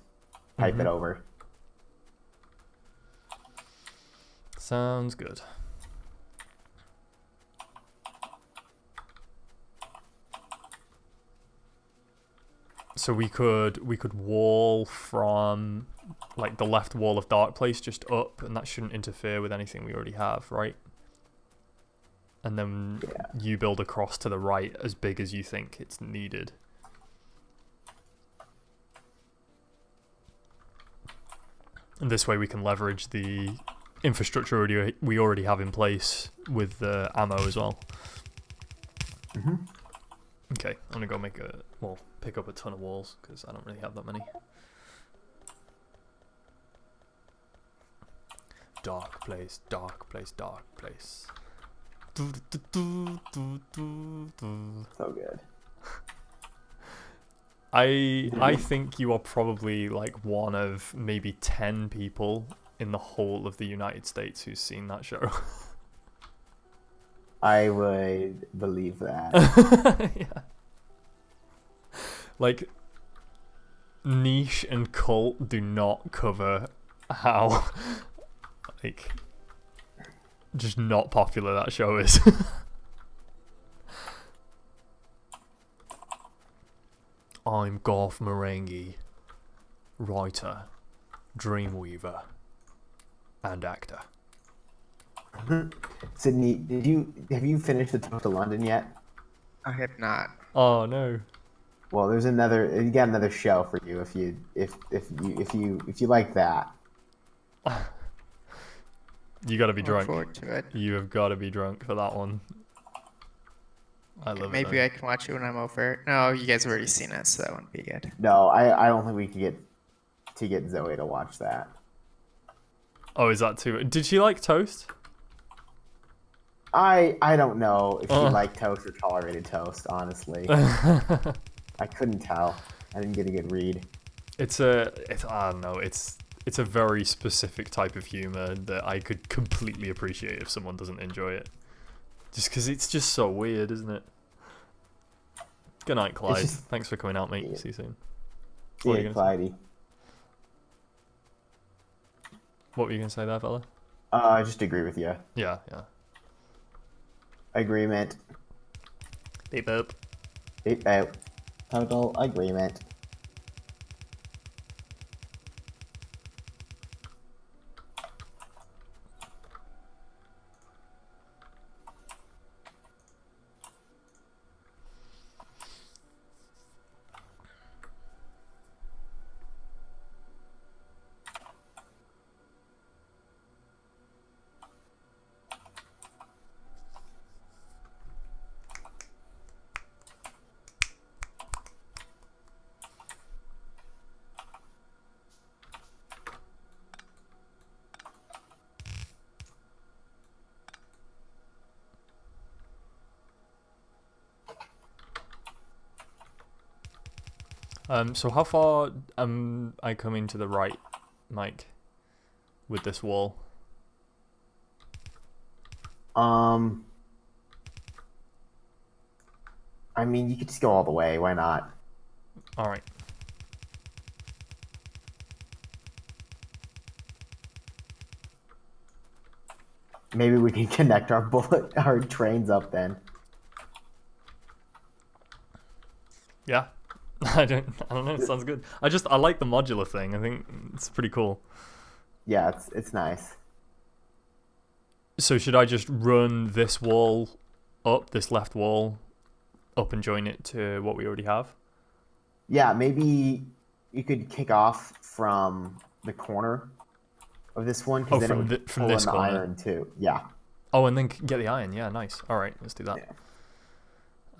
Pipe it over. Sounds good. So we could wall from like the left wall of Dark Place just up, and that shouldn't interfere with anything we already have, right? And then you build across to the right as big as you think it's needed. And this way we can leverage the infrastructure we already have in place with the ammo as well. Okay, I'm gonna go pick up a ton of walls because I don't really have that many. Dark place, dark place, dark place. So good. I think you are probably like one of maybe 10 people in the whole of the United States who's seen that show. I would believe that. Yeah. Like, niche and cult do not cover how, like, just not popular that show is. I'm Golf Merengue, writer. Dreamweaver, and actor. Sydney, have you finished the Toast to London yet? I have not. Oh no. Well, you got another show for you if you like that. You gotta be Look drunk. forward to it. You have gotta be drunk for that one. I love Maybe it. I can watch it when I'm over. No, you guys have already seen it, so that wouldn't be good. No, I don't think we can get Zoe to watch that. Oh, is that too? Did she like toast? I don't know if she liked toast or tolerated toast, honestly. I couldn't tell. I didn't get a good read. It's I don't know. It's a very specific type of humor that I could completely appreciate if someone doesn't enjoy it. Just because it's just so weird, isn't it? Good night, Clyde. Thanks for coming out, mate. Yeah. See you soon. Yeah, Clydey. What were you gonna say there, fella? I just agree with you. Yeah. Agreement. Beep boop. Beep boop. Total agreement. So how far am I coming to the right, Mike, with this wall? I mean, you could just go all the way. Why not? All right. Maybe we can connect our trains up then. Yeah. I don't know. It sounds good. I like the modular thing. I think it's pretty cool. Yeah, it's nice. So should I just run this wall up, this left wall up, and join it to what we already have? Yeah, maybe you could kick off from the corner of this one, because then it would from pull this in the corner. iron too. Yeah. Oh, and then get the iron. Yeah, nice. All right, let's do that.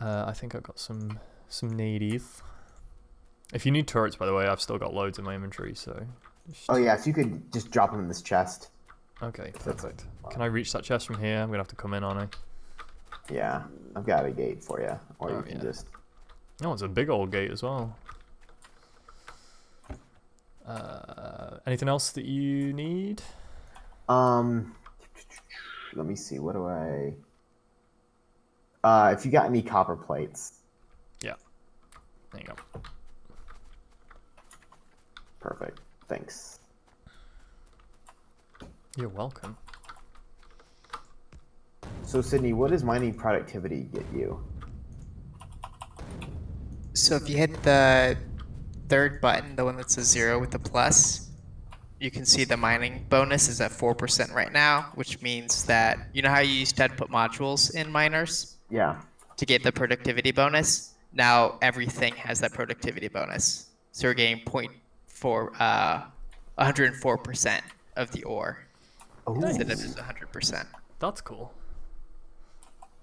Yeah. I think I've got some nadies. If you need turrets, by the way, I've still got loads in my inventory. So. Oh yeah, so you could just drop them in this chest. Okay, perfect. Can I reach that chest from here? I'm gonna have to come in, aren't I? Yeah, I've got a gate for you, or you can just. Oh, it's a big old gate as well. Anything else that you need? Let me see. What do I? If you got any copper plates. Yeah. There you go. Perfect. Thanks. You're welcome. So Sydney, what does mining productivity get you? So if you hit the third button, the one that says 0 with the plus, you can see the mining bonus is at 4% right now, which means that, you know how you used to have to put modules in miners Yeah. to get the productivity bonus? Now everything has that productivity bonus. So we're getting 104% of the ore instead of just 100%. That's cool.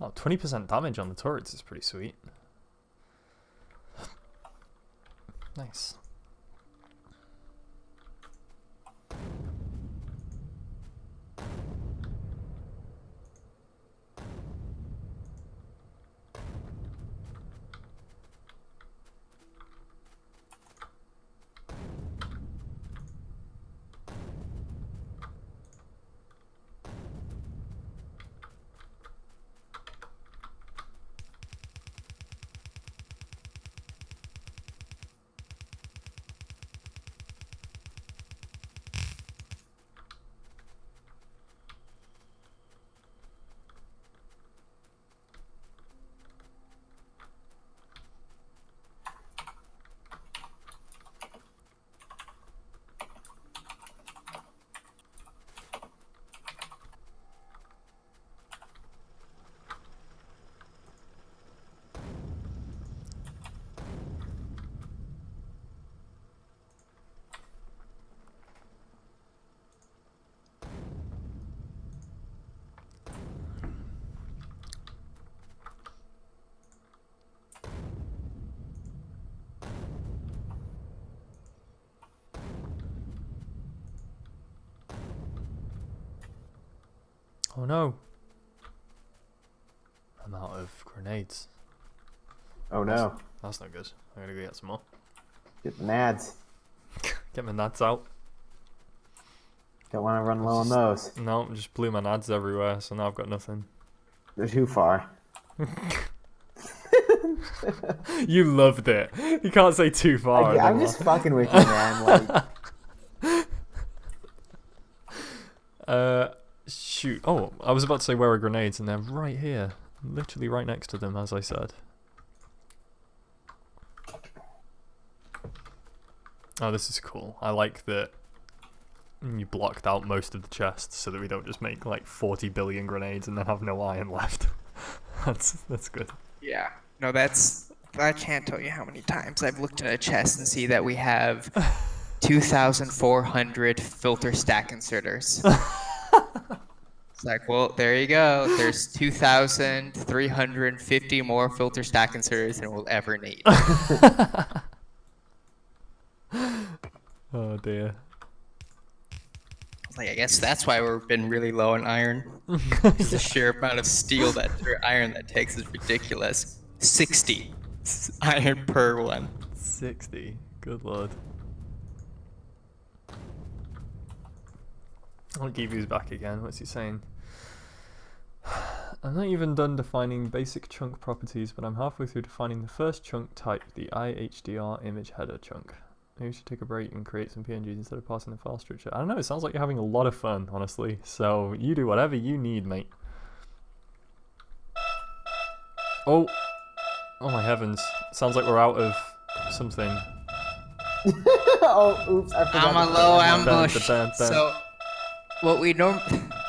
Oh, 20% damage on the turrets is pretty sweet. Nice. Oh no. I'm out of grenades. Oh no. That's not good. I'm gonna go get some more. Get the nads. Get my nads out. Don't want to run low on those. No, just blew my nads everywhere, so now I've got nothing. They're too far. You loved it. You can't say too far. I'm just fucking with you, man. Like, shoot. Oh, I was about to say where are grenades, and they're right here. Literally right next to them, as I said. Oh, this is cool. I like that you blocked out most of the chests so that we don't just make like 40 billion grenades and then have no iron left. That's good. Yeah. No, I can't tell you how many times I've looked in a chest and see that we have 2,400 filter stack inserters. It's like, well, there you go. There's 2,350 more filter stack inserters than we'll ever need. Oh dear. Like, I guess that's why we've been really low on iron. The sheer amount of steel or iron that takes is ridiculous. 60 iron per one. 60. Good lord. I'll give you back again. What's he saying? I'm not even done defining basic chunk properties, but I'm halfway through defining the first chunk type, the IHDR image header chunk. Maybe we should take a break and create some PNGs instead of passing the file structure. I don't know, it sounds like you're having a lot of fun, honestly. So you do whatever you need, mate. Oh my heavens. Sounds like we're out of something. oh, oops, I forgot. I'm a low ambush. Dun. So, what we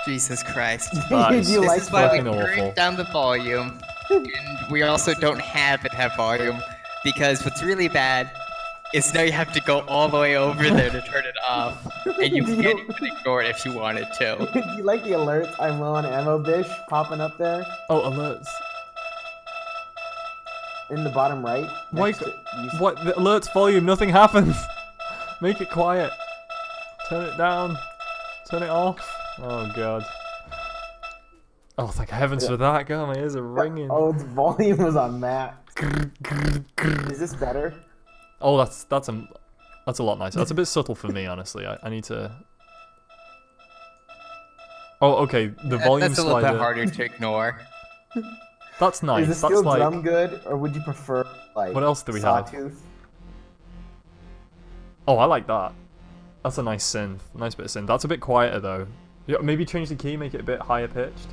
Jesus Christ. This you like This is why we fucking awful. turned down the volume. And we also don't have it have volume. Because what's really bad is now you have to go all the way over there to turn it off. And you can't even ignore it if you wanted to. Do you like the alerts? I'm low on ammo, bish, popping up there Oh, alerts. in the bottom right. Why? next to- What? The alerts volume, nothing happens. Make it quiet. Turn it down. Turn it off. Oh god. Oh, thank heavens for that. God, my ears are ringing. Oh, its volume was on max. Is this better? Oh, that's a lot nicer. That's a bit subtle for me, honestly. I need to. Oh, okay. The volume That's a little slider. bit harder to ignore. That's nice. Is the That's steel like. drum good, or would you prefer like What else do we have? sawtooth? Oh, I like that. That's a nice synth. Nice bit of synth. That's a bit quieter though. Yeah, maybe change the key, make it a bit higher pitched.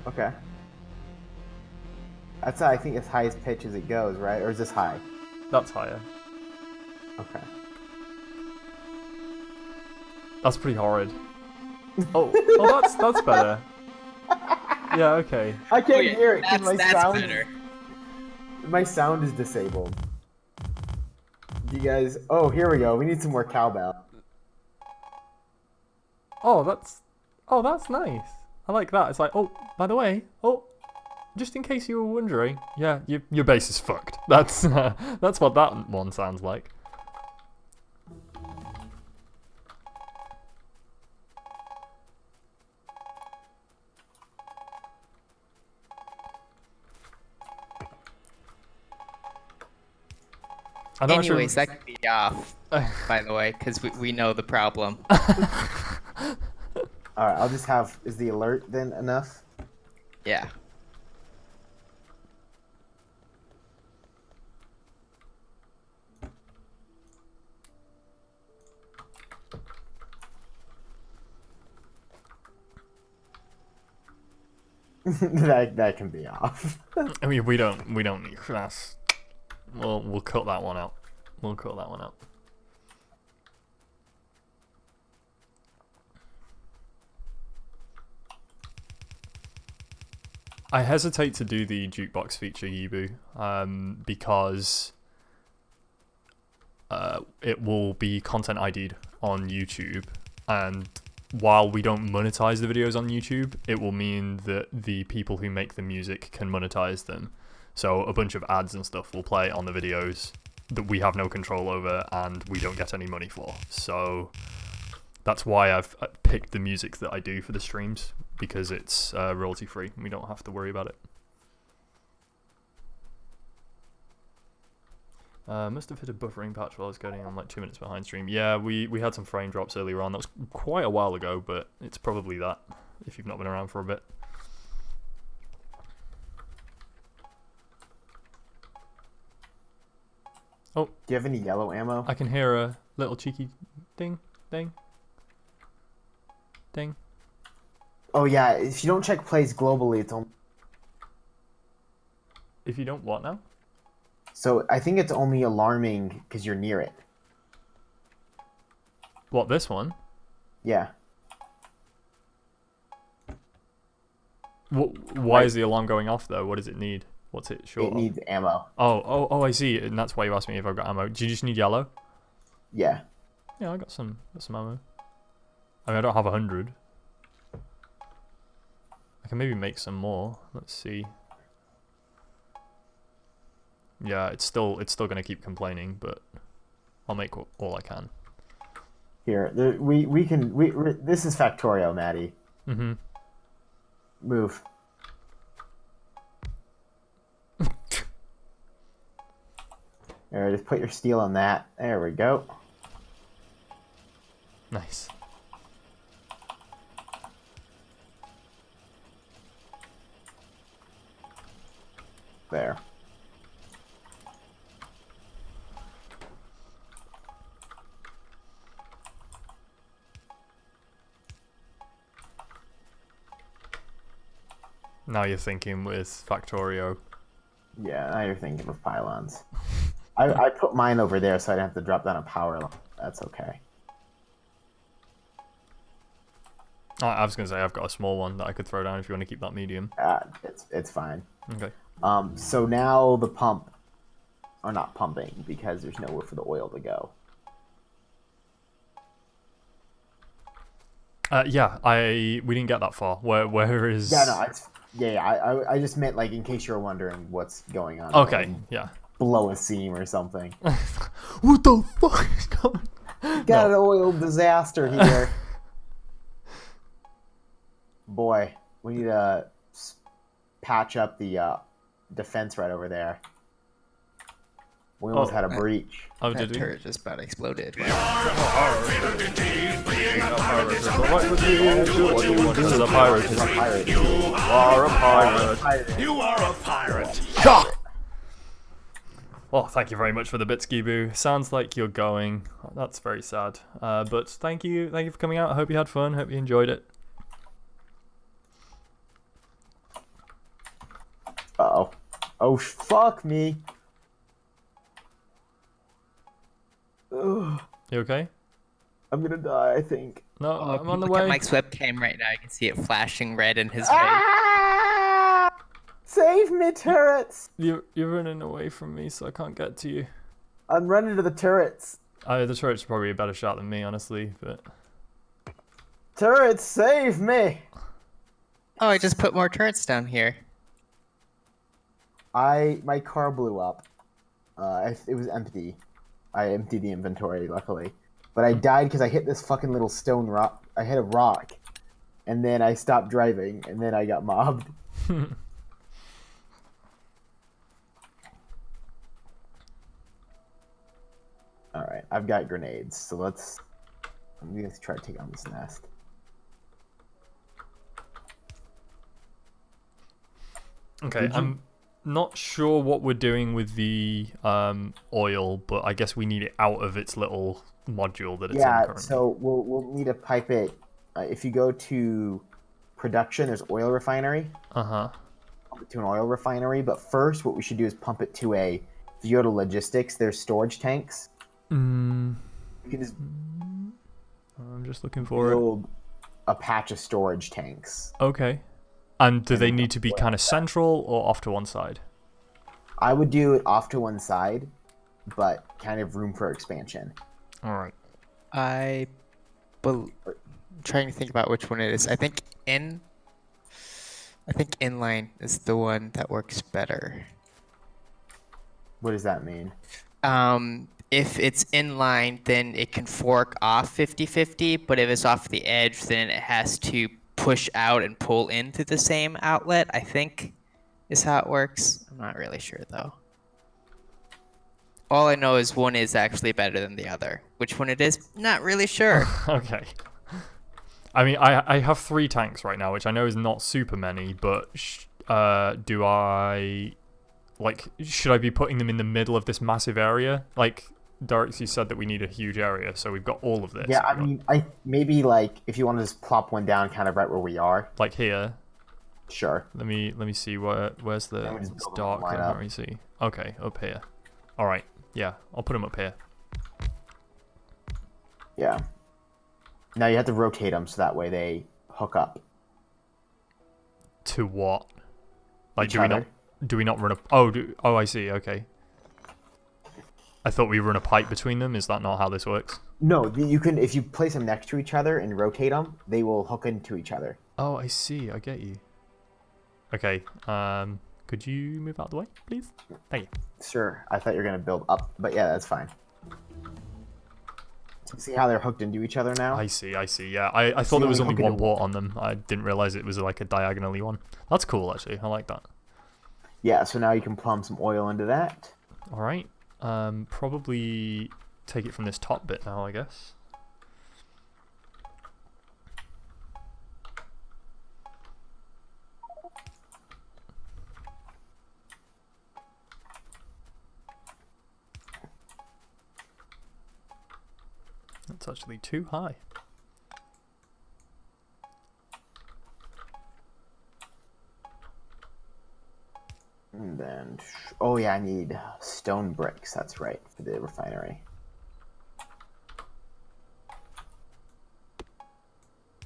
Okay. That's I think as high as pitch as it goes, right? Or is this high? That's higher. Okay. That's pretty horrid. Oh, that's better. Yeah, okay. I can't hear it because That's better. my sound is disabled. You guys, oh, here we go. We need some more cowbell. Oh, that's nice. I like that. It's like, oh, by the way, just in case you were wondering, yeah, your bass is fucked. That's what that one sounds like. I'm not sure- Anyways, that could be off, by the way, because we know the problem. All right, I'll just have. Is the alert then enough? Yeah. that can be off. I mean, we don't need that's. We'll cut that one out. We'll cut that one out. I hesitate to do the jukebox feature, Yibu, because it will be content ID'd on YouTube, and while we don't monetize the videos on YouTube, it will mean that the people who make the music can monetize them. So a bunch of ads and stuff will play on the videos that we have no control over and we don't get any money for. So that's why I've picked the music that I do for the streams, because it's royalty free. We don't have to worry about it. Must have hit a buffering patch while I was getting on like 2 minutes behind stream. Yeah, we had some frame drops earlier on. That was quite a while ago, but it's probably that if you've not been around for a bit. Oh, Do you have any yellow ammo? I can hear a little cheeky ding, ding, ding. Oh yeah, if you don't check plays globally, it's only... If you don't what now? So I think it's only alarming because you're near it. What, this one? Yeah. Why is the alarm going off though? What does it need? What's it short It of? needs ammo. Oh, I see. And that's why you asked me if I've got ammo. Do you just need yellow? Yeah. Yeah, I got some ammo. I mean, I don't have 100. I can maybe make some more. Let's see. Yeah, it's still gonna keep complaining, but I'll make all I can. Here, this is Factorio, Maddie. Mm-hmm. Move. There, just put your steel on that. There we go. Nice. There. Now you're thinking with Factorio. Yeah, now you're thinking of pylons. I put mine over there so I didn't have to drop down a power line. That's okay. I was gonna say I've got a small one that I could throw down if you want to keep that medium. It's fine. Okay. So now the pump are not pumping because there's nowhere for the oil to go. Yeah, we didn't get that far. Where is? Yeah, no, I just meant like in case you're wondering what's going on. Okay, yeah. Blow a seam or something. What the fuck is going? Got an oil disaster here. Boy, we need to patch up the defense right over there. We almost had a breach. Oh, That did we? turret just about exploded. What would you do? What do you want? This is a pirate. He's a pirate. You are a pirate. You are a pirate. Well, thank you very much for the bit, Skiboo. Sounds like you're going. That's very sad. But thank you for coming out. I hope you had fun. Hope you enjoyed it. Uh-oh. Oh, fuck me. Ugh. You okay? I'm gonna die, I think. No, I'm on the Look at way. Mike's webcam right now. You can see it flashing red in his face. Ah! Save me, turrets! You're running away from me, so I can't get to you. I'm running to the turrets. The turret's probably a better shot than me, honestly, but... Turrets, save me! Oh, I just put more turrets down here. My car blew up. It was empty. I emptied the inventory, luckily. But I died because I hit this fucking little stone rock. I hit a rock. And then I stopped driving, and then I got mobbed. Alright, I've got grenades, so I'm gonna try to take on this nest. Okay, I'm not sure what we're doing with the oil, but I guess we need it out of its little module that it's in currently. So we'll need to pipe it. If you go to production, there's oil refinery. Uh-huh. Pump it to an oil refinery, but first what we should do is pump it to if you go to logistics, there's storage tanks. You can just I'm just looking for it. build a patch of storage tanks. Okay. And do they need to be kind of central or off to one side? I would do it off to one side, but kind of room for expansion. All right. I'm trying to think about which one it is. I think inline is the one that works better. What does that mean? If it's inline, then it can fork off 50-50, but if it's off the edge, then it has to push out and pull into the same outlet, I think is how it works. I'm not really sure though. All I know is one is actually better than the other. Which one it is, not really sure. Okay. I mean, I have 3 tanks right now, which I know is not super many, but do I... Like, should I be putting them in the middle of this massive area? Like, Darks, you said that we need a huge area, so we've got all of this. Yeah, I mean, maybe like if you want to just plop one down, kind of right where we are. Like here. Sure. Let me see where's the... It's dark. I can't really see. Okay, up here. All right. Yeah, I'll put them up here. Yeah. Now you have to rotate them so that way they hook up. To what? Like, Each other. do we not run a... Oh, I see. Okay. I thought we run a pipe between them. Is that not how this works? No, you can, if you place them next to each other and rotate them, they will hook into each other. Oh, I see. I get you. Okay. Could you move out of the way, please? Thank you. Sure. I thought you were going to build up, but yeah, that's fine. See how they're hooked into each other now? I see. Yeah, I thought there was only one port on them. I didn't realize it was like a diagonally one. That's cool, actually. I like that. Yeah, so now you can plumb some oil into that. All right. Probably take it from this top bit now, I guess. That's actually too high. And then, oh yeah, I need stone bricks. That's right, for the refinery.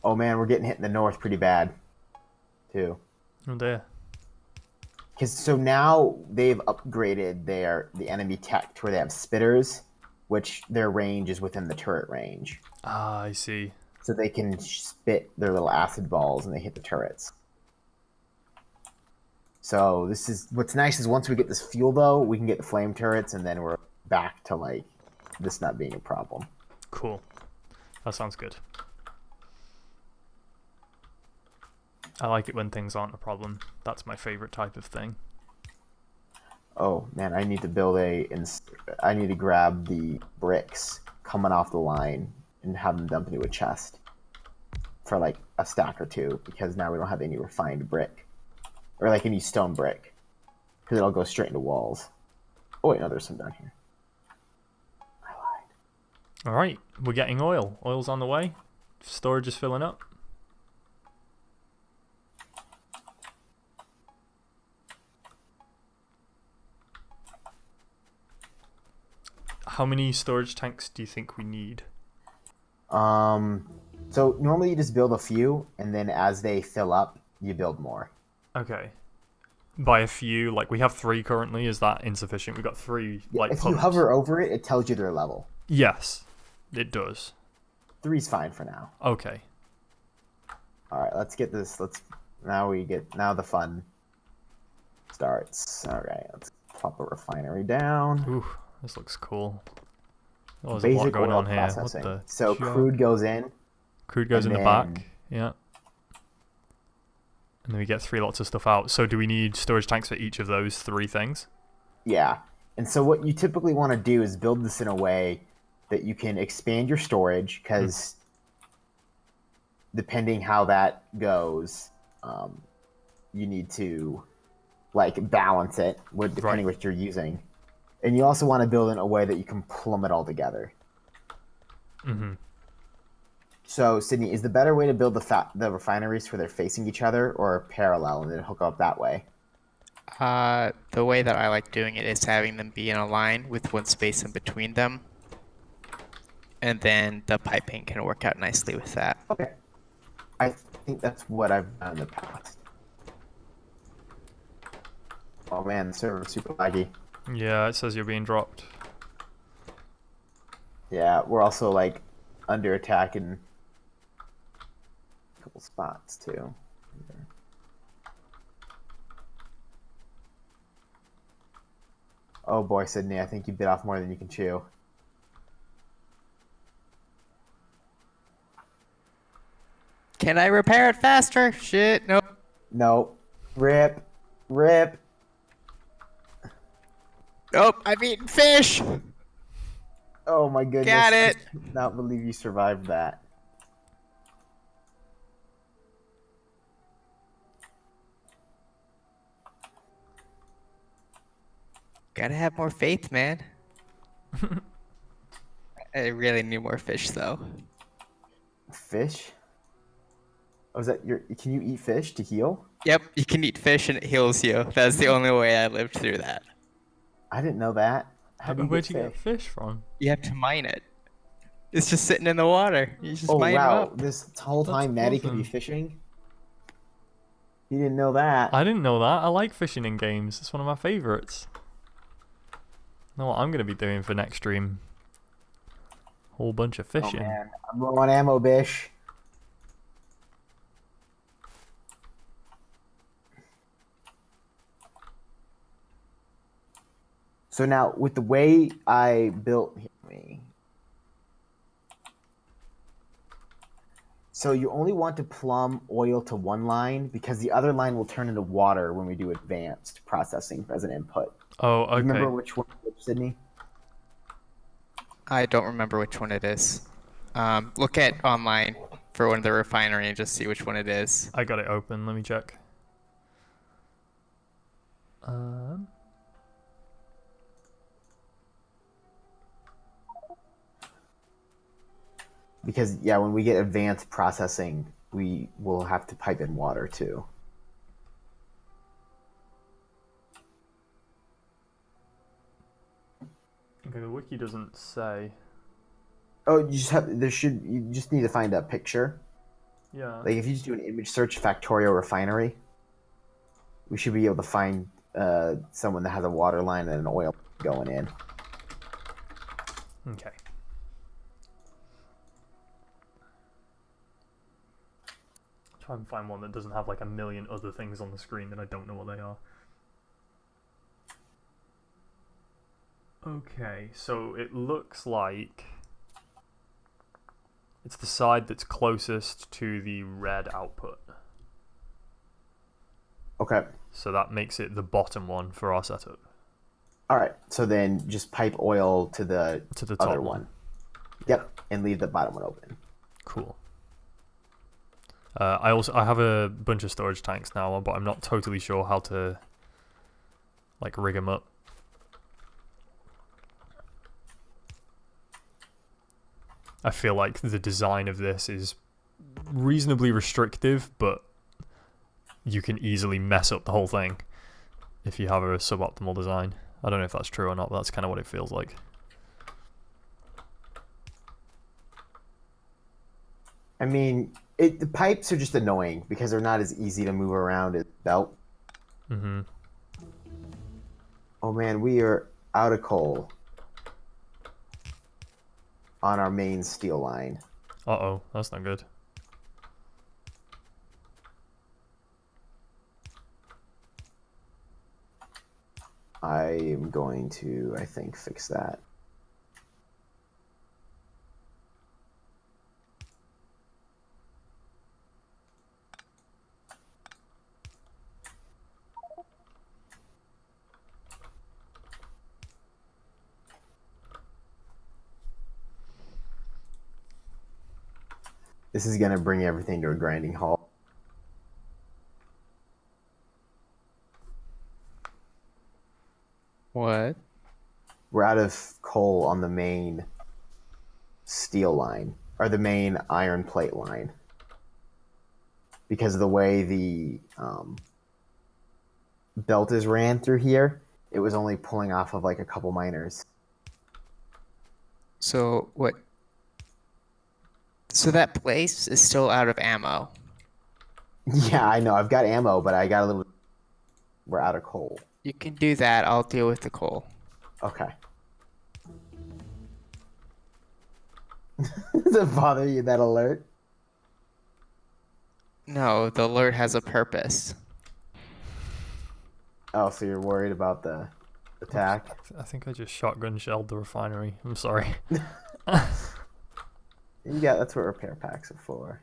Oh man, we're getting hit in the north pretty bad, too. Oh dear. Because so now they've upgraded the enemy tech to where they have spitters, which their range is within the turret range. Ah, I see. So they can spit their little acid balls and they hit the turrets. So this is what's nice is once we get this fuel though, we can get the flame turrets and then we're back to like this not being a problem. Cool. That sounds good. I like it when things aren't a problem. That's my favorite type of thing. Oh man, I need to build I need to grab the bricks coming off the line and have them dumped into a chest for like a stack or two because now we don't have any refined brick or like any stone brick because it'll go straight into walls. Oh wait, no, there's some down here. I lied. All right, we're getting oil. Oil's on the way. Storage is filling up. How many storage tanks do you think we need? So normally you just build a few, and then as they fill up, you build more. Okay. By a few, like we have 3 currently. Is that insufficient? We've got 3 like if pumps. you hover over it, it tells you their level. Yes, it does. 3's fine for now. Okay. All right, let's get this. Now the fun starts. All right, let's pop a refinery down. Ooh, this looks cool. Oh, there's a lot going on here. Processing. What the so junk? crude goes in. Crude goes in the back. Yeah. And then we get 3 lots of stuff out. So do we need storage tanks for each of those 3 things? Yeah. And so what you typically want to do is build this in a way that you can expand your storage because depending how that goes, you need to like balance it with depending what you're using. And you also want to build in a way that you can plumb it all together. Mm-hmm. So, Sydney, is the better way to build the refineries where they're facing each other or parallel and then hook up that way? The way that I like doing it is having them be in a line with one space in between them. And then the piping can work out nicely with that. Okay. I think that's what I've done in the past. Oh man, the server's super laggy. Yeah, it says you're being dropped. Yeah, we're also like under attack in a couple spots too. Oh boy, Sydney, I think you bit off more than you can chew. Can I repair it faster? Shit, nope. No. Rip. Rip. Nope, I'm eating fish. Oh my goodness. Got I it. cannot believe you survived that. Gotta have more faith, man. I really need more fish, though. Fish? Oh, is that your? Can you eat fish to heal? Yep, you can eat fish and it heals you. That's the only way I lived through that. I didn't know that. How do you Where'd get you fish? get fish from? You have to mine it. It's just sitting in the water. You just Oh mine them wow! up. This whole That's time Maddie could be awesome. fishing. You didn't know that. I didn't know that. I like fishing in games. It's one of my favorites. Know what I'm gonna be doing for next stream? Whole bunch of Oh fishing. man, I'm low on ammo, bish. So now, with the way I built me, so you only want to plumb oil to one line because the other line will turn into water when we do advanced processing as an input. Oh, Do you remember okay. which one, Sydney? I don't remember which one it is. Look at online for one of the refinery and just see which one it is. I got it open. Let me check. Because yeah, when we get advanced processing, we will have to pipe in water too. Okay, the wiki doesn't say. Oh, you just need to find a picture. Yeah. Like if you just do an image search Factorio refinery, we should be able to find someone that has a water line and an oil going in. Okay. Try and find one that doesn't have like a million other things on the screen that I don't know what they are. Okay, so it looks like it's the side that's closest to the red output. Okay. So that makes it the bottom one for our setup. All right. So then just pipe oil to the top other one. one. Yep, and leave the bottom one open. Cool. I have a bunch of storage tanks now, but I'm not totally sure how to like rig them up. I feel like the design of this is reasonably restrictive, but you can easily mess up the whole thing if you have a suboptimal design. I don't know if that's true or not, but that's kind of what it feels like. I mean, the pipes are just annoying because they're not as easy to move around as belt. Mm-hmm. Oh man, we are out of coal on our main steel line. Uh-oh, that's not good. I am going to, I think, fix that. This is going to bring everything to a grinding halt. What? We're out of coal on the main steel line, or the main iron plate line. Because of the way the belt is ran through here, it was only pulling off of like a couple miners. So what? So that place is still out of ammo. Yeah, I know. I've got ammo, but I got a little... We're out of coal. You can do that. I'll deal with the coal. Okay. Does it bother you, that alert? No, the alert has a purpose. Oh, so you're worried about the attack? I think I just shotgun shelled the refinery. I'm sorry. Yeah, that's what repair packs are for.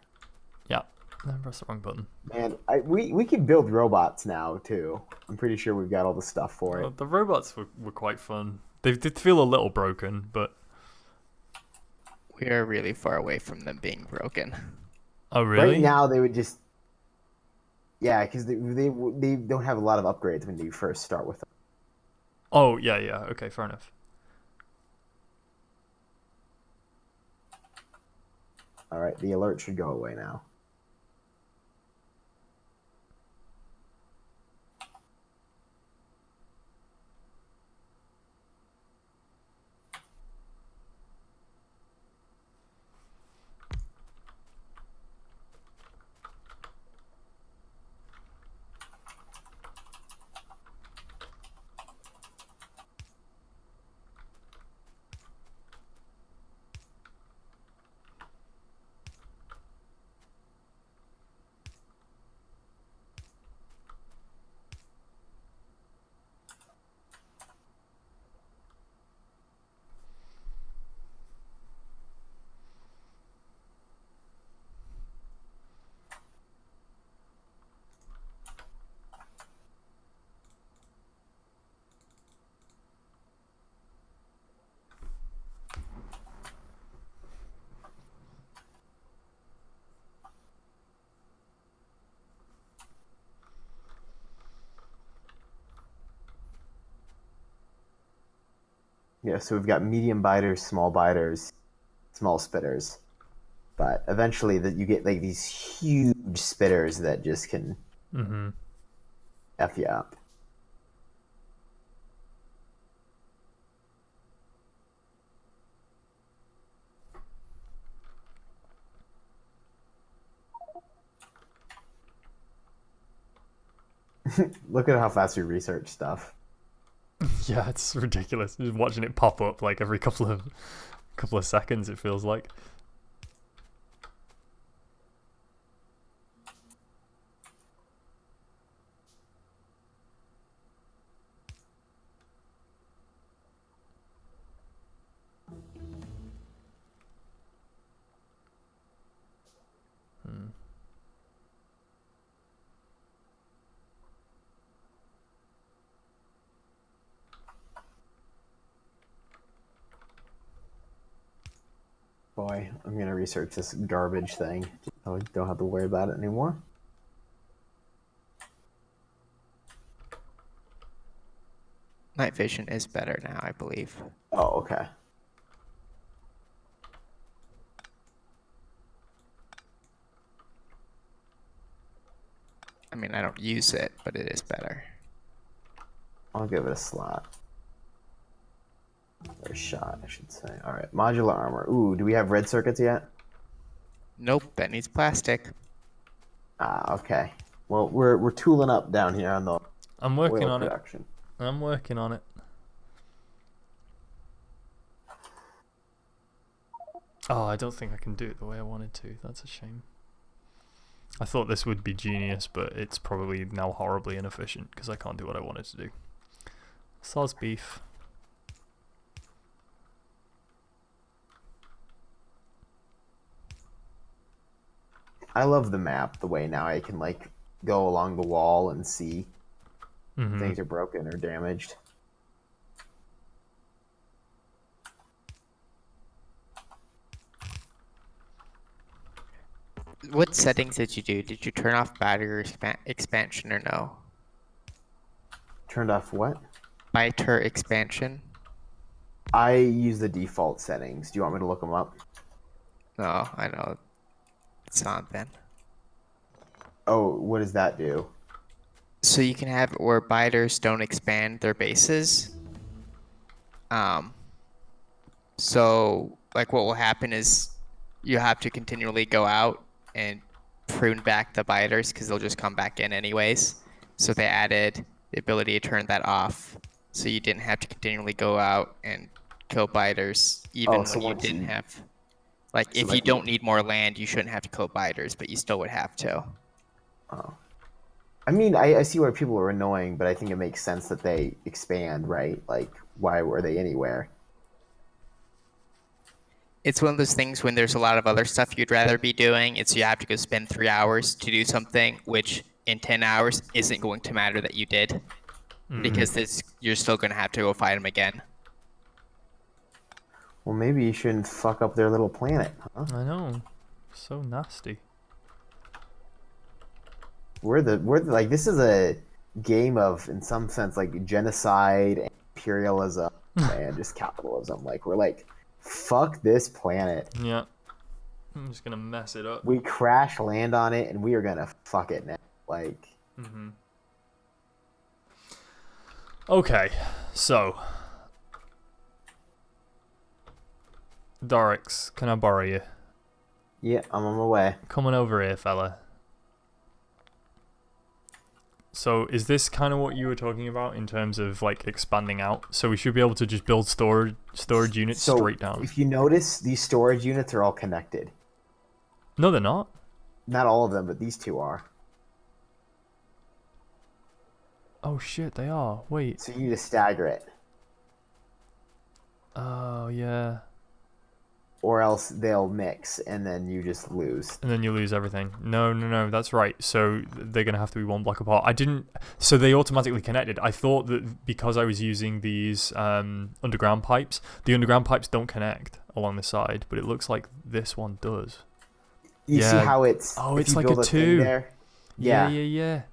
Yeah. No, press the wrong button. And we can build robots now too. I'm pretty sure we've got all the stuff for it. The robots were quite fun. They did feel a little broken, but We are really far away from them being broken. oh really? Right now they would just because they don't have a lot of upgrades when you first start with them. Oh yeah. Okay, fair enough. All right, the alert should go away now. Yeah, so we've got medium biters, small spitters. But eventually that you get like these huge spitters that just can Mm-hmm. F you up. Look at how fast we research stuff. Yeah, it's ridiculous. Just watching it pop up like every couple of seconds. It feels like. Boy, I'm gonna research this garbage thing. So I don't have to worry about it anymore. Night vision is better now, I believe. Oh, okay. I mean, I don't use it, but it is better. I'll give it a slot. Or a shot, I should say. All right, modular armor. Ooh, do we have red circuits yet? Nope, that needs plastic. Ah, okay. Well, we're tooling up down here on the I'm working oil on production. it. I'm working on it. Oh, I don't think I can do it the way I wanted to. That's a shame. I thought this would be genius, but it's probably now horribly inefficient because I can't do what I wanted to do. Sauce beef. I love the map, the way now I can like go along the wall and see if things are broken or damaged. What settings did you do? Did you turn off battery expansion or no? Turned off what? Biter expansion? I use the default settings. Do you want me to look them up? No, I know. It's not then. Oh, what does that do? So you can have it where biters don't expand their bases. So like what will happen is you have to continually go out and prune back the biters because they'll just come back in anyways. So they added the ability to turn that off, so you didn't have to continually go out and kill biters even so when you once didn't you- have. Like so if you like- don't need more land, you shouldn't have to kill biters, but you still would have to. Oh. I mean, I see why people are annoying, but I think it makes sense that they expand, right? Like, why were they anywhere? It's one of those things when there's a lot of other stuff you'd rather be doing. It's you have to go spend 3 hours to do something, which in 10 hours isn't going to matter that you did, because you're still going to have to go fight them again. Well, maybe you shouldn't fuck up their little planet, huh? I know. So nasty. We're like, this is a game of, in some sense, like genocide, imperialism, and just capitalism. Like, we're like, fuck this planet. Yeah. I'm just gonna mess it up. We crash land on it, and we are gonna fuck it now. Like. Okay, so. Dorix, can I borrow you? Yeah, I'm on my way. Coming over here, fella. So is this kind of what you were talking about in terms of like expanding out? So we should be able to just build storage units straight down. If you notice, these storage units are all connected. No, they're not. Not all of them, but these two are. Oh shit, they are. Wait. So you need to stagger it. Oh yeah. Or else they'll mix, and then you just lose. And then you lose everything. No, that's right. So they're going to have to be one block apart. So they automatically connected. I thought that because I was using these underground pipes, the underground pipes don't connect along the side, but it looks like this one does. You see how it's... Oh, it's like a two. There? Yeah.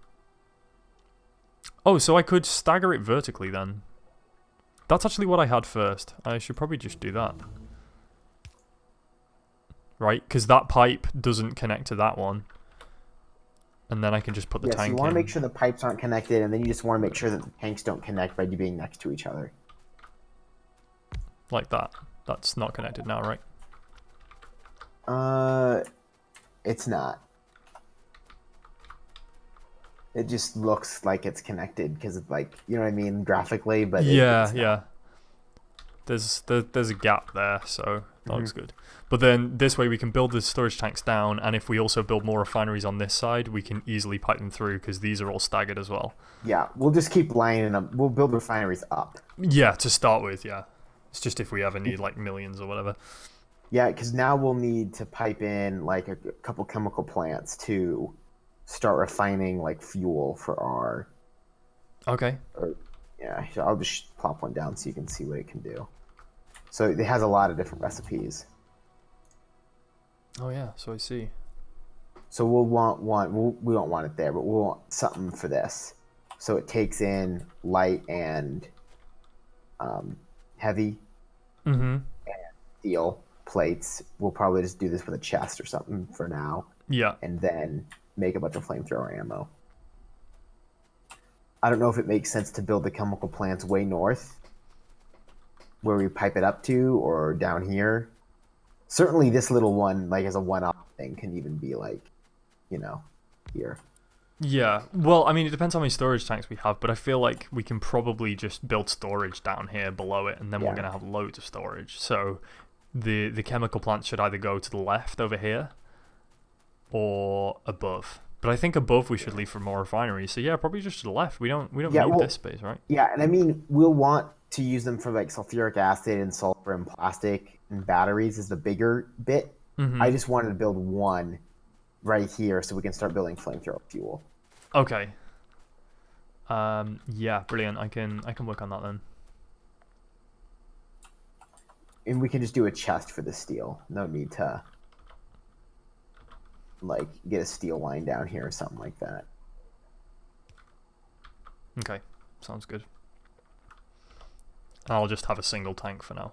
Oh, so I could stagger it vertically then. That's actually what I had first. I should probably just do that. Right, because that pipe doesn't connect to that one. And then I can just put the tank in. You want to make sure the pipes aren't connected, and then you just want to make sure that the tanks don't connect by being next to each other. Like that. That's not connected now, right? It's not. It just looks like it's connected, because it's like, you know what I mean, graphically, but yeah. There's a gap there, so that looks good. But then this way we can build the storage tanks down, and if we also build more refineries on this side, we can easily pipe them through because these are all staggered as well. Yeah, we'll just keep lining them. We'll build refineries up. Yeah, to start with, yeah. It's just if we ever need like millions or whatever. Yeah, because now we'll need to pipe in like a couple chemical plants to start refining like fuel for our... Okay. Yeah, I'll just plop one down so you can see what it can do. So it has a lot of different recipes. Oh yeah, so I see. So we'll want one. We don't want it there, but we'll want something for this. So it takes in light and heavy and steel plates. We'll probably just do this with a chest or something for now. Yeah. And then make a bunch of flamethrower ammo. I don't know if it makes sense to build the chemical plants way north, where we pipe it up to, or down here. Certainly this little one, like as a one-off thing, can even be like, you know, here. Yeah, well, I mean, it depends how many storage tanks we have, but I feel like we can probably just build storage down here below it, and then we're going to have loads of storage. So the chemical plants should either go to the left over here, or above. But I think above we should leave for more refineries. So yeah, probably just to the left. We don't need this space, right? Yeah, and I mean, we'll want to use them for like sulfuric acid and sulfur and plastic and batteries is the bigger bit. I just wanted to build one right here so we can start building flamethrower fuel. Okay. Yeah, brilliant. I can work on that then. And we can just do a chest for the steel. No need to like get a steel line down here or something like that. Okay, sounds good. I'll just have a single tank for now.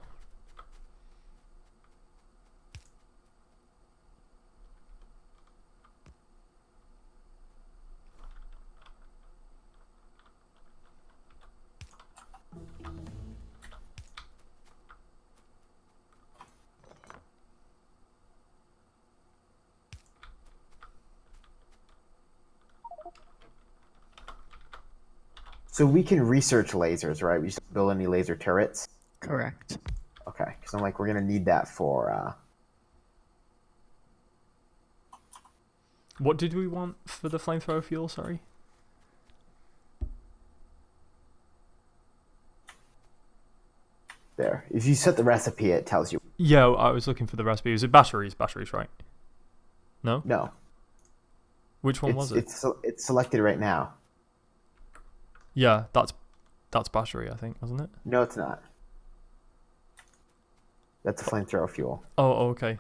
So we can research lasers, right? We just build any laser turrets? Correct. Okay, because I'm like, we're going to need that for... What did we want for the flamethrower fuel, sorry? There. If you set the recipe, it tells you. Yeah, I was looking for the recipe. Was it batteries? Batteries, right? No? No. Which one was it? It's selected right now. Yeah, that's battery, I think, wasn't it? No, it's not. That's a flamethrower fuel. Oh, okay.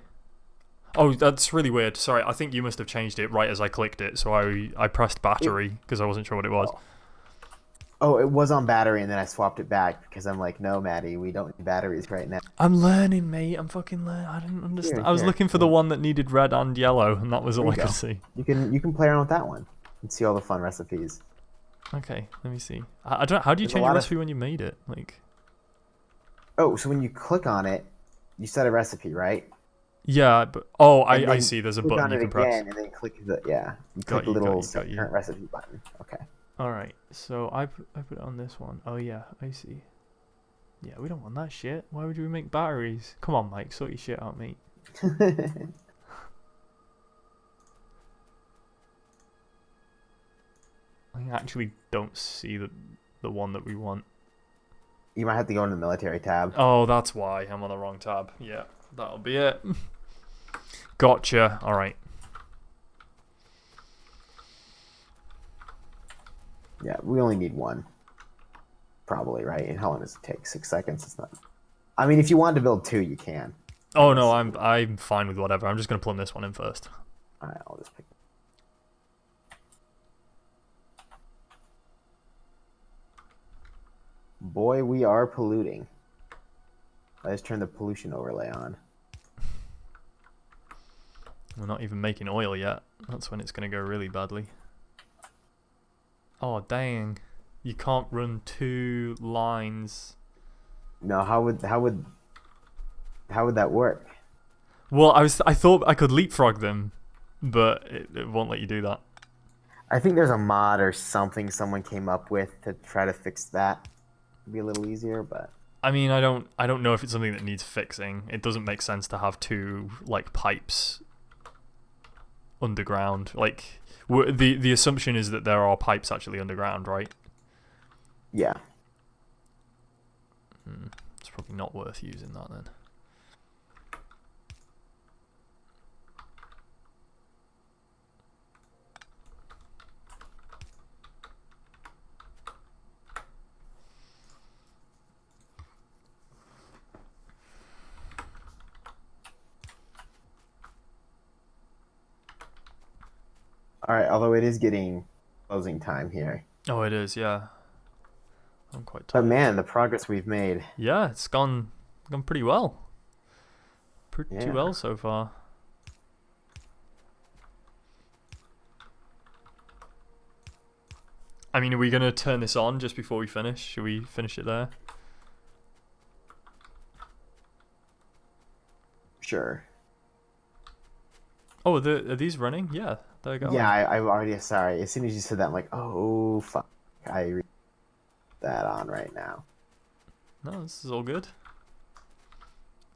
Oh, that's really weird. Sorry, I think you must have changed it right as I clicked it, so I pressed battery because I wasn't sure what it was. Oh, it was on battery, and then I swapped it back because I'm like, no, Maddie, we don't need batteries right now. I'm learning, mate. I'm fucking learning. I didn't understand. I was looking for the one that needed red and yellow, and that was all I could see. You can play around with that one and see all the fun recipes. Okay, let me see. I don't. How do you change a recipe when you made it? Like. Oh, so when you click on it, you set a recipe, right? Yeah, but I see. There's a button you can press. And then click the you click the you, little got you. current recipe button. Okay. All right, so I put it on this one. Oh yeah, I see. Yeah, we don't want that shit. Why would we make batteries? Come on, Mike, sort your shit out, mate. I actually don't see the one that we want. You might have to go into the military tab. Oh, that's why I'm on the wrong tab. Yeah, that'll be it. Gotcha. All right. Yeah, we only need one. Probably, right? And how long does it take? 6 seconds? It's not. I mean, if you want to build two, you can. Oh no, I'm fine with whatever. I'm just gonna plumb this one in first. All right, I'll just pick. Boy, we are polluting. I just turned the pollution overlay on. We're not even making oil yet. That's when it's gonna go really badly. Oh dang! You can't run 2 lines. No, how would that work? Well, I thought I could leapfrog them, but it won't let you do that. I think there's a mod or something someone came up with to try to fix that. It'd be a little easier, but I mean, I don't know if it's something that needs fixing. It doesn't make sense to have 2 like pipes underground. Like the assumption is that there are pipes actually underground, right? yeah. It's probably not worth using that then. All right, although it is getting closing time here. Oh, it is, yeah. I'm quite But tired. man, the progress we've made. Yeah, it's gone pretty well. Pretty well so far. I mean, are we going to turn this on just before we finish? Should we finish it there? Sure. Oh, are these running? Yeah, there we go. Yeah, I've already. Sorry. As soon as you said that, I'm like, oh fuck. I read that on right now. No, this is all good.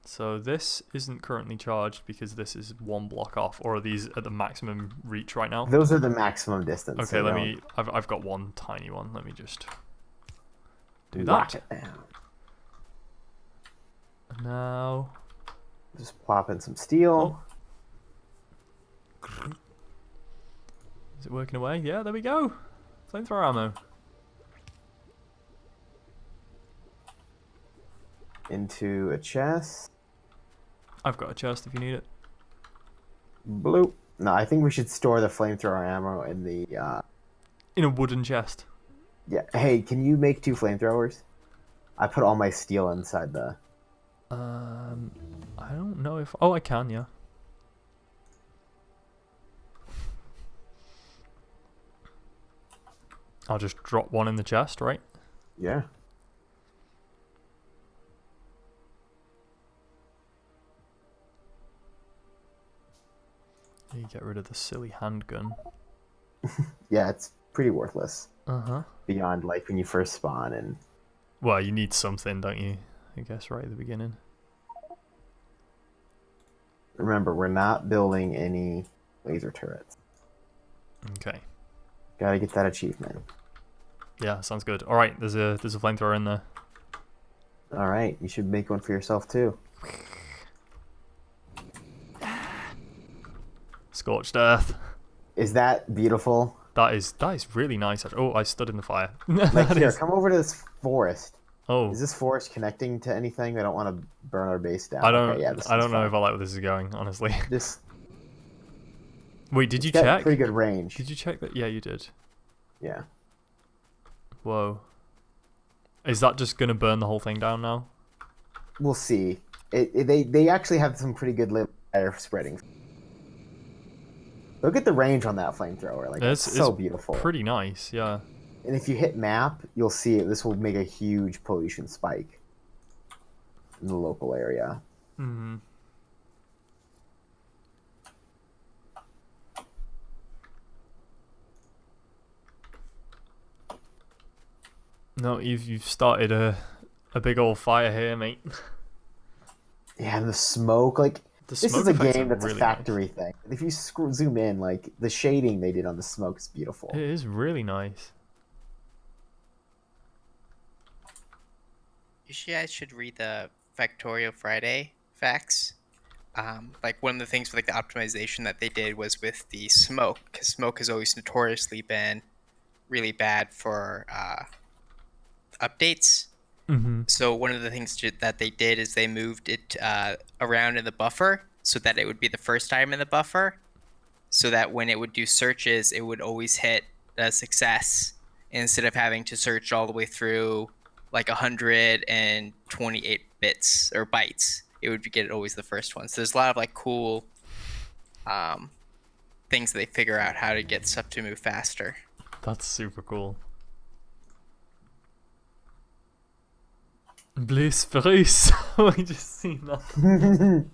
So this isn't currently charged because this is 1 block off, or are these at the maximum reach right now? Those are the maximum distance. Okay, so let me. I've got one tiny one. Let me just do lock that. it down. Now, Just plop in some steel. is it working away? Yeah, there we go. Flamethrower ammo. Into a chest. I've got a chest if you need it. Bloop. No, I think we should store the flamethrower ammo in the. In a wooden chest. Yeah. Hey, can you make 2 flamethrowers? I put all my steel inside the. I don't know if. Oh, I can. Yeah. I'll just drop one in the chest, right? Yeah. You get rid of the silly handgun. Yeah, it's pretty worthless. Uh-huh. Beyond like when you first spawn and. Well, you need something, don't you? I guess right at the beginning. Remember, we're not building any laser turrets. Okay. Gotta get that achievement. Yeah, sounds good. All right, there's a flamethrower in there. All right, you should make one for yourself too. Scorched earth. Is that beautiful? That is really nice. Oh, I stood in the fire. Like, That here, is- come over to this forest. Oh, Is this forest connecting to anything? I don't want to burn our base down. I Okay, yeah, this don't is know fine. if I like where this is going, honestly. This Wait, did it's you got check? pretty good range. Did you check that? Yeah, you did. Yeah. Whoa. Is that just gonna burn the whole thing down now? We'll see. They actually have some pretty good fire spreading. Look at the range on that flamethrower. Like, it's so beautiful. Pretty nice, yeah. And if you hit map, you'll see it. This will make a huge pollution spike in the local area. Hmm. No, you've started a big old fire here, mate. Yeah, and the smoke, like, The this smoke is a effects game are that's really a factory thing. If you zoom in, like, the shading they did on the smoke is beautiful. Nice. It is really nice. You guys should read the Factorio Friday facts. Like one of the things with like the optimization that they did was with the smoke, because smoke has always notoriously been really bad for updates. Mm-hmm. So one of the things that they did is they moved it around in the buffer so that it would be the first time in the buffer, so that when it would do searches, it would always hit a success instead of having to search all the way through like 128 bits or bytes. It would get always the first one. So there's a lot of like cool things that they figure out how to get stuff to move faster. That's super cool. Bliss Bruce. We just seen that.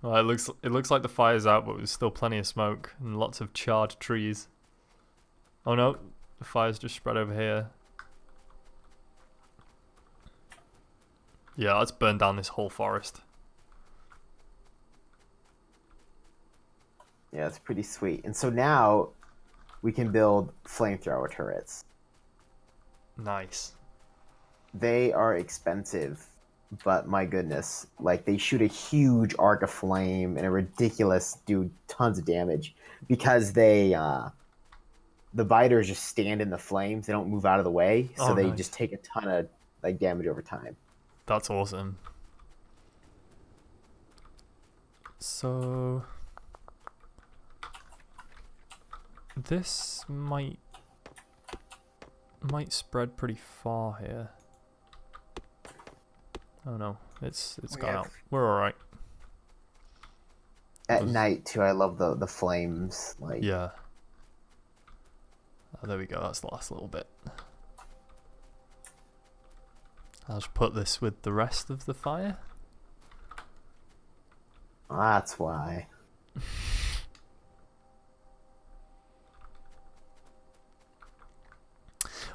Well, it looks like the fire's out, but there's still plenty of smoke and lots of charred trees. Oh no, the fire's just spread over here. Yeah, let's burn down this whole forest. Yeah, it's pretty sweet. And so now we can build flamethrower turrets. Nice. They are expensive, but my goodness, like, they shoot a huge arc of flame and a ridiculous, do tons of damage because the biters just stand in the flames. They don't move out of the way, so Oh, they nice. just take a ton of like damage over time. That's awesome. So this might spread pretty far here. Oh no, it's gone out. We're all right. At night too, I love the flames. Like, Yeah. Oh, there we go. That's the last little bit. I'll just put this with the rest of the fire. that's why.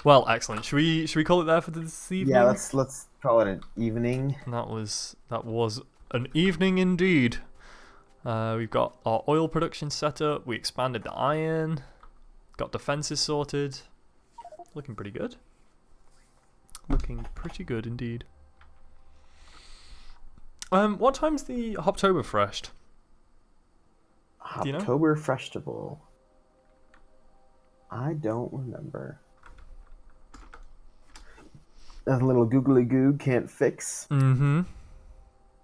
Well, excellent. Should we call it there for this evening? Yeah, let's call it an evening. That was an evening indeed. We've got our oil production set up. We expanded the iron. Got defenses sorted. Looking pretty good. Looking pretty good indeed. What time's the Hoptober Freshed? Do you know? October Festival. I don't remember. That little googly goo can't fix. Mm-hmm.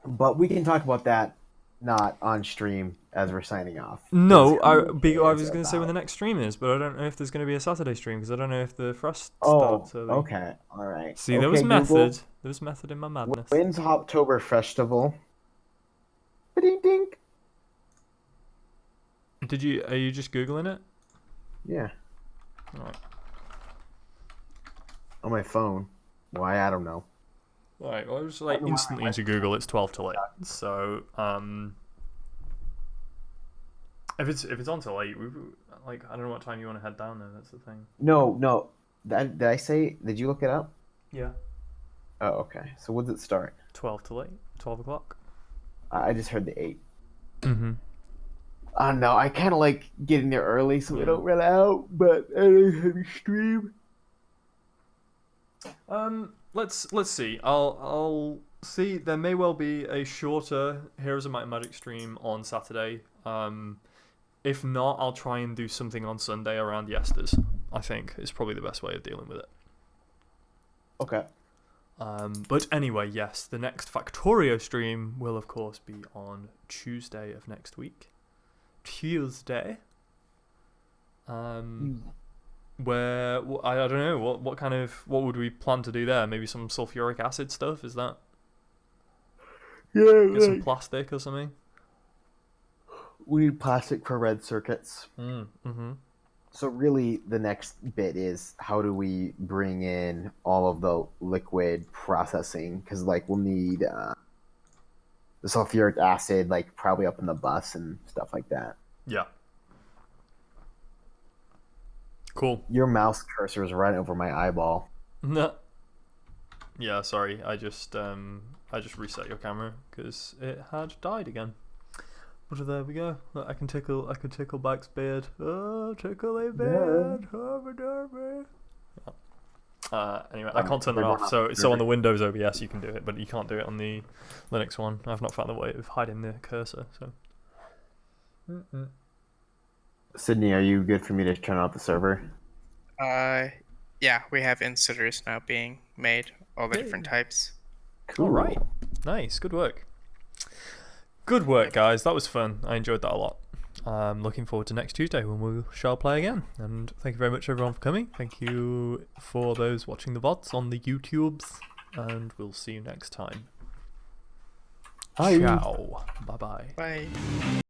But we can talk about that not on stream as we're signing off. No, Because I was going to say when the about- next stream is, but I don't know if there's going to be a Saturday stream because I don't know if the Frost Oh, starts early. okay, all right. See, there was Okay, method. Google, There was method in my madness. when's Hoptober Festival? Ding ding. Are you just Googling it? Yeah, Alright. on my phone. Why? I don't know. Right, well, I was like don't know why instantly I into Google. It's 12 till 8. So, if it's on till 8, like I don't know what time you want to head down there. That's the thing. No. Did I say? Did you look it up? Yeah. Oh, okay. So when does it start? 12 till 8. 12 o'clock. I just heard the 8. Mm-hmm. I don't know. I kind of like getting there early so we don't run out. But heavy stream. Let's see. I'll see. There may well be a shorter Heroes of Might and Magic stream on Saturday. If not, I'll try and do something on Sunday around Yesters. I think is probably the best way of dealing with it. Okay. But anyway, yes, the next Factorio stream will of course be on Tuesday of next week. Tuesday. Where I don't know what would we plan to do there? Maybe some sulfuric acid stuff. Is that? Yeah. Get some plastic or something. We need plastic for red circuits. Mm-hmm. So really, the next bit is how do we bring in all of the liquid processing? Because like we'll need the sulfuric acid, like probably up in the bus and stuff like that. Yeah. Cool. Your mouse cursor is right over my eyeball. No. Yeah, sorry. I just reset your camera because it had died again. But there we go. Look, I can tickle Back's beard. Oh, tickle a beard. Anyway, I can't turn that off. So on the Windows OBS you can do it, but you can't do it on the Linux one. I've not found a way of hiding the cursor. So. Sydney, are you good for me to turn off the server? Yeah, we have inserters now being made, all the different types. Cool. All right. Nice. Good work. Good work, guys. That was fun. I enjoyed that a lot. Looking forward to next Tuesday when we shall play again. And thank you very much, everyone, for coming. Thank you for those watching the VODs on the YouTubes. And we'll see you next time. Bye. Ciao. Bye-bye. Bye.